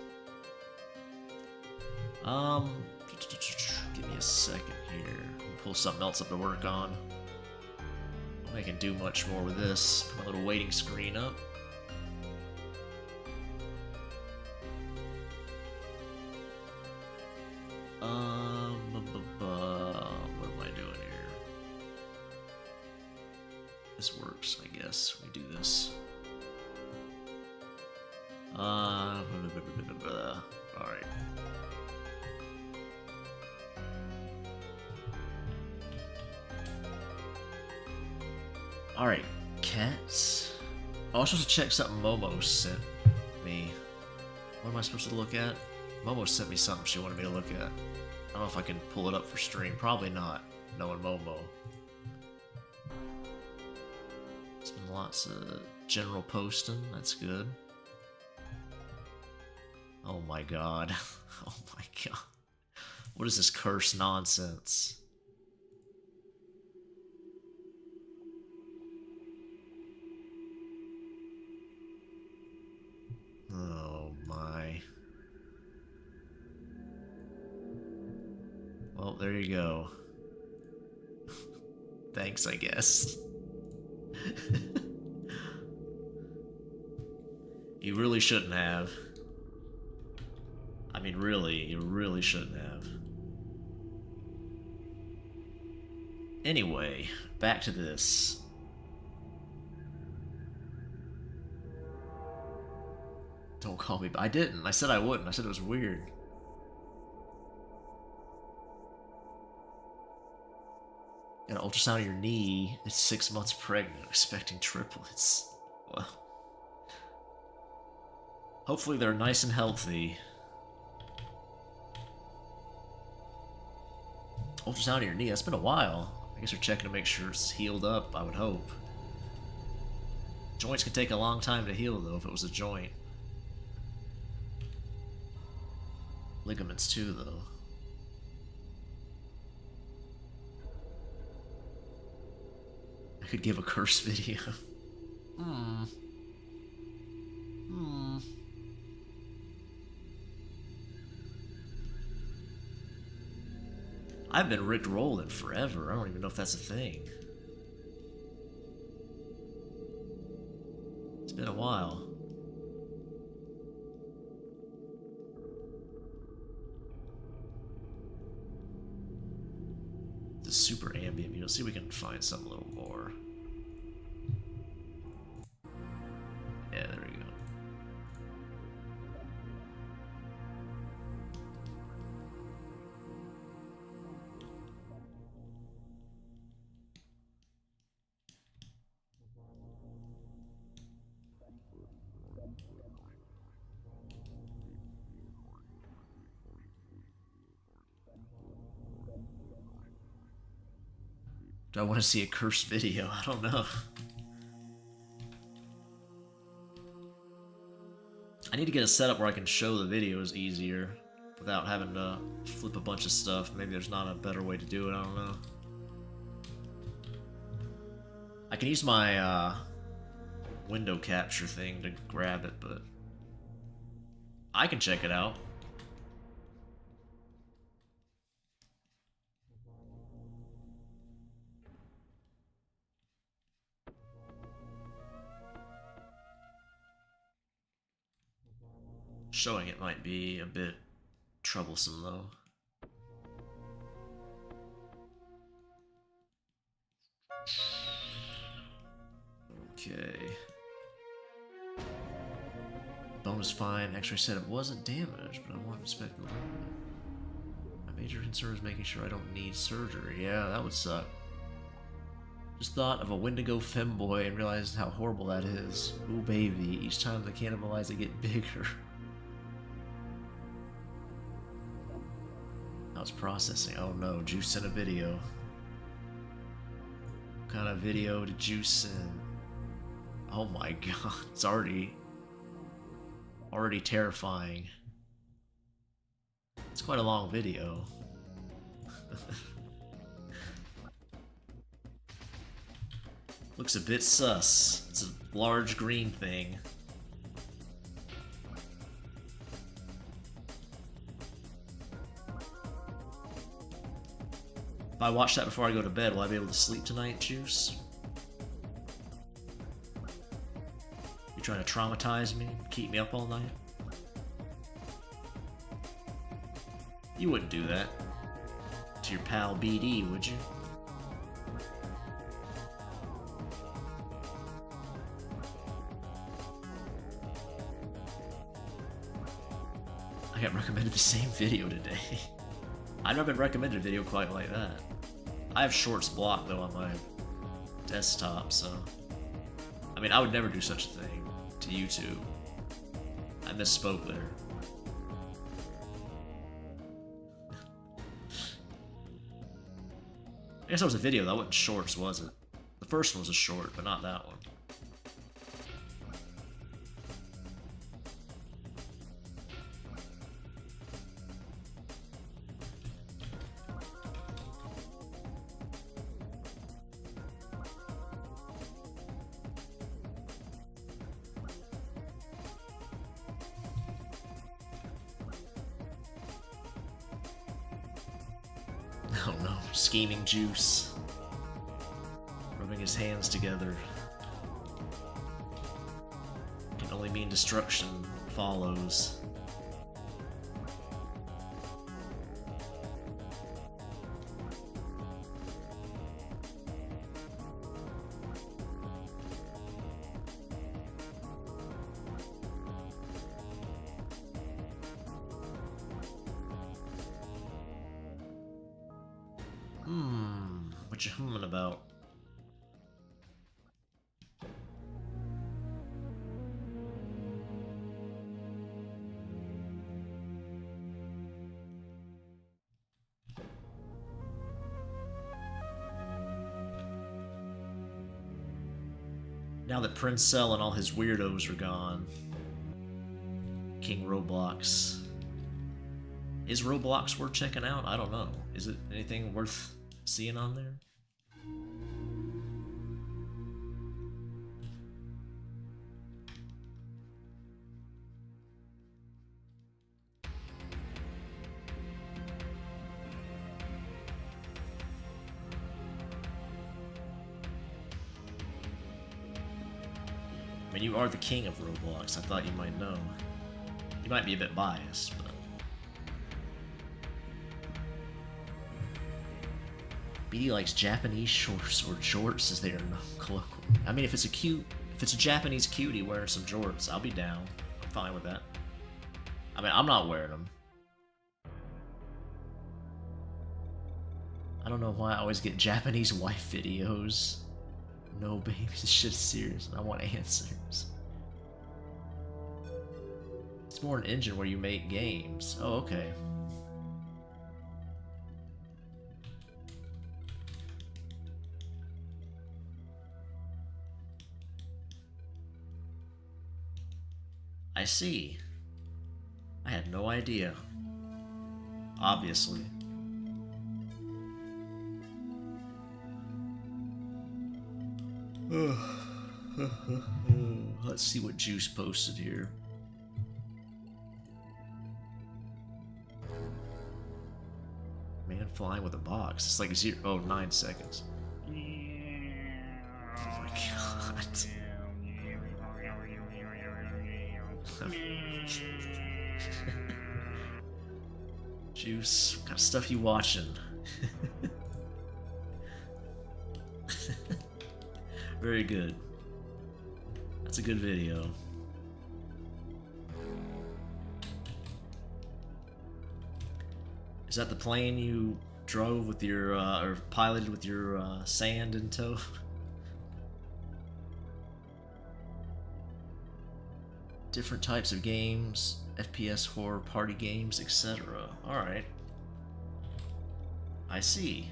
Give me a second here. Pull something else up to work on. I don't think I can do much more with this. Put my little waiting screen up. What am I doing here? This works, I guess. We do this. Alright. Alright, cats. Oh, I was supposed to check something Momo sent me. What am I supposed to look at? Momo sent me something she wanted me to look at. I don't know if I can pull it up for stream. Probably not, knowing Momo. There's been lots of general posting. That's good. Oh my god. Oh my god. What is this curse nonsense? Oh my. Well, there you go. Thanks, I guess. You really shouldn't have. I mean, really, you really shouldn't have. Anyway, back to this. Don't call me. I didn't. I said I wouldn't. I said it was weird. Got an ultrasound of your knee. It's 6 months pregnant, expecting triplets. Well, hopefully they're nice and healthy. Ultrasound of your knee. That's been a while. I guess they're checking to make sure it's healed up. I would hope. Joints can take a long time to heal, though, if it was a joint. Ligaments too, though. I could give a curse video. I've been Rick rolling forever. I don't even know if that's a thing. It's been a while. The super ambient music. Let's see if we can find something a little more. Yeah, there we go. Do I want to see a cursed video? I don't know. I need to get a setup where I can show the videos easier. without having to flip a bunch of stuff. Maybe there's not a better way to do it, I don't know. I can use my window capture thing to grab it, but I can check it out. Showing it might be a bit troublesome though. Okay. Bone was fine. X-ray said it wasn't damaged, but I want to inspect the wound. My major concern is making sure I don't need surgery. Yeah, that would suck. Just thought of a Wendigo femboy and realized how horrible that is. Ooh, baby. Each time they cannibalize, they get bigger. I was processing. Oh no, Juice sent a video. What kind of video did Juice send? Oh my god, it's already terrifying. It's quite a long video. Looks a bit sus. It's a large green thing. If I watch that before I go to bed, will I be able to sleep tonight, Juice? You trying to traumatize me? Keep me up all night? You wouldn't do that to your pal BD, would you? I got recommended the same video today. I've never been recommended a video quite like that. I have shorts blocked though on my desktop, so... I mean, I would never do such a thing to YouTube. I misspoke there. I guess that was a video, that wasn't shorts, was it? The first one was a short, but not that one. Oh no, scheming Juice. Rubbing his hands together. Can only mean destruction follows. What you humming about? Now that Prince Cell and all his weirdos are gone, King Roblox. Is Roblox worth checking out? I don't know. Is it anything worth seeing on there? I mean, you are the king of Roblox. I thought you might know. You might be a bit biased, but... BD likes Japanese shorts, or jorts as they are known colloquially. I mean, if it's a Japanese cutie wearing some jorts, I'll be down. I'm fine with that. I mean, I'm not wearing them. I don't know why I always get Japanese wife videos. No, baby, this shit's serious, and I want answers. It's more an engine where you make games. Oh, okay. I see. I had no idea. obviously. Let's see what Juice posted here. Man flying with a box. It's like 9 seconds. Oh my god. Juice, what kind of stuff you watching? Very good. That's a good video. Is that the plane you drove with your, or piloted with your sand in tow? Different types of games, FPS, horror, party games, etc. Alright. I see.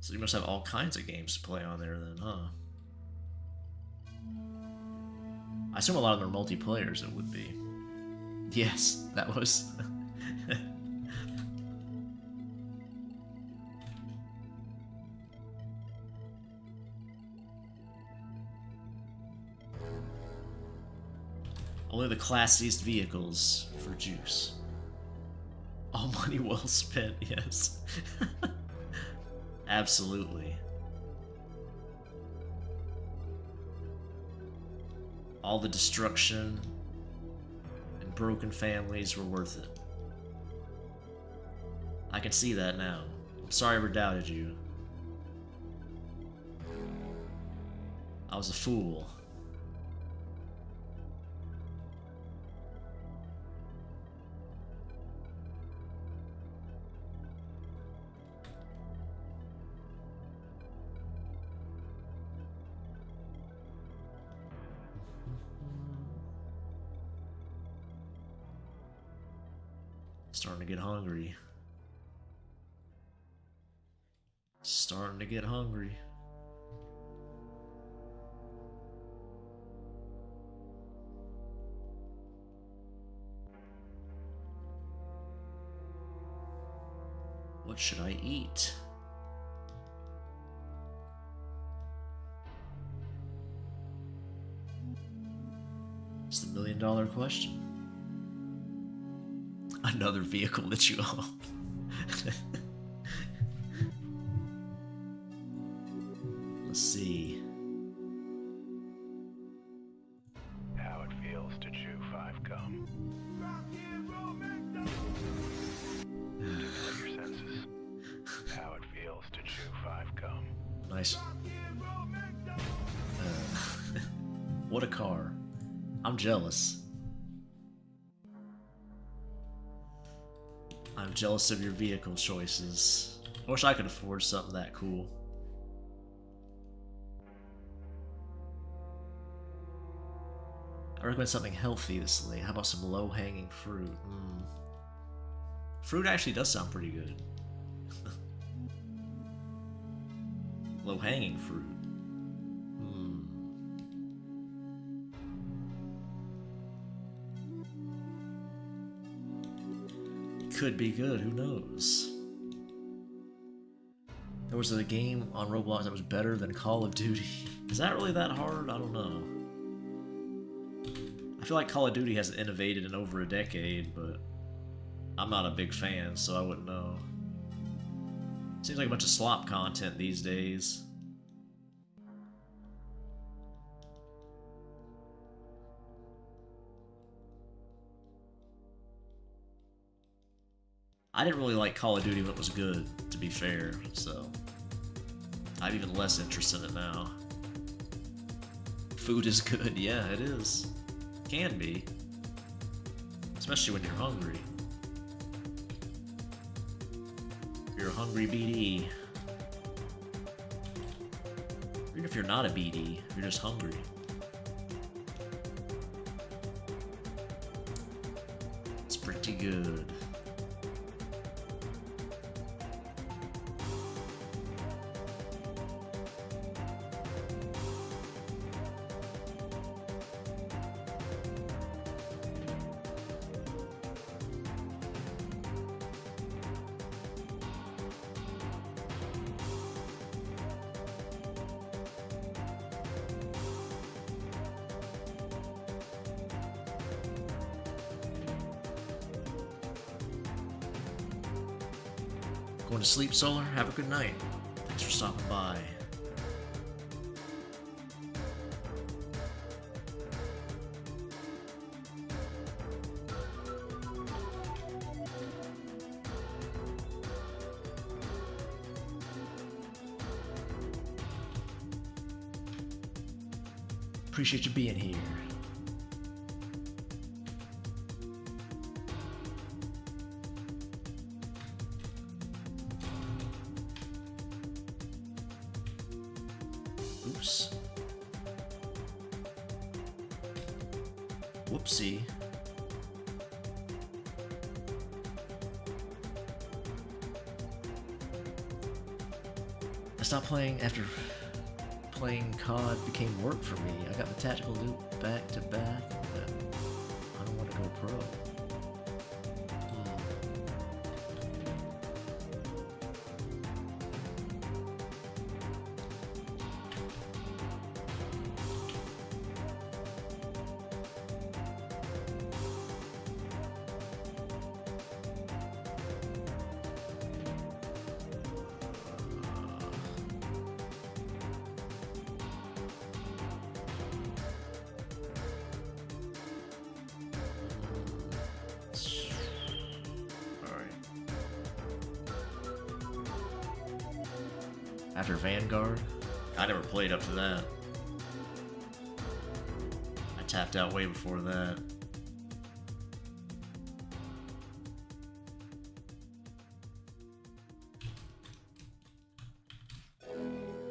So you must have all kinds of games to play on there then, huh? I assume a lot of them are multiplayers, it would be. Yes, that was... Only the classiest vehicles for Juice. All money well spent, yes. Absolutely. All the destruction and broken families were worth it. I can see that now. I'm sorry I ever doubted you. I was a fool. Starting to get hungry. Starting to get hungry. What should I eat? It's the $1,000,000 question. Another vehicle that you own. Let's see. How it feels to chew 5 gum. Stimulate your senses. How it feels to chew 5 gum. Nice. What a car. I'm jealous. I'm jealous of your vehicle choices. I wish I could afford something that cool. I recommend something healthy this late. How about some low-hanging fruit? Fruit actually does sound pretty good. Low-hanging fruit. Could be good, who knows? There was a game on Roblox that was better than Call of Duty. Is that really that hard? I don't know. I feel like Call of Duty hasn't innovated in over a decade, but I'm not a big fan, so I wouldn't know. Seems like a bunch of slop content these days. I didn't really like Call of Duty when it was good, to be fair, so I have even less interest in it now. Food is good, yeah, it is. Can be. Especially when you're hungry. You're a hungry BD. Even if you're not a BD, you're just hungry. good. Going to sleep, Solar? Have a good night. Thanks for stopping by. Appreciate you being here. Oops. Whoopsie. I stopped playing after playing COD became work for me. I got the tactical loot back to back, but I don't want to go pro. After Vanguard? I never played up to that. I tapped out way before that.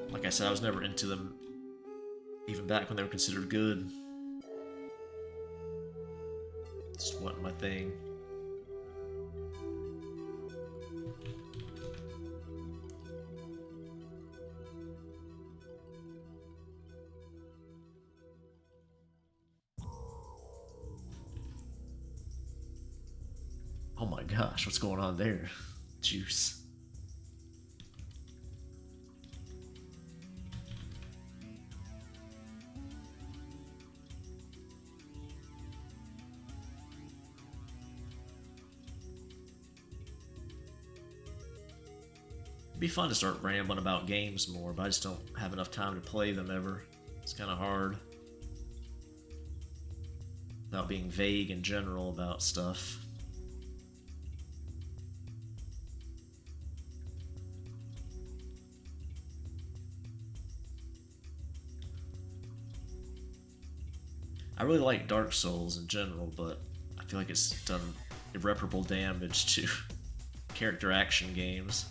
Like I said, I was never into them, even back when they were considered good. Just wasn't my thing. Oh my gosh, what's going on there? Juice. It'd be fun to start rambling about games more, but I just don't have enough time to play them ever. It's kind of hard. Without being vague in general about stuff. I really like Dark Souls in general, but I feel like it's done irreparable damage to character action games.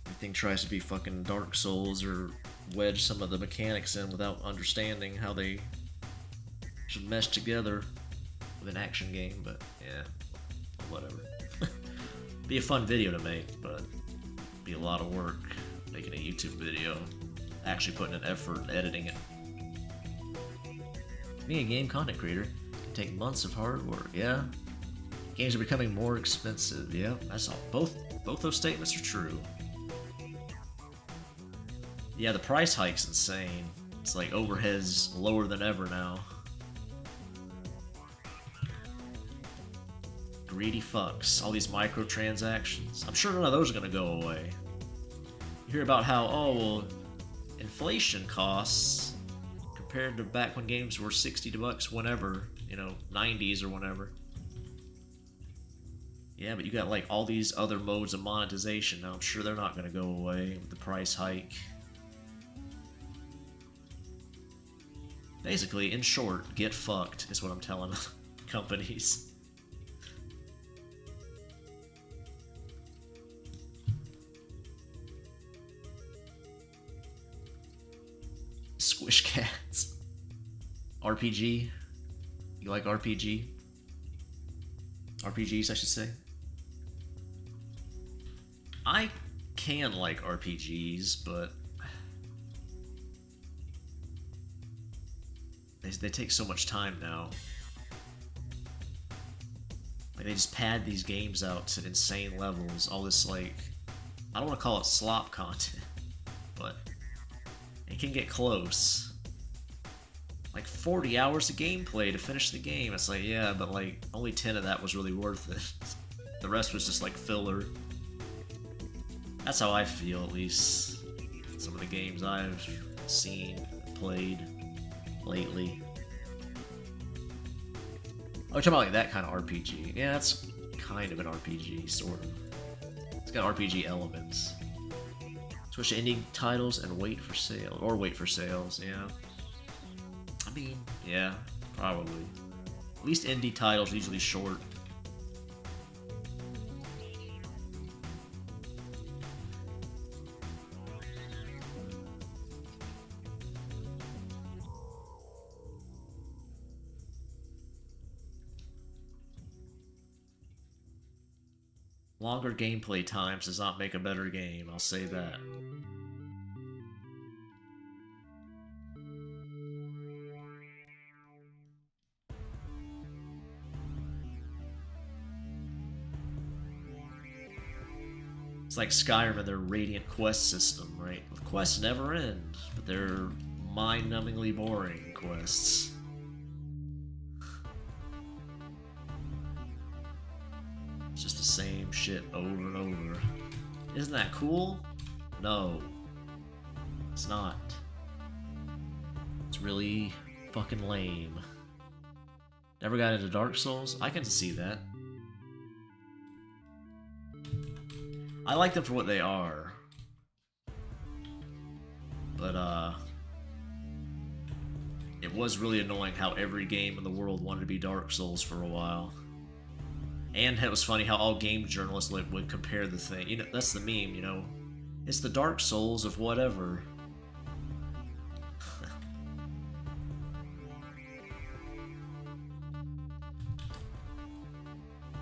Everything tries to be fucking Dark Souls or wedge some of the mechanics in without understanding how they should mesh together with an action game, but yeah, whatever. Be a fun video to make, but be a lot of work making a YouTube video, actually putting an effort in editing it. Being a game content creator can take months of hard work, yeah? Games are becoming more expensive, yeah, that's all. Both those statements are true. Yeah, the price hike's insane. It's like overhead's lower than ever now. Greedy fucks. All these microtransactions. I'm sure none of those are gonna go away. You hear about how, oh, well, inflation costs compared to back when games were $60 whenever, you know, 90s or whenever. Yeah, but you got like all these other modes of monetization now. I'm sure they're not gonna go away with the price hike. Basically, in short, get fucked is what I'm telling companies. Squish cats. RPG. You like RPG? RPGs, I should say. I can like RPGs, but they take so much time now. Like, they just pad these games out to insane levels. All this, like, I don't want to call it slop content, but it can get close. Like 40 hours of gameplay to finish the game. It's like, yeah, but like only 10 of that was really worth it. The rest was just like filler. That's how I feel, at least. Some of the games I've seen, played lately. Oh, you're talking about like that kind of RPG. Yeah, that's kind of an RPG, sort of. It's got RPG elements. Switch to indie titles and wait for sale. Or wait for sales, yeah. I mean, yeah, probably. At least indie titles are usually short. Longer gameplay times does not make a better game, I'll say that. It's like Skyrim and their Radiant quest system, right? The quests never end, but they're mind-numbingly boring quests. It's just the same shit over and over. Isn't that cool? No. It's not. It's really fucking lame. Never got into Dark Souls? I can see that. I like them for what they are. But, it was really annoying how every game in the world wanted to be Dark Souls for a while. And it was funny how all game journalists would compare the thing. You know, that's the meme, you know. It's the Dark Souls of whatever.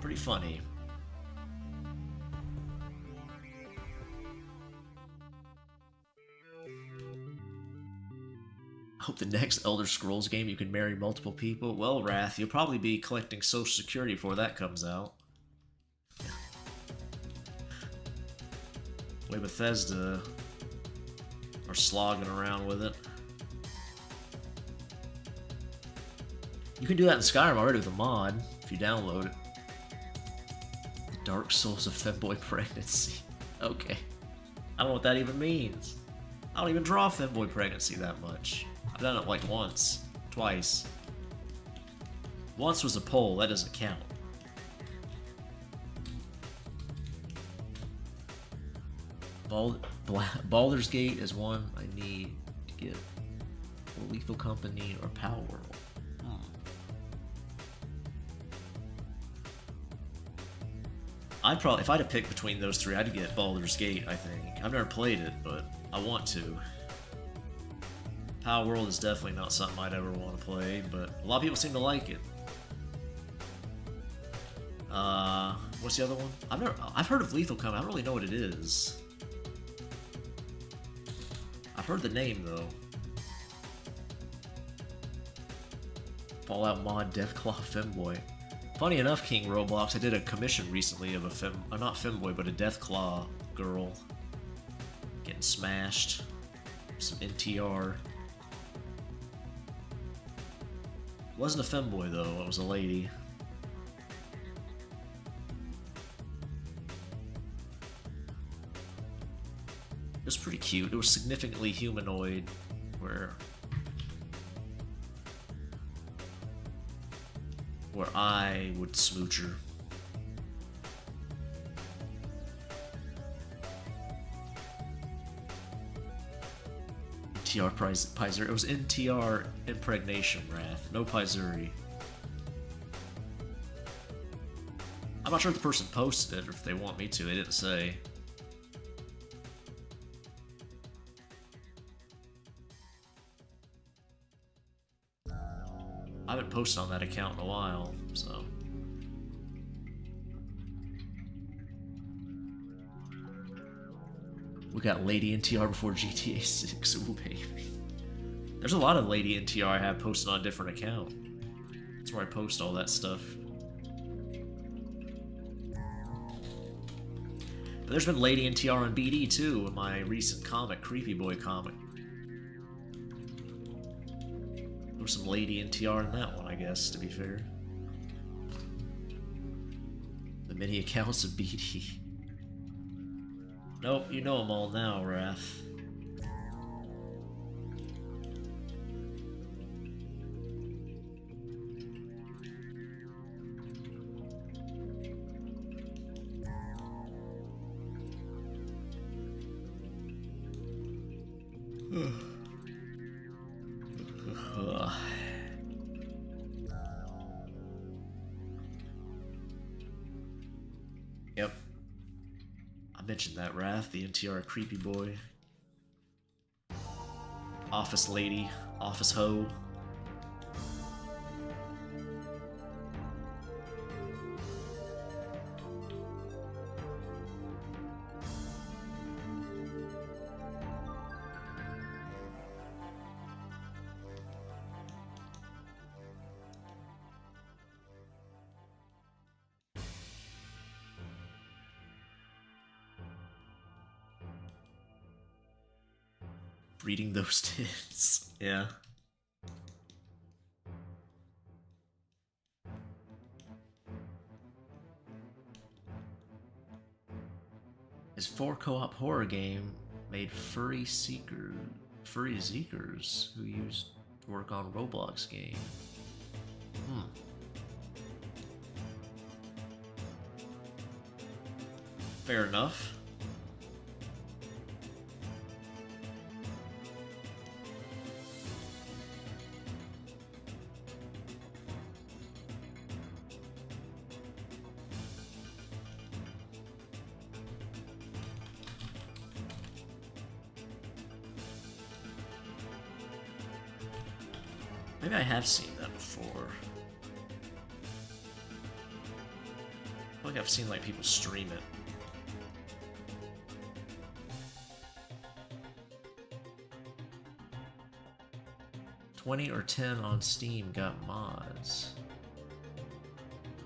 Pretty funny. I hope the next Elder Scrolls game you can marry multiple people. Well, Wrath, you'll probably be collecting Social Security before that comes out. Way Bethesda are slogging around with it. You can do that in Skyrim already with a mod, if you download it. The Dark Souls of Femboy Pregnancy. Okay. I don't know what that even means. I don't even draw Femboy Pregnancy that much. I've done it like once, twice. Once was a poll, that doesn't count. Baldur's Gate is one I need to get. Or Lethal Company or Power World. I'd probably, if I had to pick between those three, I'd get Baldur's Gate, I think. I've never played it, but I want to. Power World is definitely not something I'd ever want to play, but a lot of people seem to like it. What's the other one? I've heard of Lethal Company. I don't really know what it is. I've heard the name though. Fallout mod Deathclaw Femboy. Funny enough, King Roblox, I did a commission recently of a not Femboy, but a Deathclaw girl getting smashed. Some NTR. Wasn't a femboy though, it was a lady. It was pretty cute. It was significantly humanoid, where I would smooch her. NTR Pizuri. It was NTR Impregnation Wrath. No Pizuri. I'm not sure if the person posted it or if they want me to. They didn't say. I haven't posted on that account in a while, so. We got Lady NTR before GTA 6. Ooh, baby. There's a lot of Lady NTR I have posted on a different account. That's where I post all that stuff. But there's been Lady NTR on BD too in my recent comic, Creepy Boy comic. There was some Lady NTR in that one, I guess, to be fair. The many accounts of BD. Nope, you know them all now, Wrath. Yep. I mentioned that, Wrath, the NTR Creepy Boy. Office Lady, Office Ho. Reading those tits. Yeah. His 4 co-op horror game made furry seekers who used to work on Roblox game. Fair enough. Maybe I have seen that before. I feel like I've seen like people stream it. $20 or $10 on Steam got mods.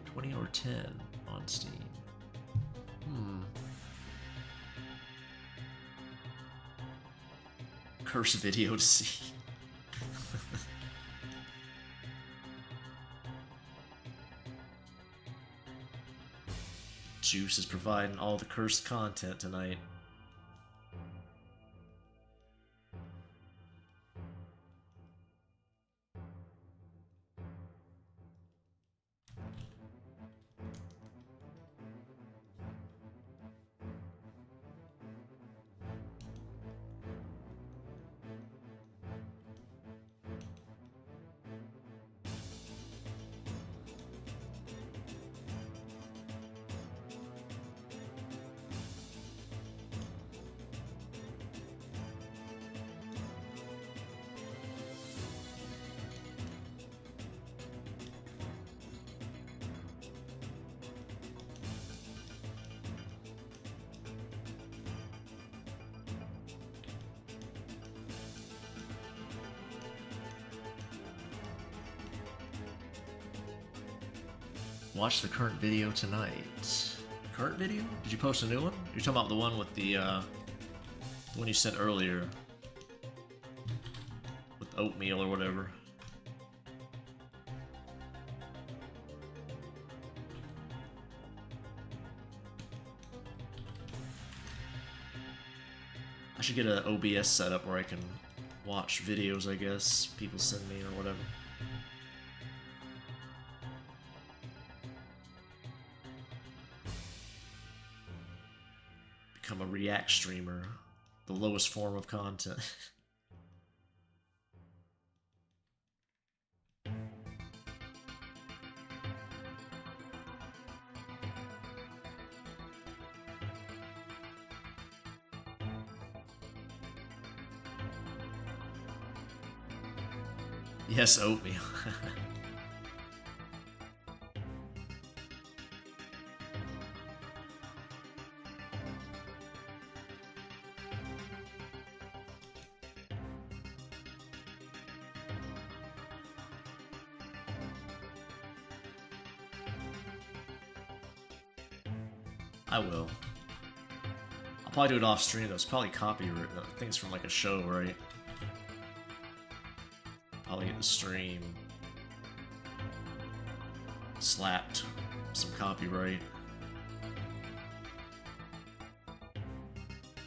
20 or 10 on Steam. Curse video to see. Juice is providing all the cursed content tonight. Watch the current video tonight. Current video? Did you post a new one? You're talking about the one with the one you sent earlier. With oatmeal or whatever. I should get an OBS setup where I can watch videos, I guess, people send me or whatever. Become a React streamer, the lowest form of content. Yes, oatmeal. I will. I'll probably do it off stream though. It's probably copyright. I think it's from like a show, right? Probably get the stream slapped some copyright.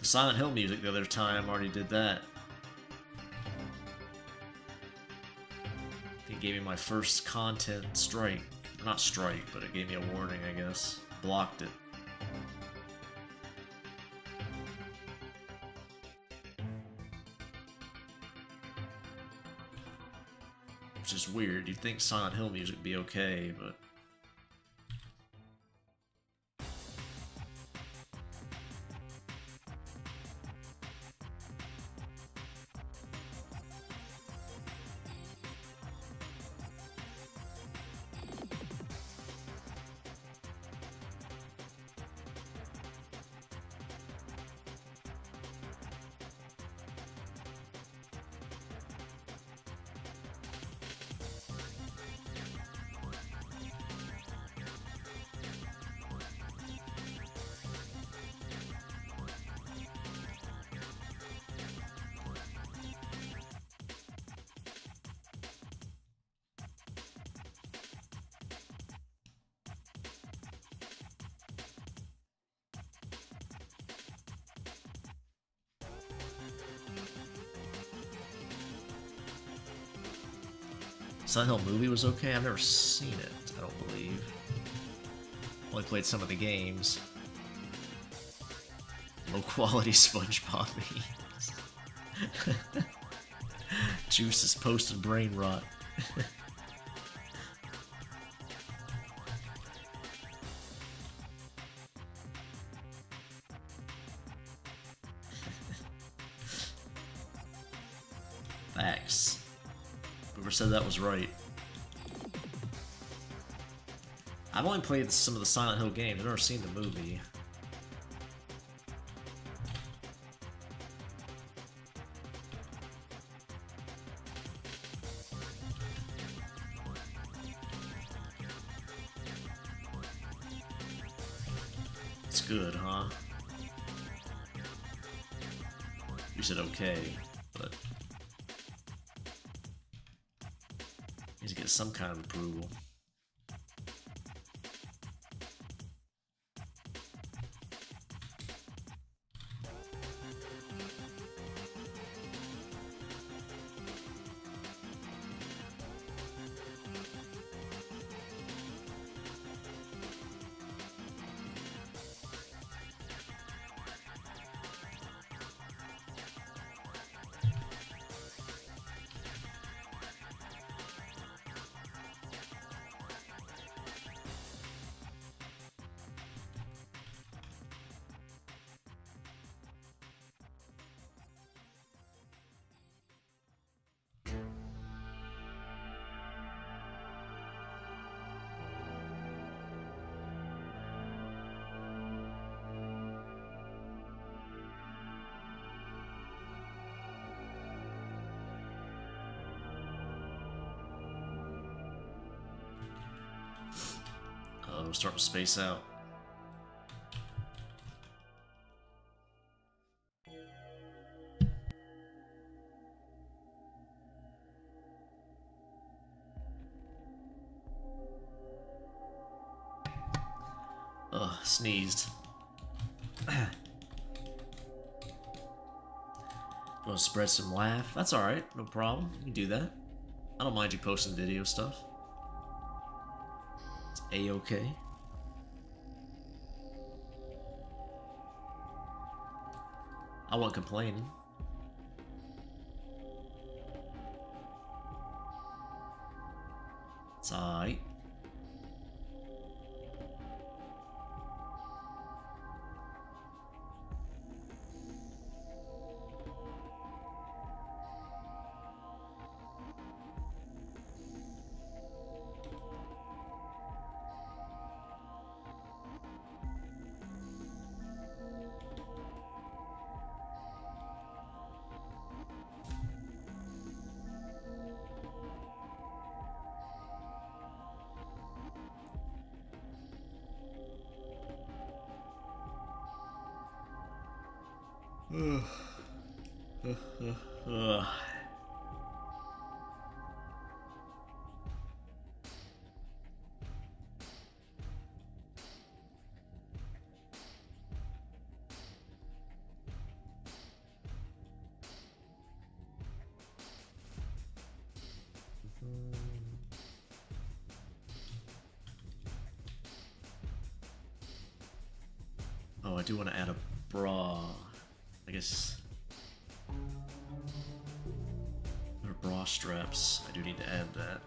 The Silent Hill music the other time already did that. It gave me my first content strike. Not strike, but it gave me a warning, I guess. Blocked it. Which is weird. You'd think Silent Hill music would be okay, but... Silent Hill movie was okay? I've never seen it, I don't believe. Only played some of the games. Low quality SpongeBob memes. Juice is posted brain rot. Facts. Whoever said that was right. I've only played some of the Silent Hill games. I've never seen the movie. It's good, huh? You said okay, but... needs to get some kind of approval. We're starting to space out. Ugh, sneezed. Want to spread some laugh? That's alright, no problem. You can do that. I don't mind you posting video stuff. It's A-okay. I wasn't complaining. It's alright. Oh, I do want to add a bra. I guess. Or bra straps. I do need to add that.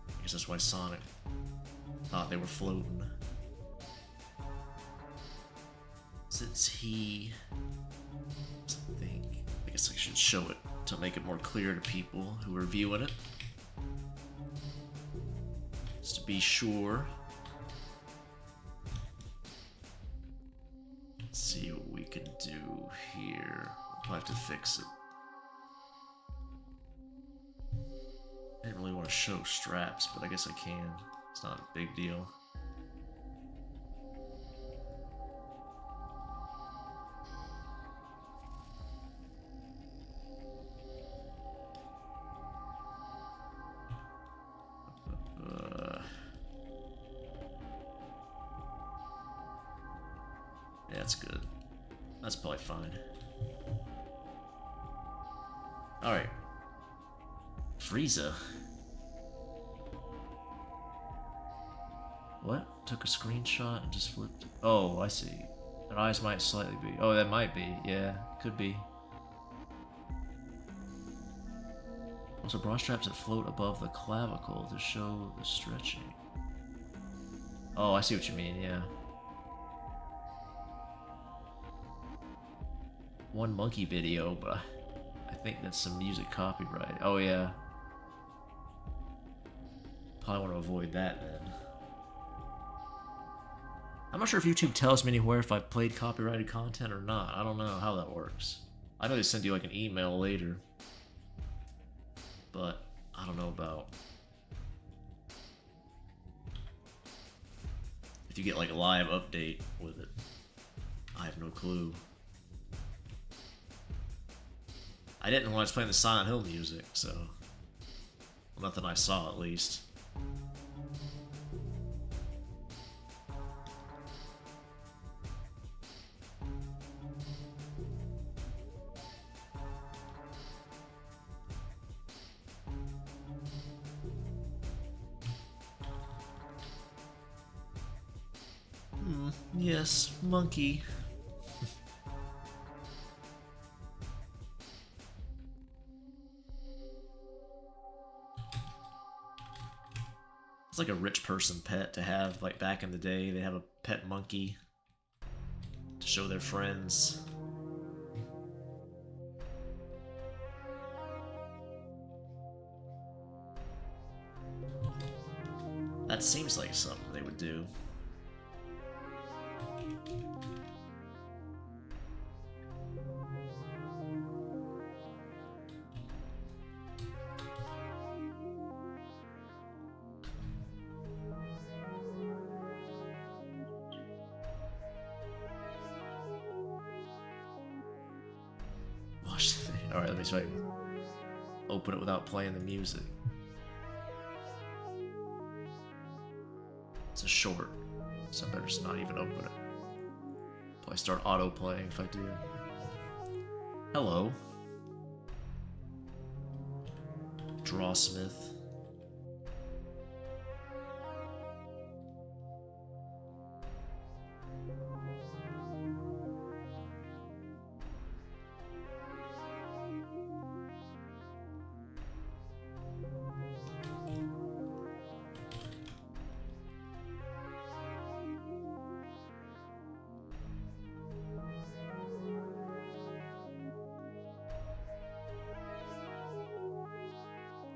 I guess that's why Sonic thought they were floating. Since he. I guess I should show it to make it more clear to people who are viewing it. Just to be sure. Let's see what we can do here. I'll have to fix it. I didn't really want to show straps, but I guess I can. It's not a big deal. Yeah, that's good. That's probably fine. Alright. Frieza. What? Took a screenshot and just flipped it. Oh, I see. Their eyes might slightly be. Oh, that might be. Yeah, could be. Also, bra straps that float above the clavicle to show the stretching. Oh, I see what you mean, yeah. One monkey video, but I think that's some music copyright. Oh yeah. Probably want to avoid that then. I'm not sure if YouTube tells me anywhere if I've played copyrighted content or not. I don't know how that works. I know they send you like an email later. But I don't know about if you get like a live update with it. I have no clue. I didn't when I was playing the Silent Hill music, so well, nothing I saw at least. Yes, monkey. It's like a rich person pet to have, like back in the day, they have a pet monkey to show their friends. That seems like something they would do. Alright, let me try to open it without playing the music. It's a short, so I better just not even open it. Probably start auto-playing if I do. Hello. Drawsmith.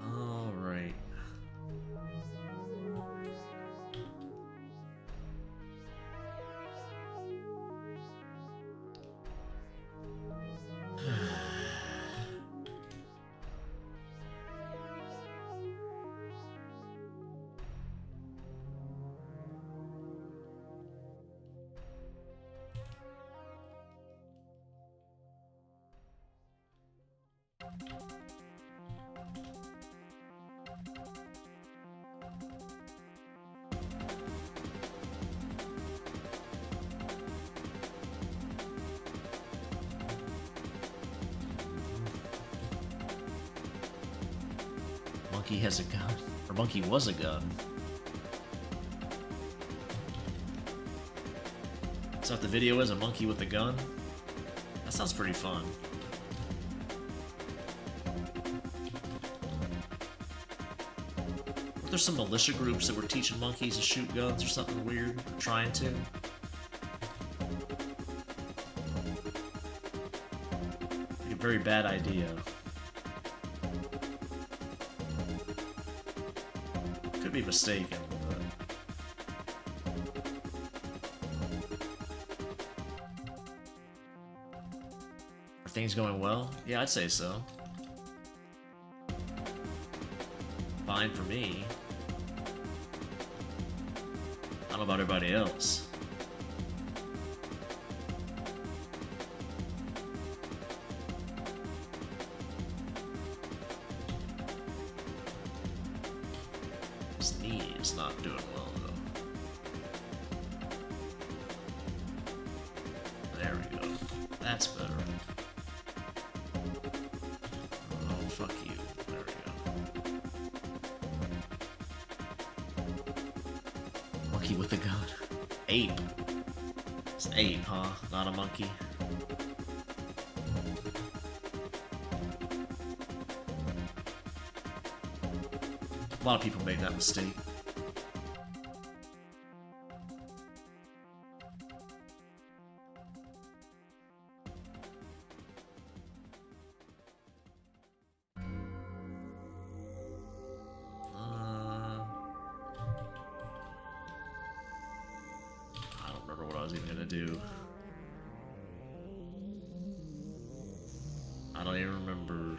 Alright. Monkey has a gun. Or monkey was a gun. Is that what the video is? A monkey with a gun? That sounds pretty fun. Were there some militia groups that were teaching monkeys to shoot guns or something weird? Or trying to? A very bad idea. Could be mistaken, but... Are things going well? Yeah, I'd say so. Fine for me. I don't know about everybody else. His knee is not doing well, though. There we go. That's better. Oh, fuck you. There we go. Monkey with a gun. Ape. It's an ape, huh? Not a monkey. A lot of people make that mistake. I don't remember what I was even gonna do. I don't even remember.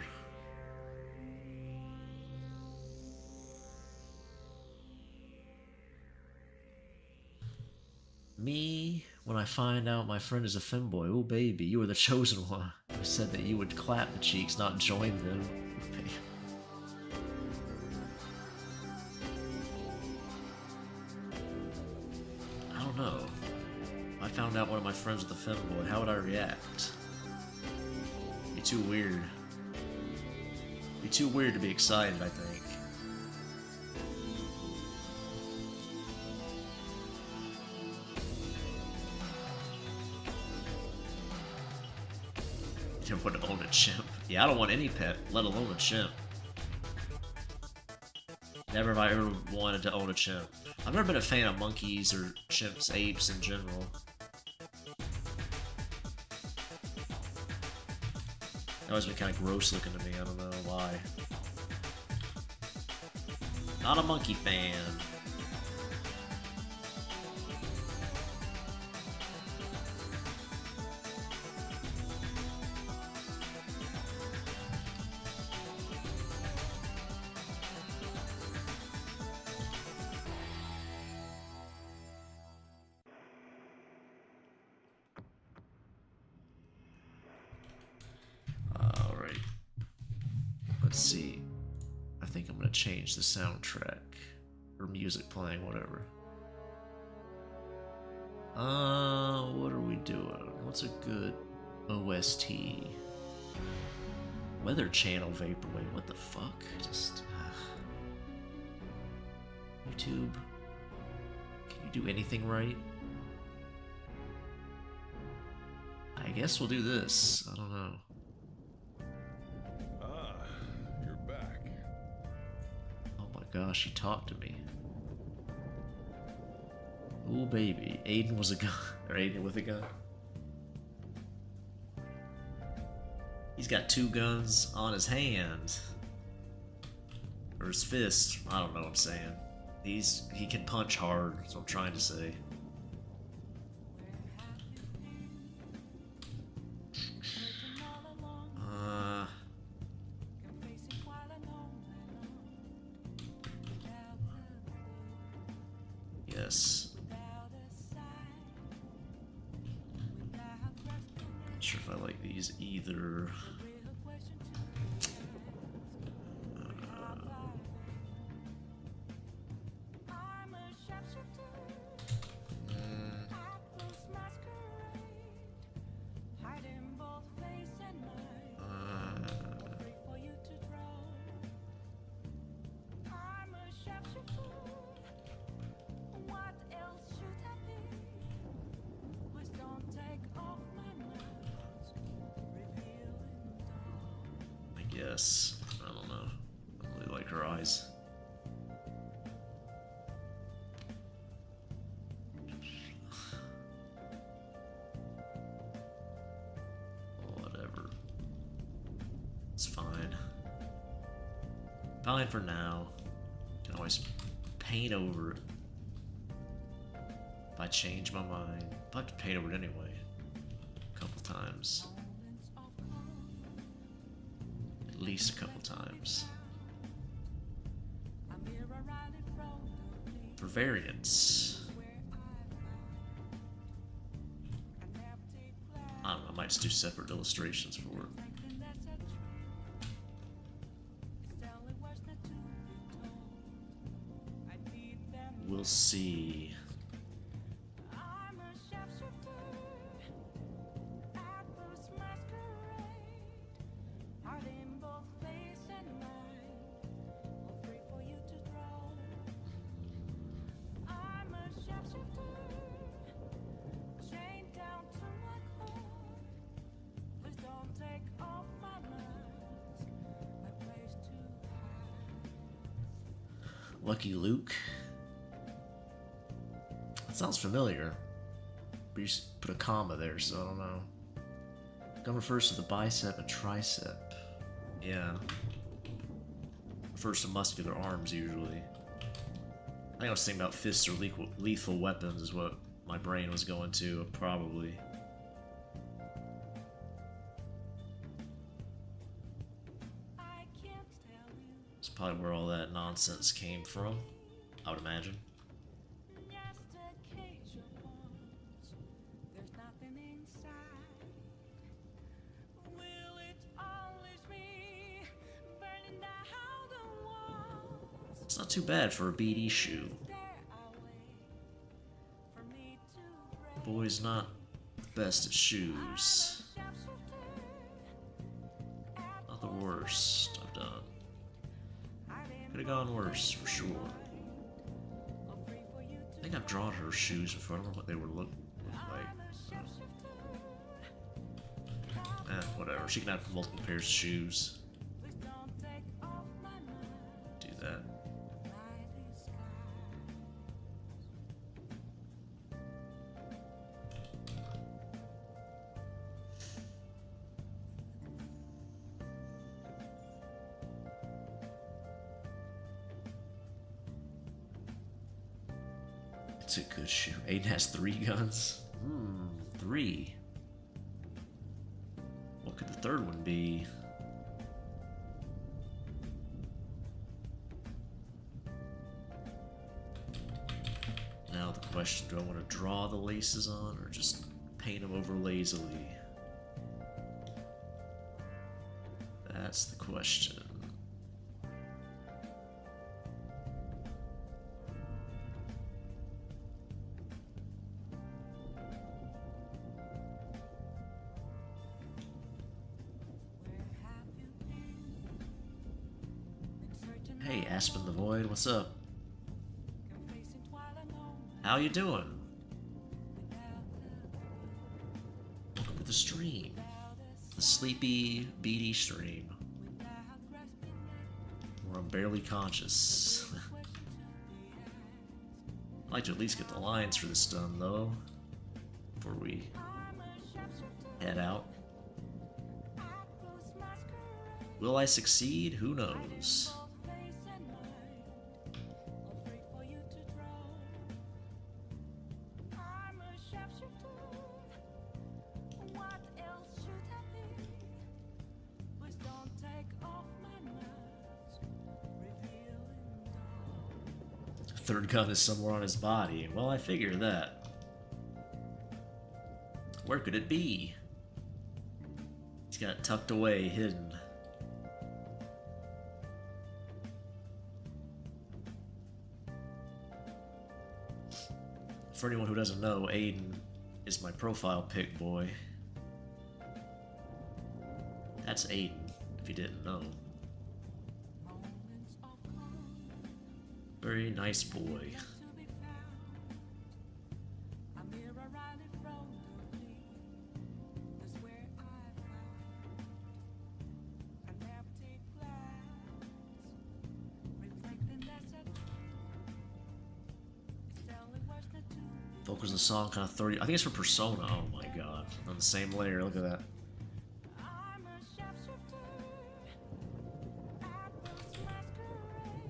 Me, when I find out my friend is a femboy, oh baby, you were the chosen one. You said that you would clap the cheeks, not join them. I don't know. If I found out one of my friends was a femboy, how would I react? Be too weird. Be too weird to be excited, I think. You don't want to own a chimp. Yeah, I don't want any pet, let alone a chimp. Never have I ever wanted to own a chimp. I've never been a fan of monkeys or chimps, apes in general. They always been kind of gross looking to me, I don't know why. Not a monkey fan. Alright. Let's see. I think I'm gonna change the soundtrack. Or music playing, whatever. What are we doing? What's a good OST? Weather Channel Vaporwave, what the fuck? Just, YouTube? Can you do anything right? I guess we'll do this. I don't know. Ah, you're back. Oh my gosh, he talked to me. Ooh, baby. Aiden was a gun. Or Aiden with a gun. He's got two guns on his hand. Or his fist. I don't know what I'm saying. He can punch hard, that's what I'm trying to say. Yes. Not sure if I like these either. guess. I don't know. I don't really like her eyes. Whatever. It's fine. Fine for now. Can always paint over it. If I change my mind. I'll have to paint over it anyway. A couple times. At least a couple times. For variants. I don't know, I might just do separate illustrations for it. We'll see. Lucky Luke. That sounds familiar. But you just put a comma there, so I don't know. Gun refers to the bicep and tricep. Yeah. Refers to muscular arms, usually. I think I was thinking about fists or lethal weapons is what my brain was going to, probably. It's probably where all that nonsense came from, I would imagine. It's not too bad for a BD shoe. The boy's not the best at shoes. Not the worst I've done. Could have gone worse, for sure. I think I've drawn her shoes before. I don't know what they would look like. Whatever. She can have multiple pairs of shoes. Do that. It's a good shoe. Aiden has 3 guns. 3. What could the third one be? Now the question, do I want to draw the laces on or just paint them over lazily? That's the question. Hey, Aspen the Void, what's up? How you doing? Welcome to the stream. The sleepy, beady stream. Where I'm barely conscious. I'd like to at least get the lines for this done, though. Before we head out. Will I succeed? Who knows? Third gun is somewhere on his body. Well, I figure that. Where could it be? He's got it tucked away, hidden. For anyone who doesn't know, Aiden is my profile pic boy. That's Aiden, if you didn't know. Very nice boy. Vocals in the song kind of 30. I think it's for Persona. Oh my god. On the same layer. Look at that.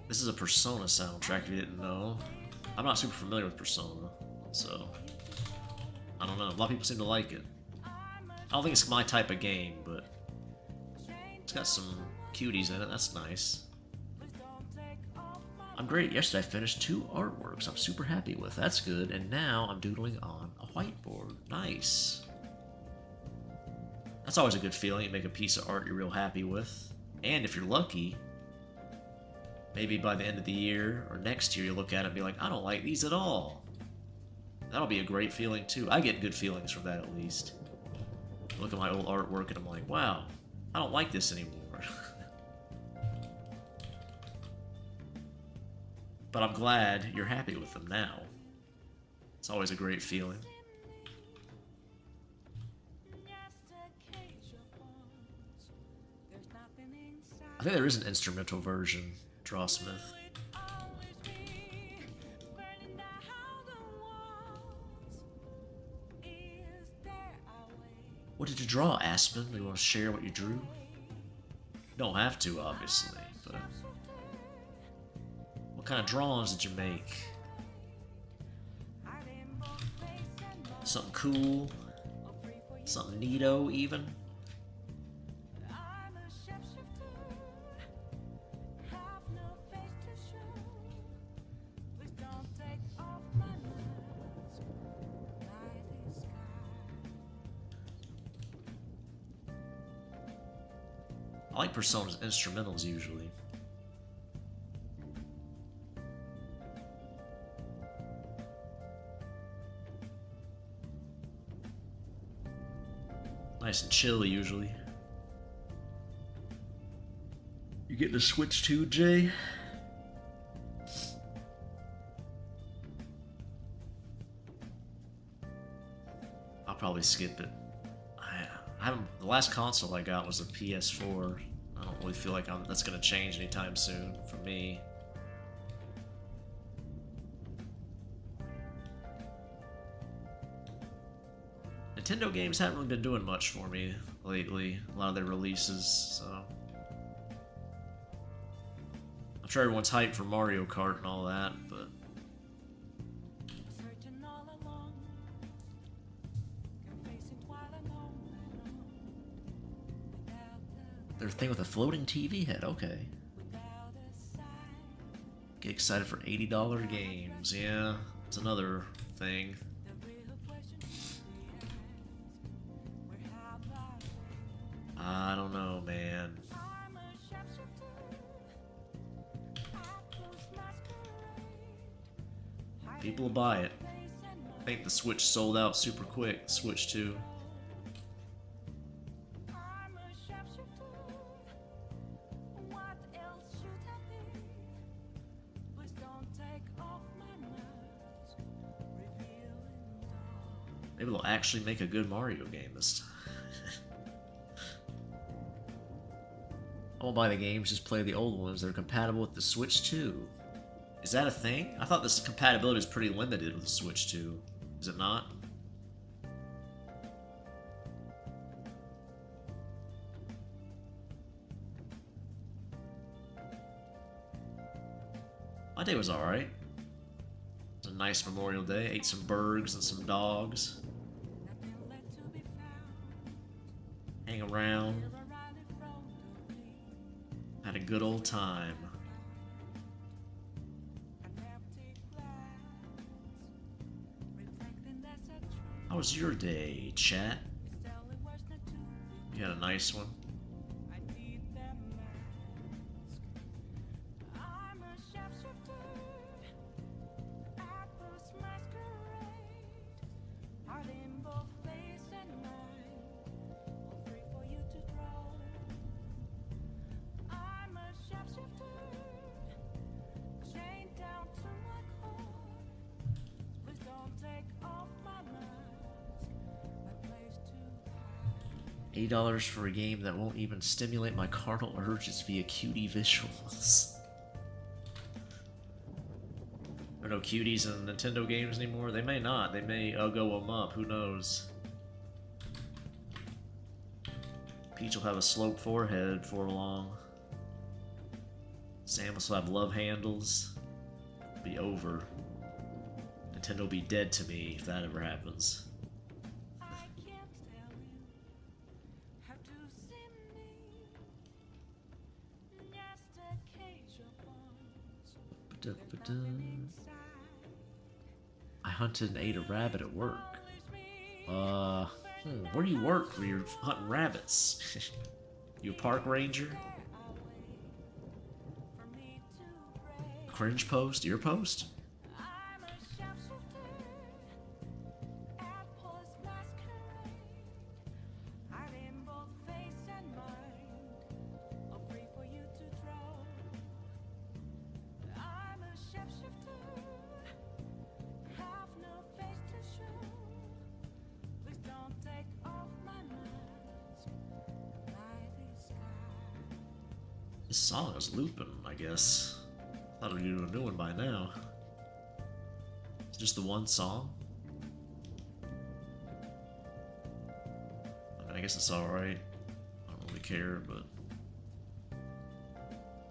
This is a Persona soundtrack if you didn't know. I'm not super familiar with Persona, so I don't know. A lot of people seem to like it. I don't think it's my type of game, but it's got some cuties in it. That's nice. I'm great. Yesterday I finished 2 artworks I'm super happy with. That's good. And now I'm doodling on a whiteboard. Nice. That's always a good feeling. You make a piece of art you're real happy with. And if you're lucky, maybe by the end of the year or next year, you look at it and be like, I don't like these at all. That'll be a great feeling too. I get good feelings from that at least. Look at my old artwork and I'm like, wow, I don't like this anymore. But I'm glad you're happy with them now. It's always a great feeling. I think there is an instrumental version, Drawsmith. What did you draw, Aspen? Do you want to share what you drew? You don't have to, obviously, but what kind of drawings did you make? Something cool? Something neato, even? I like Persona's instrumentals usually. Nice and chill usually. You getting a Switch too, Jay? I'll probably skip it. I haven't. The last console I got was a PS4. I don't really feel like that's gonna change anytime soon for me. Nintendo games haven't really been doing much for me lately. A lot of their releases, so I'm sure everyone's hyped for Mario Kart and all that, but their thing with a floating TV head, okay. Get excited for $80 games, yeah, it's another thing. I don't know, man. People will buy it. I think the Switch sold out super quick, Switch 2. Maybe they'll actually make a good Mario game this time. I won't buy the games, just play the old ones that are compatible with the Switch 2. Is that a thing? I thought this compatibility is pretty limited with the Switch 2. Is it not? My day was alright. It was a nice Memorial Day. Ate some burgers and some dogs. Hang around. Had a good old time. How was your day, chat? You had a nice one? $80 for a game that won't even stimulate my carnal urges via cutie visuals. There are no cuties in Nintendo games anymore. They may not. They may go them up. Who knows? Peach will have a sloped forehead before long. Samus will have love handles. It'll be over. Nintendo will be dead to me if that ever happens. I hunted and ate a rabbit at work. Where do you work where you're hunting rabbits? You a park ranger? Cringe post? Your post? This song is looping, I guess. Thought I'd do a new one by now. It's just the one song? I mean, I guess it's alright. I don't really care, but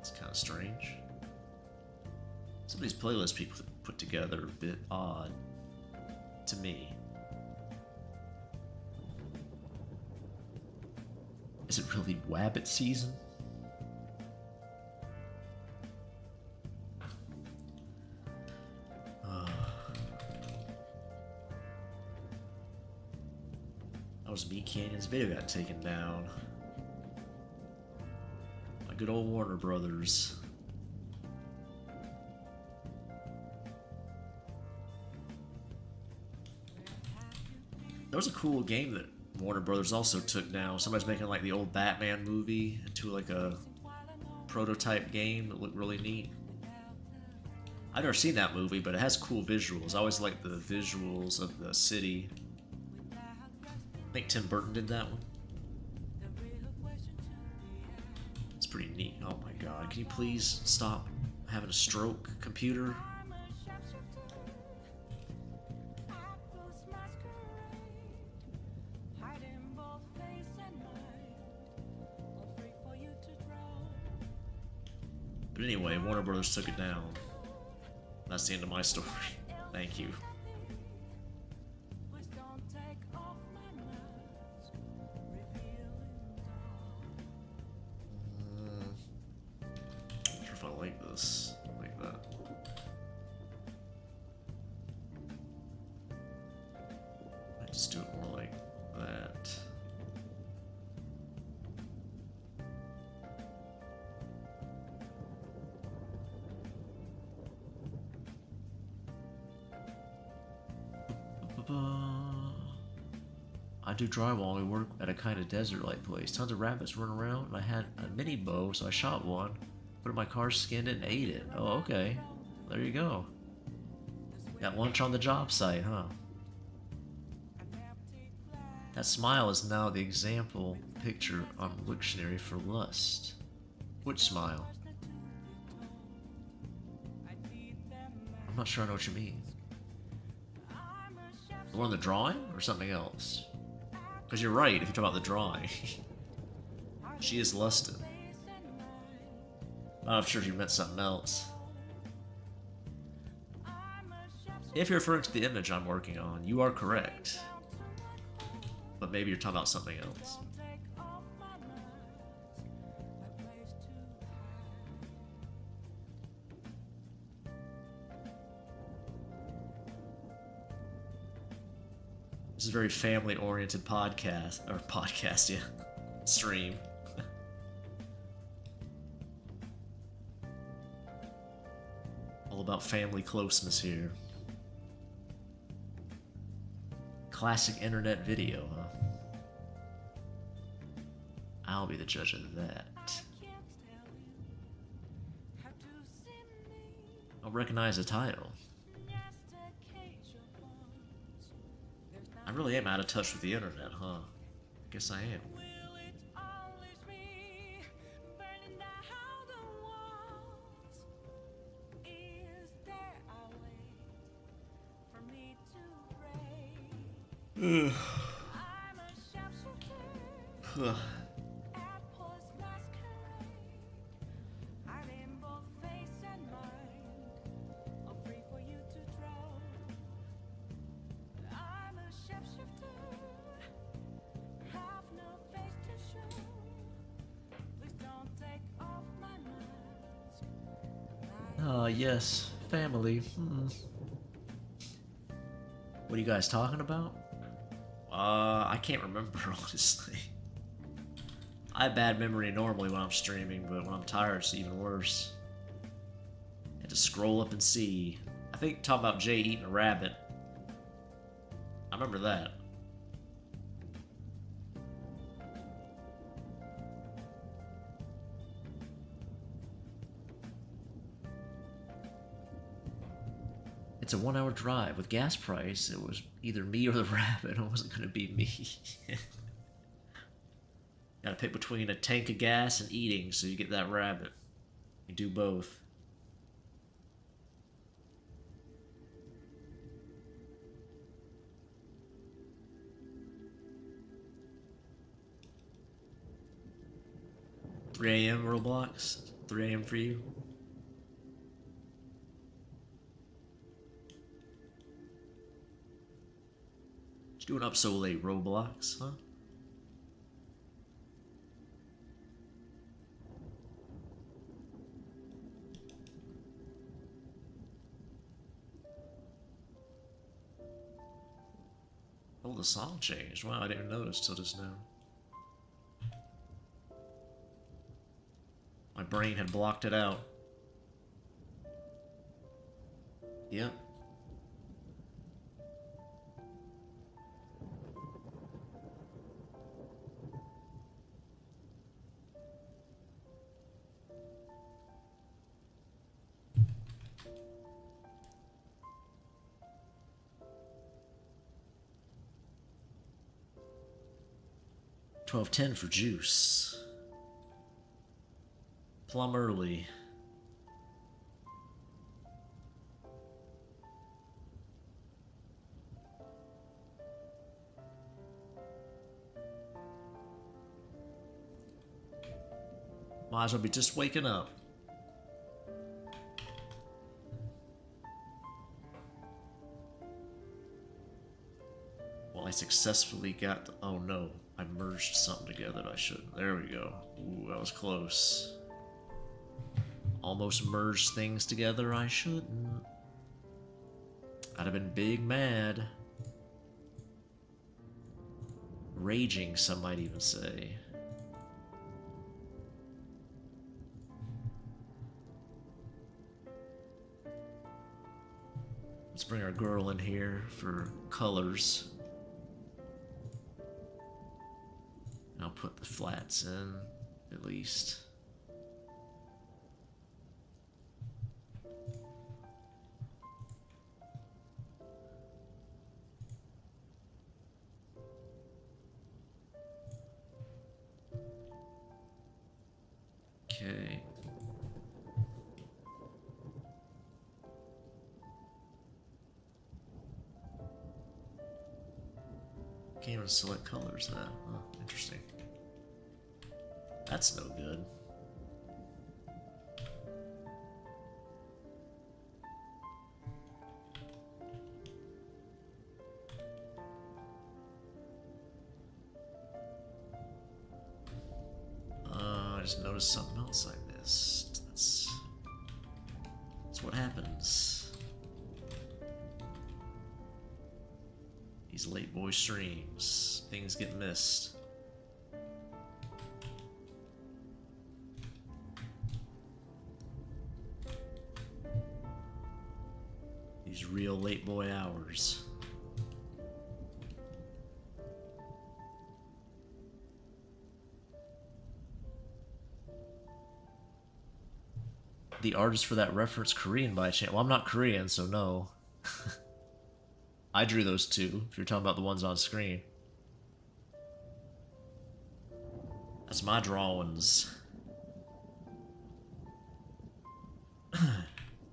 it's kind of strange. Some of these playlists people put together are a bit odd to me. Is it really Wabbit season? That was me Canyon's video got taken down. My good old Warner Brothers. There was a cool game that Warner Brothers also took down. Somebody's making like the old Batman movie into like a prototype game that looked really neat. I've never seen that movie, but it has cool visuals. I always like the visuals of the city. I think Tim Burton did that one. It's pretty neat. Oh my god. Can you please stop having a stroke, computer? But anyway, Warner Brothers took it down. That's the end of my story. Thank you. I'm not sure if I like this. Like that. I just do it more like that. I do drywall. We work at a kind of desert-like place. Tons of rabbits run around, and I had a mini bow, so I shot one, put it in my car, skinned it, and ate it. Oh, okay. There you go. Got lunch on the job site, huh? That smile is now the example picture on the dictionary for lust. Which smile? I'm not sure I know what you mean. The one in the drawing, or something else? Because you're right, if you talk about the drawing. She is lusted. I'm sure you meant something else. If you're referring to the image I'm working on, you are correct. But maybe you're talking about something else. This is a very family-oriented podcast, yeah. Stream. All about family closeness here. Classic internet video, huh? I'll be the judge of that. I'll recognize the title. I really am out of touch with the internet, huh? Guess I am. Ah, yes, family. What are you guys talking about? I can't remember, honestly. I have bad memory normally when I'm streaming, but when I'm tired, it's even worse. I had to scroll up and see. I think talking about Jay eating a rabbit. I remember that. It's a 1 hour drive. With gas price, it was either me or the rabbit. It wasn't gonna be me. Gotta pick between a tank of gas and eating, so you get that rabbit. You do both. $3 a.m. Roblox? 3 a.m. for you? Just doing up so late, Roblox, huh? Oh, the song changed. Wow, I didn't notice till just now. My brain had blocked it out. Yep. $12.10 for juice. Plum early. Might as well be just waking up. Well, I successfully got the, oh no, I merged something together that I shouldn't. There we go. Ooh, that was close. Almost merged things together I shouldn't. I'd have been big mad. Raging, some might even say. Let's bring our girl in here for colors. I'll put the flats in, at least. Okay. Can't even select colors then. Huh, interesting. That's no good. I just noticed something else I missed. That's what happens. These late boy streams, things get missed. These real late boy hours. The artist for that reference Korean by chance. Well, I'm not Korean, so no. I drew those two, if you're talking about the ones on screen. That's my drawings.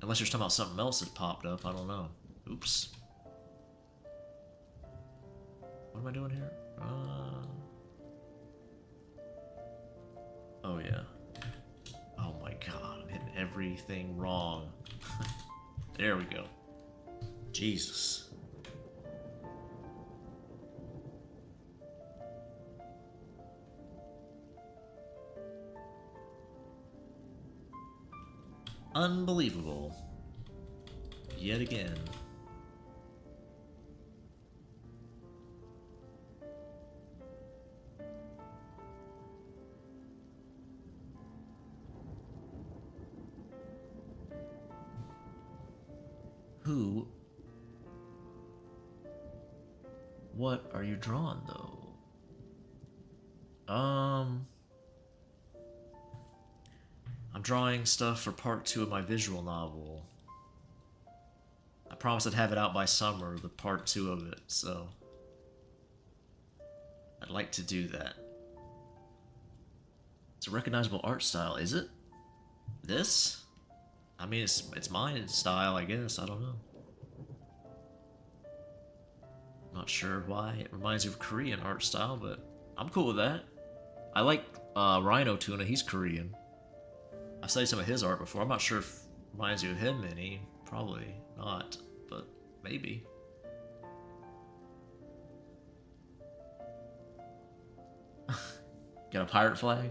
Unless you're talking about something else that popped up, I don't know. Oops. What am I doing here? Oh yeah. Oh my god, I'm hitting everything wrong. There we go. Jesus. Unbelievable. Yet again. Who? What are you drawing, though? I'm drawing stuff for part 2 of my visual novel. I promised I'd have it out by summer, the part 2 of it, so I'd like to do that. It's a recognizable art style, is it? This? I mean, it's my style, I guess. I don't know. Not sure why. It reminds me of Korean art style, but I'm cool with that. I like Rhino Tuna. He's Korean. I've studied some of his art before. I'm not sure if it reminds you of him any. Probably not, but maybe. Got a pirate flag?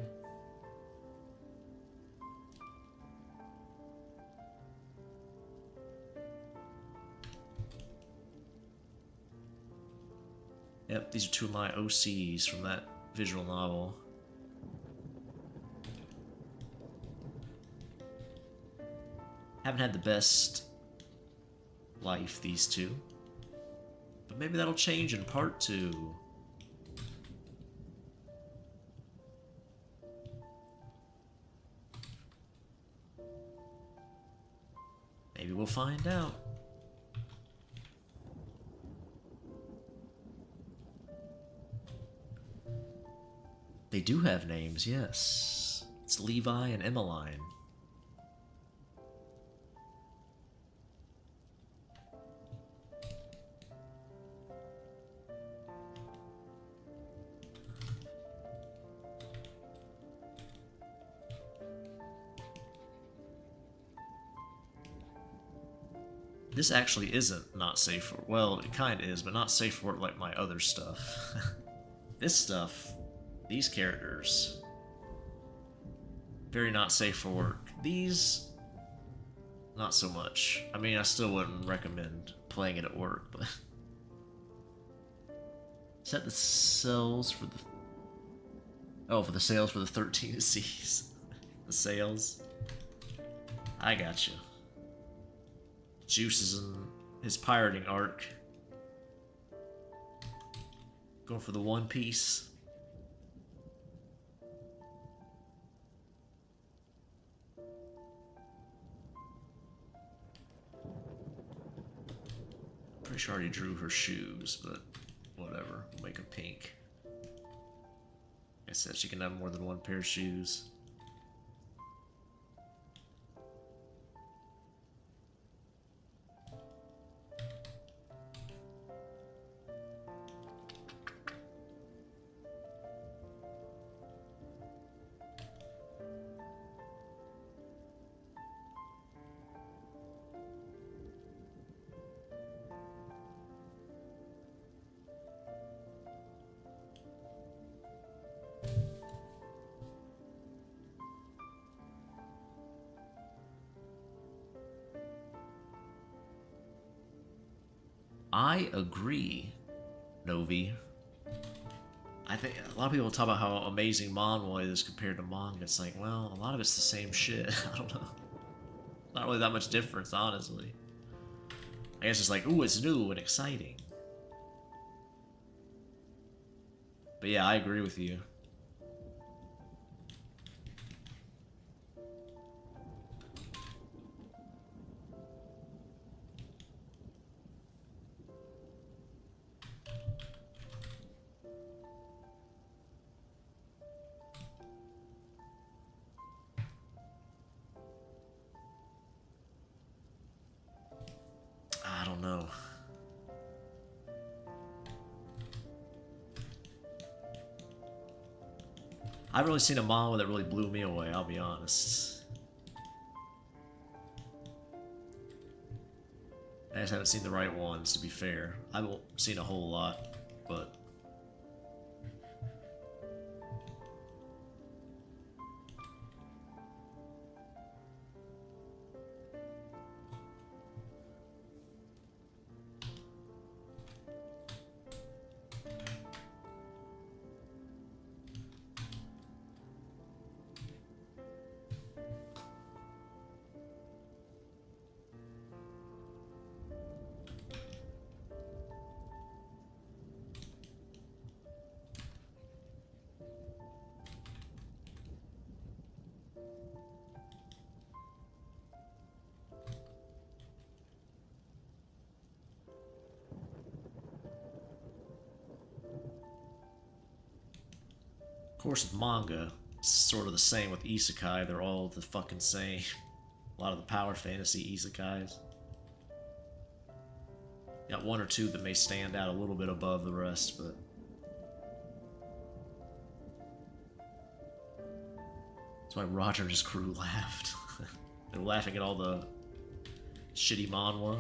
Yep, these are 2 of my OCs from that visual novel. Haven't had the best life, these 2. But maybe that'll change in part 2. Maybe we'll find out. They do have names, yes. It's Levi and Emmeline. This actually isn't not safe for, well, it kind of is, but not safe for work like my other stuff. This stuff, these characters, very not safe for work. These, not so much. I mean, I still wouldn't recommend playing it at work, but... Set the cells for the... Oh, for the sales for the 13 C's. The sales. I gotcha. Juice is in his pirating arc. Going for the One Piece. Pretty sure I already drew her shoes, but whatever. We'll make them pink. Like I said, she can have more than 1 pair of shoes. I agree, Novi. I think a lot of people talk about how amazing manhwa is compared to manga. It's like, well, a lot of it's the same shit. I don't know. Not really that much difference, honestly. I guess it's like, ooh, it's new and exciting. But yeah, I agree with you. I don't know. I've really seen a manga that really blew me away, I'll be honest. I just haven't seen the right ones, to be fair. I've seen a whole lot, but... Of course, with manga, it's sort of the same with isekai. They're all the fucking same. A lot of the power fantasy isekais. Got one or two that may stand out a little bit above the rest, but... That's why Roger and his crew laughed. They're laughing at all the shitty manhwa.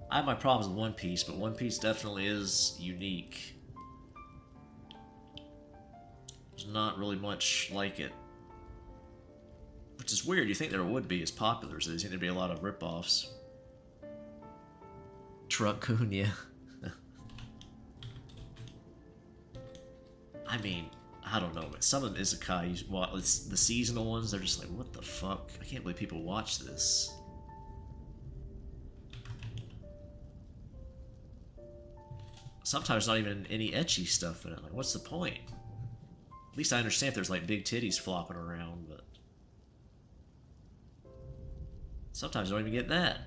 I have my problems with One Piece, but One Piece definitely is unique. There's not really much like it. Which is weird, you think there would be as popular as there seem to be a lot of rip-offs. Truck-kun, yeah. I mean, I don't know, but some of the isekai, it's the seasonal ones, they're just like, what the fuck? I can't believe people watch this. Sometimes not even any ecchi stuff in it. Like, what's the point? At least I understand if there's like big titties flopping around, but sometimes I don't even get that.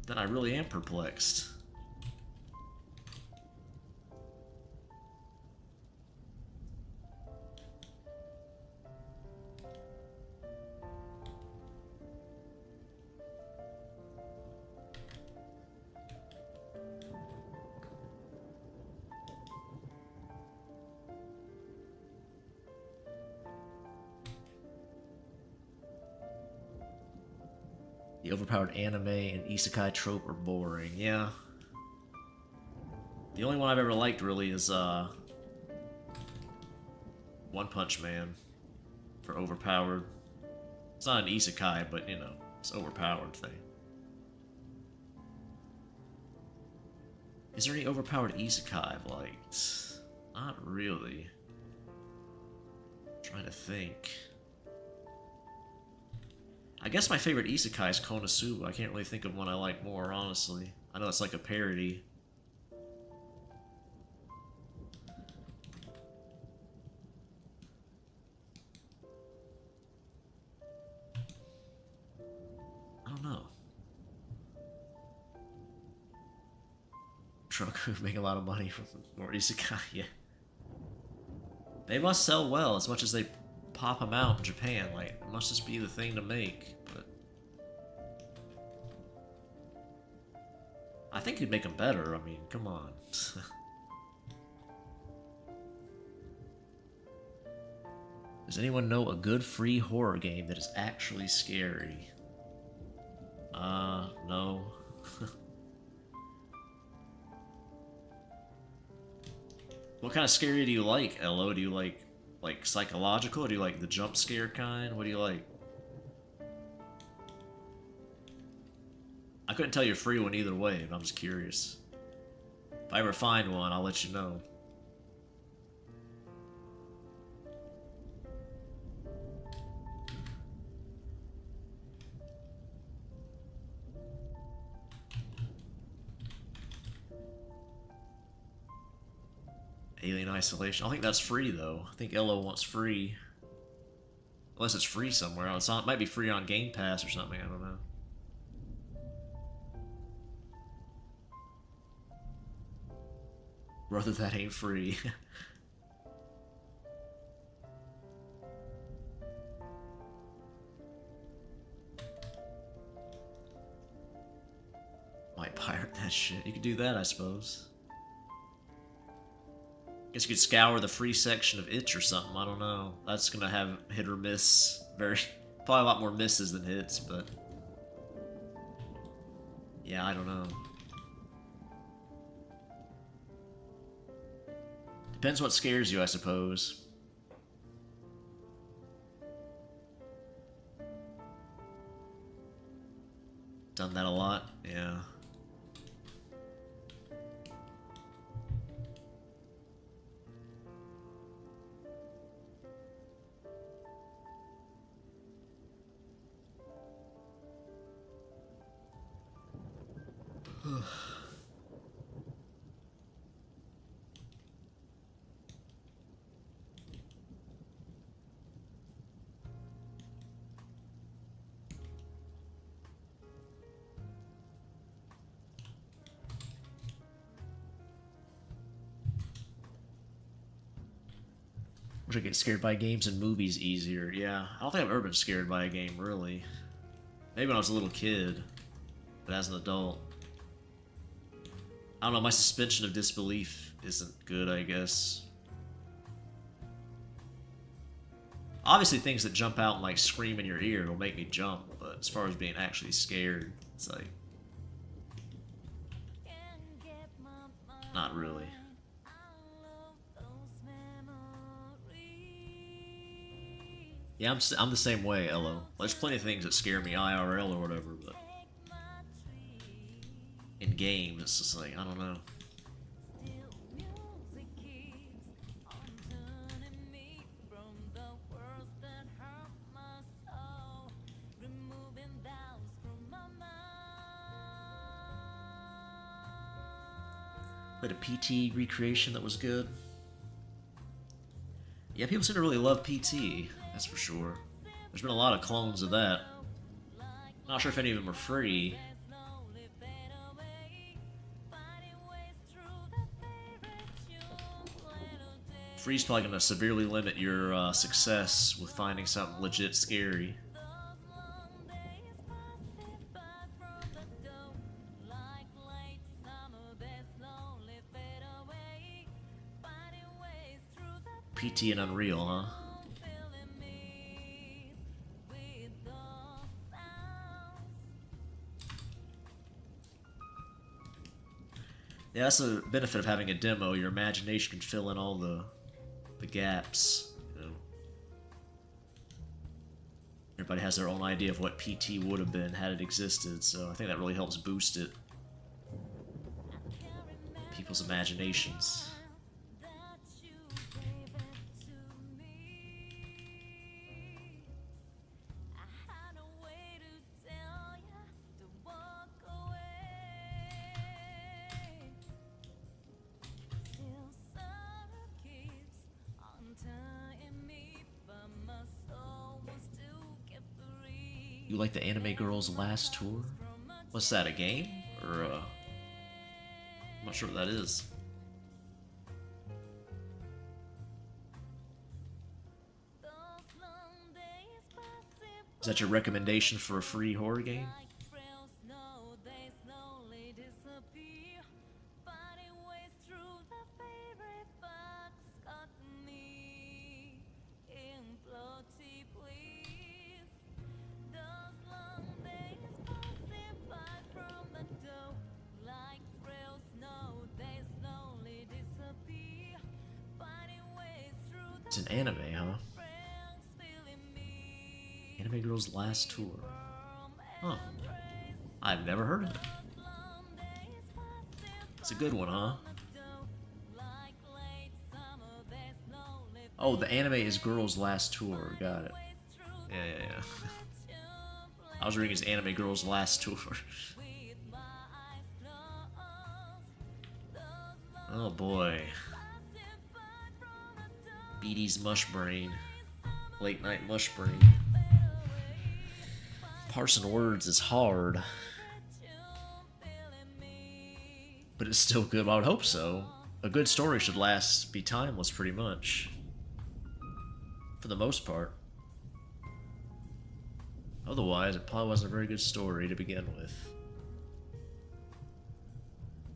Then I really am perplexed. The overpowered anime and isekai trope are boring, yeah. The only one I've ever liked really is One Punch Man for overpowered. It's not an isekai, but you know, it's an overpowered thing. Is there any overpowered isekai I've liked? Not really. I'm trying to think. I guess my favorite isekai is Konosuba. I can't really think of one I like more, honestly. I know it's like a parody. I don't know. Truck make a lot of money from more isekai, yeah. They must sell well as much as they pop them out in Japan. Like, it must just be the thing to make, but I think you'd make them better. I mean, come on. Does anyone know a good free horror game that is actually scary? No. What kind of scary do you like, Elo? Do you like psychological, or do you like the jump scare kind? What do you like? I couldn't tell you a free one either way, but I'm just curious. If I ever find one, I'll let you know. Alien Isolation. I don't think that's free, though. I think Elo wants free. Unless it's free somewhere. It might be free on Game Pass or something. I don't know. Brother, that ain't free. Might pirate that. that shit. You could do that, I suppose. Guess you could scour the free section of Itch or something. I don't know. That's gonna have hit or miss. Probably a lot more misses than hits, but yeah, I don't know. Depends what scares you, I suppose. Done that a lot, yeah. Wish I get scared by games and movies easier. Yeah, I don't think I've ever been scared by a game, really. Maybe when I was a little kid, but as an adult. I don't know, my suspension of disbelief isn't good, I guess. Obviously things that jump out and like scream in your ear will make me jump, but as far as being actually scared, it's like... not really. Yeah, I'm the same way, Elo. There's plenty of things that scare me IRL or whatever, but in games, it's just like, I don't know. Played a PT recreation that was good. Yeah, people seem to really love PT, that's for sure. There's been a lot of clones of that. Not sure if any of them are free. Free's probably going to severely limit your success with finding something legit scary. PT and Unreal, huh? Yeah, that's the benefit of having a demo. Your imagination can fill in all the gaps, you know. Everybody has their own idea of what PT would have been had it existed, so I think that really helps boost it. People's imaginations. You like the Anime Girls Last Tour? What's that, a game? Or, I'm not sure what that is. Is that your recommendation for a free horror game? It's an anime, huh? Anime Girls Last Tour. Huh. I've never heard of it. It's a good one, huh? Oh, the anime is Girls Last Tour. Got it. Yeah. I was reading as Anime Girls Last Tour. Oh boy. Beatty's Mush Brain. Late Night Mush Brain. Parsing words is hard. But it's still good. I would hope so. A good story should be timeless pretty much. For the most part. Otherwise, it probably wasn't a very good story to begin with.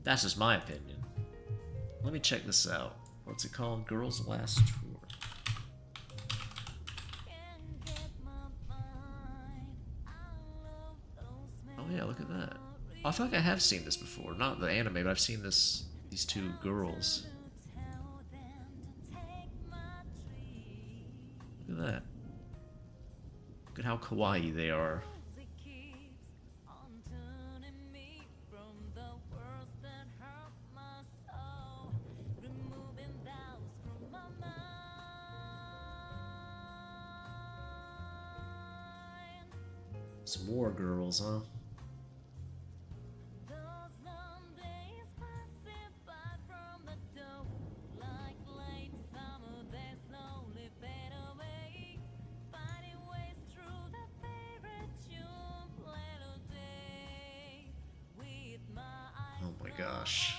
That's just my opinion. Let me check this out. What's it called? Girls Last Tour. Oh yeah, look at that. Oh, I feel like I have seen this before. Not the anime, but I've seen these two girls. Look at that. Look at how kawaii they are. Some more girls, huh? Oh my gosh.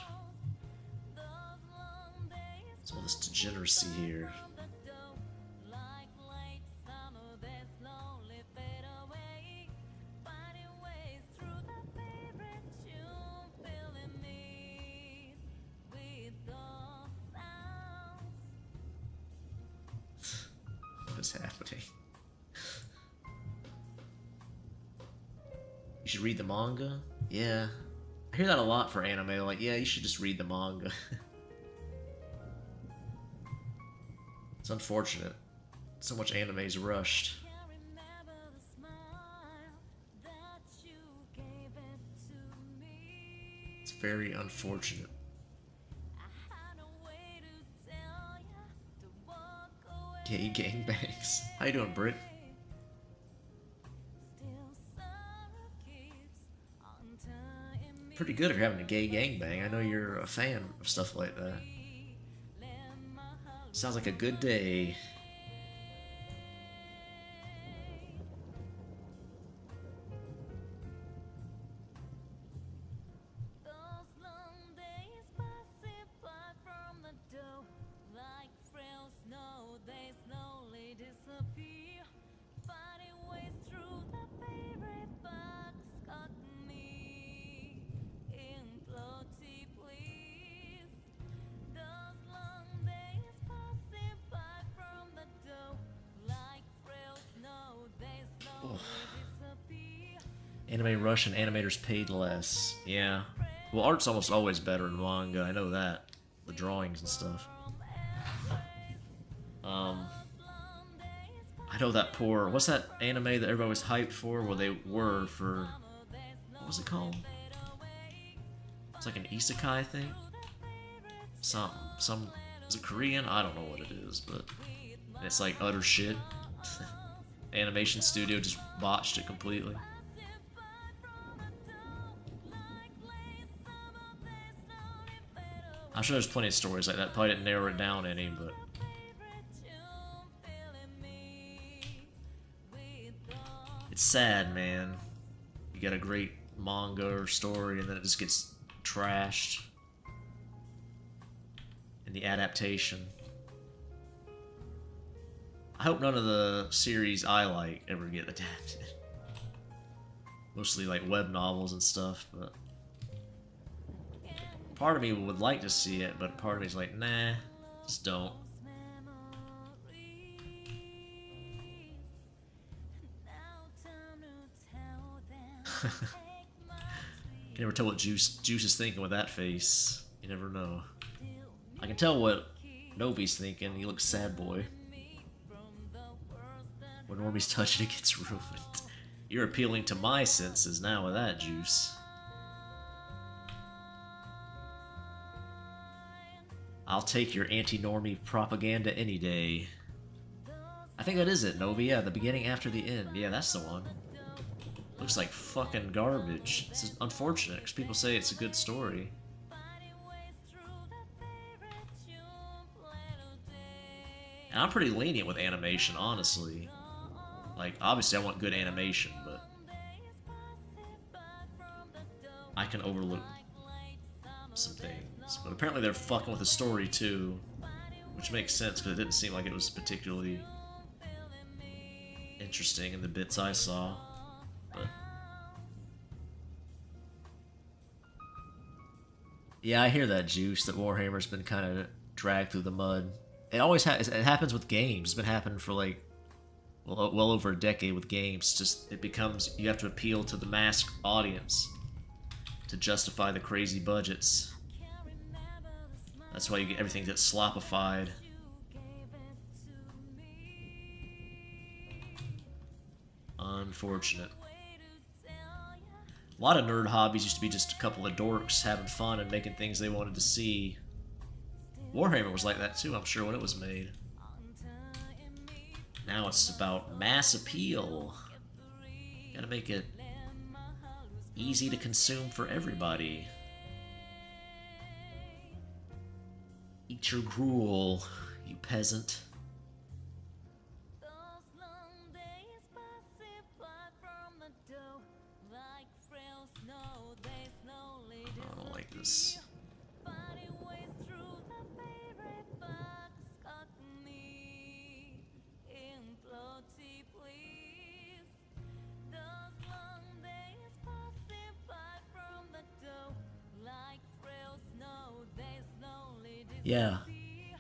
It's all this degeneracy here. What is happening? You should read the manga? Yeah. I hear that a lot for anime, like, yeah, you should just read the manga. It's unfortunate. So much anime is rushed. It's very unfortunate. Gay gangbangs. How you doing, Britt? Pretty good if you're having a gay gangbang. I know you're a fan of stuff like that. Sounds like a good day. Anime rush and animators paid less. Yeah. Well, art's almost always better in manga. I know that. The drawings and stuff. I know that poor... What's that anime that everybody was hyped for? Well, they were for... What was it called? It's like an isekai thing? Some... Is it Korean? I don't know what it is, but... It's like utter shit. Animation studio just botched it completely. I'm sure there's plenty of stories like that. Probably didn't narrow it down any, but... It's sad, man. You got a great manga or story and then it just gets trashed in the adaptation. I hope none of the series I like ever get adapted. Mostly like web novels and stuff, but... Part of me would like to see it, but part of me is like, nah, just don't. You can never tell what Juice is thinking with that face. You never know. I can tell what Novi's thinking. He looks sad boy. When Normie's touching, it gets ruined. You're appealing to my senses now with that, Juice. I'll take your anti-normie propaganda any day. I think that is it, Novi. Yeah, the beginning after the end. Yeah, that's the one. Looks like fucking garbage. This is unfortunate, because people say it's a good story. And I'm pretty lenient with animation, honestly. Like, obviously I want good animation, but... I can overlook some things. But apparently they're fucking with the story, too. Which makes sense, because it didn't seem like it was particularly interesting in the bits I saw. But Yeah, I hear that, Juice, that Warhammer's been kind of dragged through the mud. It always it happens with games. It's been happening for like well over a decade with games. Just it becomes you have to appeal to the mass audience to justify the crazy budgets. That's why you get everything gets slopified. Unfortunate. A lot of nerd hobbies used to be just a couple of dorks having fun and making things they wanted to see. Warhammer was like that too, I'm sure, when it was made. Now it's about mass appeal. Gotta make it easy to consume for everybody. Eat your gruel, you peasant. I don't like this. Yeah,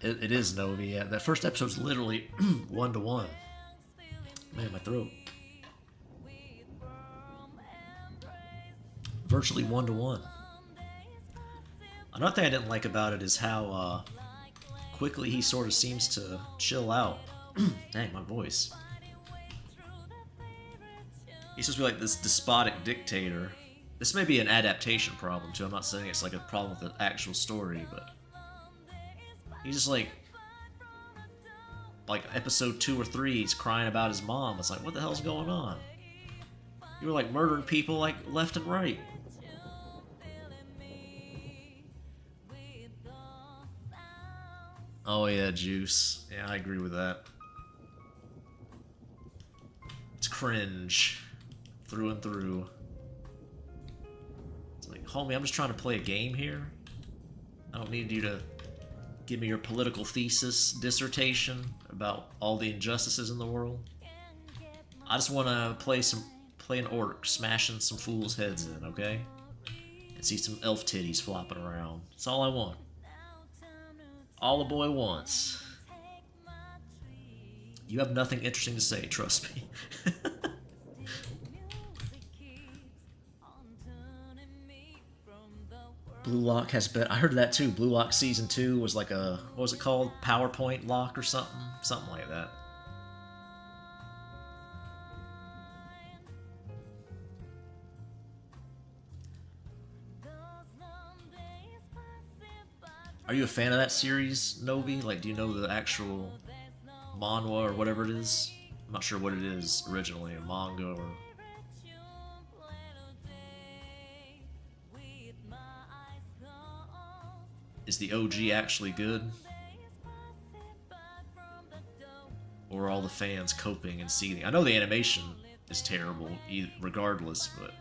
it is Novi. Yeah, that first episode's literally 1-to-1. Man, my throat. Virtually 1-to-1. Another thing I didn't like about it is how quickly he sort of seems to chill out. Dang, my voice. He's supposed to be like this despotic dictator. This may be an adaptation problem too. I'm not saying it's like a problem with the actual story, but he's just like episode 2 or 3, he's crying about his mom. It's like, what the hell's going on? You were like murdering people like left and right. Oh yeah, Juice. Yeah, I agree with that. It's cringe. Through and through. It's like, homie, I'm just trying to play a game here. I don't need you to give me your political thesis, dissertation about all the injustices in the world. I just want to play an orc, smashing some fools' heads in, okay? And see some elf titties flopping around. That's all I want. All a boy wants. You have nothing interesting to say, trust me. Blue Lock has been. I heard that too. Blue Lock season 2 was like a, what was it called? PowerPoint lock or something? Something like that. Are you a fan of that series, Novi? Like, do you know the actual manhwa or whatever it is? I'm not sure what it is originally, a manga or... Is the OG actually good? Or are all the fans coping and seething? I know the animation is terrible, regardless, but...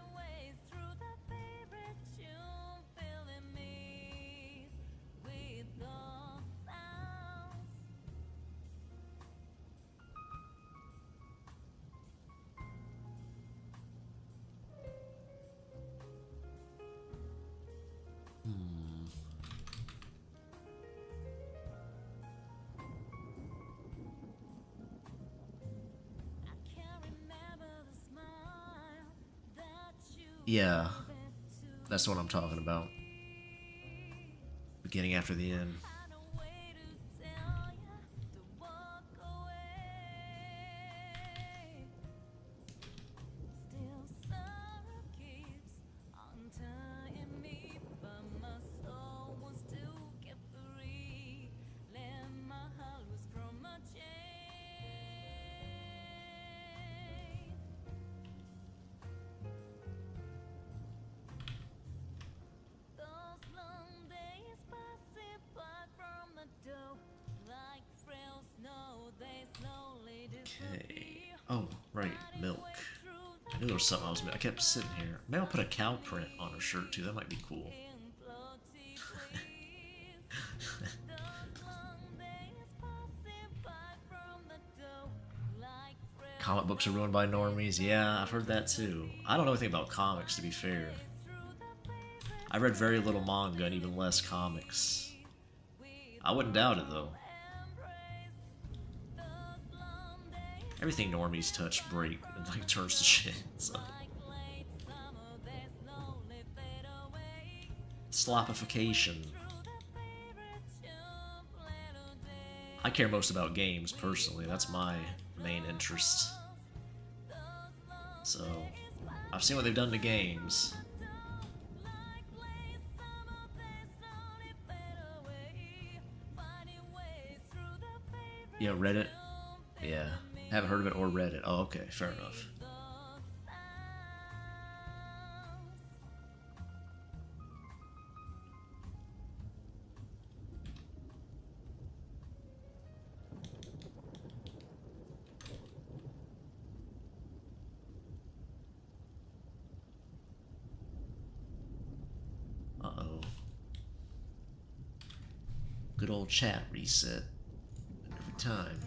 Yeah, that's what I'm talking about. Beginning after the end. Okay. Oh, right, milk. I knew there was something I was. I kept sitting here. Maybe I'll put a cow print on her shirt too. That might be cool. Comic books are ruined by normies. Yeah, I've heard that too. I don't know anything about comics, to be fair. I read very little manga and even less comics. I wouldn't doubt it though. Everything normies touch break and like turns to shit. So. Slopification. I care most about games personally. That's my main interest. So, I've seen what they've done to games. Yeah, Reddit? Yeah. Haven't heard of it or read it. Oh, okay, fair enough. Uh-oh. Good old chat reset. Every time.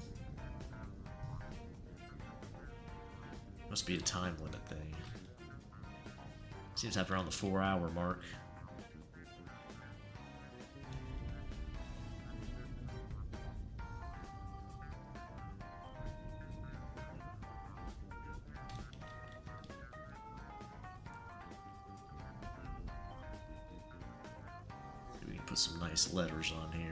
Must be a time limit thing. Seems to have around the 4-hour mark. See, we can put some nice letters on here.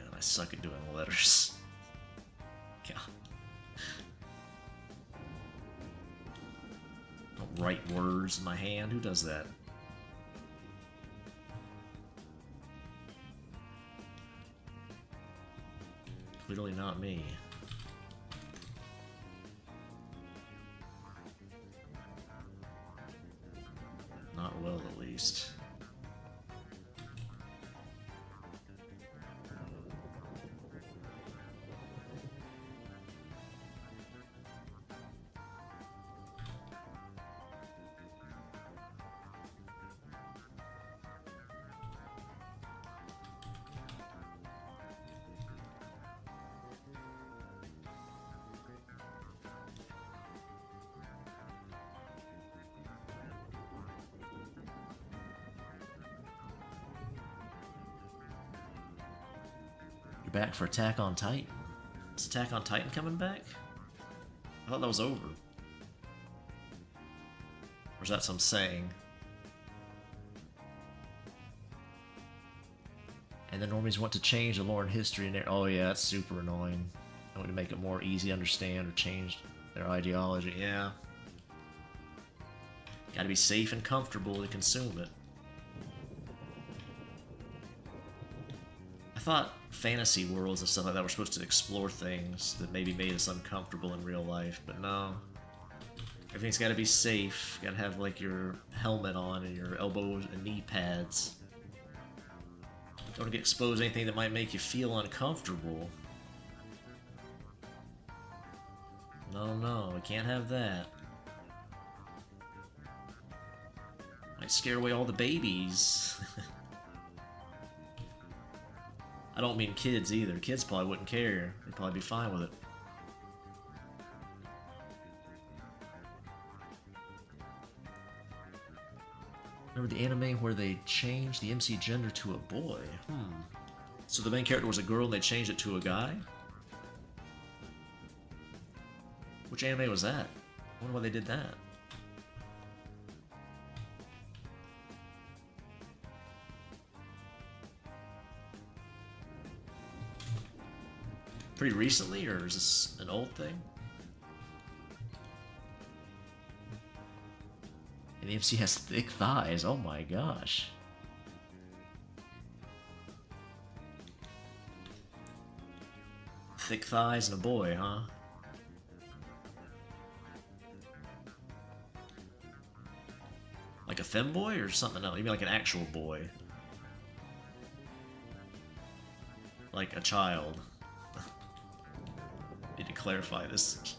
I suck at doing letters. God. Don't write words in my hand. Who does that? Clearly not me. Not well, at least. You're back for Attack on Titan. Is Attack on Titan coming back? I thought that was over. Or is that some saying? And the normies want to change the lore and history and oh yeah, that's super annoying. They want to make it more easy to understand or change their ideology. Yeah. Gotta be safe and comfortable to consume it. I thought fantasy worlds and stuff like that were supposed to explore things that maybe made us uncomfortable in real life, but no. Everything's gotta be safe. You gotta have like your helmet on and your elbows and knee pads. Don't want to get exposed to anything that might make you feel uncomfortable. No, we can't have that. Might scare away all the babies. I don't mean kids either. Kids probably wouldn't care. They'd probably be fine with it. Remember the anime where they changed the MC gender to a boy? So the main character was a girl and they changed it to a guy? Which anime was that? I wonder why they did that. Pretty recently, or is this an old thing? And the MC has thick thighs, oh my gosh. Thick thighs and a boy, huh? Like a femboy or something else? You mean like an actual boy? Like a child. clarify this.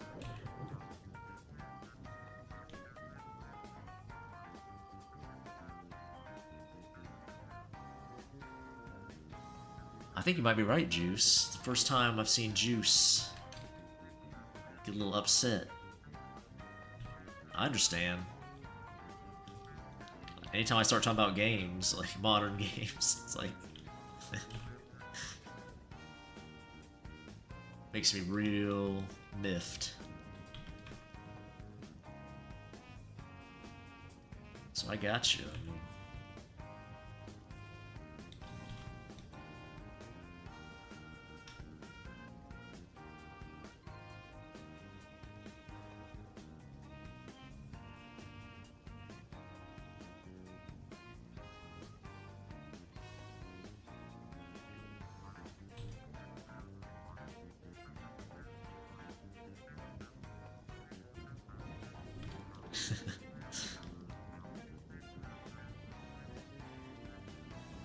I think you might be right, Juice. It's the first time I've seen Juice get a little upset. I understand. Anytime I start talking about games, like modern games, it's like... makes me real miffed. So I got you. I mean,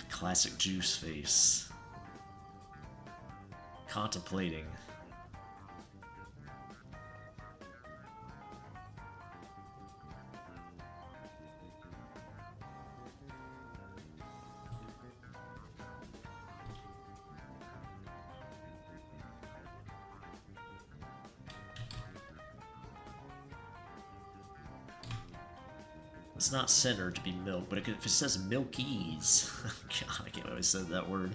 classic Juice face. Contemplating. It's not centered to be milk, but if it says milkies, God, I can't believe I said that word.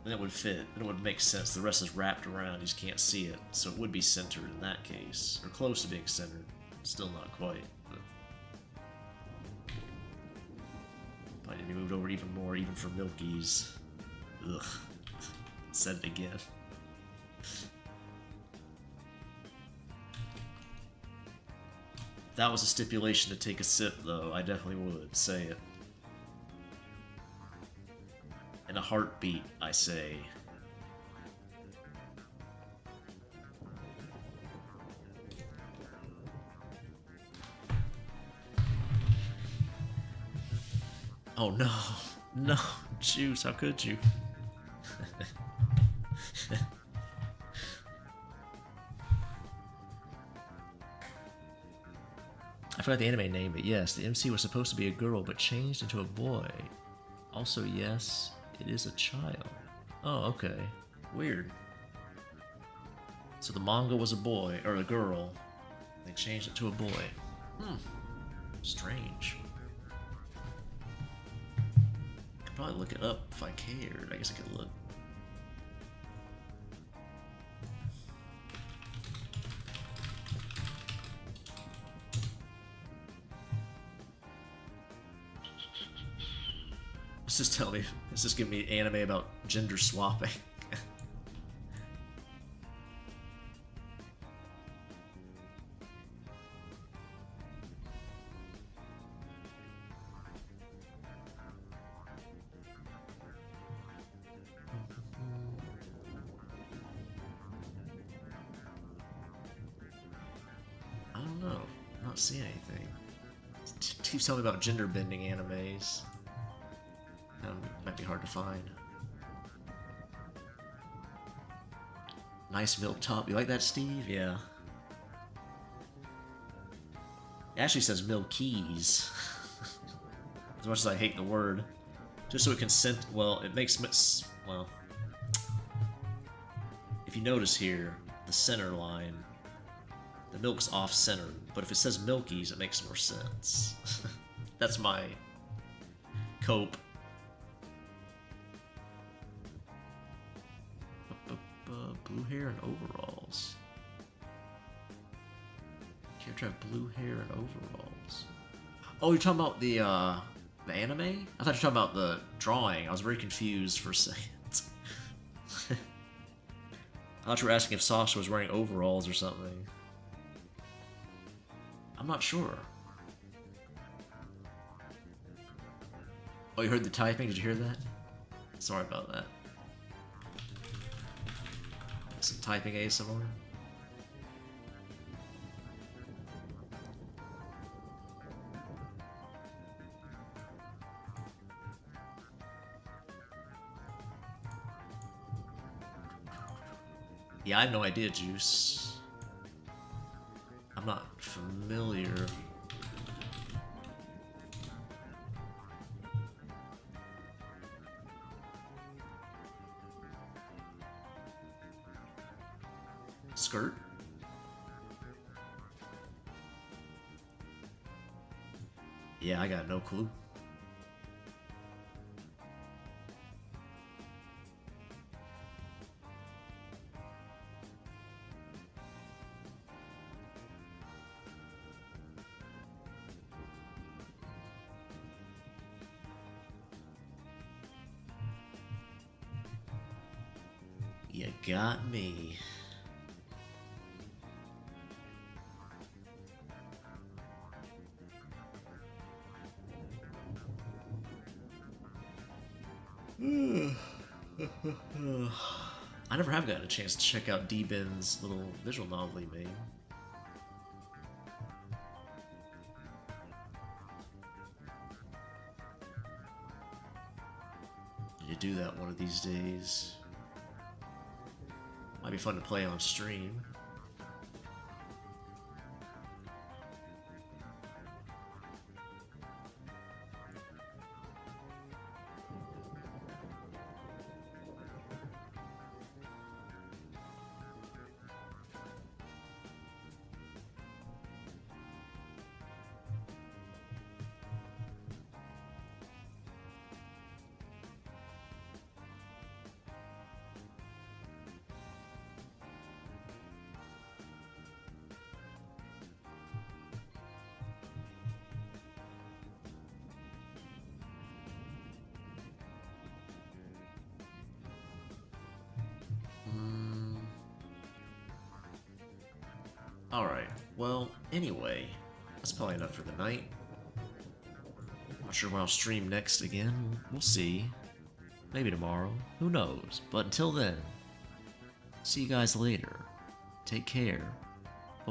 Then it would fit. Then it would make sense. The rest is wrapped around. You just can't see it, so it would be centered in that case, or close to being centered. Still not quite. But probably need to be moved over even more, even for milkies. Ugh. Said it again. If that was a stipulation to take a sip, though, I definitely would say it. In a heartbeat, I say. Oh no, no, Juice, how could you? I forgot the anime name, but yes, the MC was supposed to be a girl, but changed into a boy. Also, yes, it is a child. Oh, okay. Weird. So the manga was a boy, or a girl. They changed it to a boy. Strange. Could probably look it up if I cared. I guess I could look. Let's just tell me. Let's just give me anime about gender swapping. I don't know. I'm not seeing anything. Keeps telling me about gender bending animes. Might be hard to find. Nice milk top. You like that, Steve? Yeah. It actually says milkies. As much as I hate the word. Just so it can well, it makes... Well... If you notice here, the center line, the milk's off-center. But if it says milkies, it makes more sense. That's my cope. Blue hair and overalls. Character have blue hair and overalls. Oh, you're talking about the anime? I thought you were talking about the drawing. I was very confused for a second. I thought you were asking if Sasha was wearing overalls or something. I'm not sure. Oh, you heard the typing? Did you hear that? Sorry about that. Some typing ASMR. Yeah, I have no idea, Juice. I'm not familiar. Skirt? Yeah, I got no clue. You got me. I never have gotten a chance to check out D-Ben's little visual novel he made. Need to do that one of these days. Might be fun to play on stream. Alright, well, anyway, that's probably enough for the night. Not sure when I'll stream next again. We'll see. Maybe tomorrow. Who knows? But until then, see you guys later. Take care.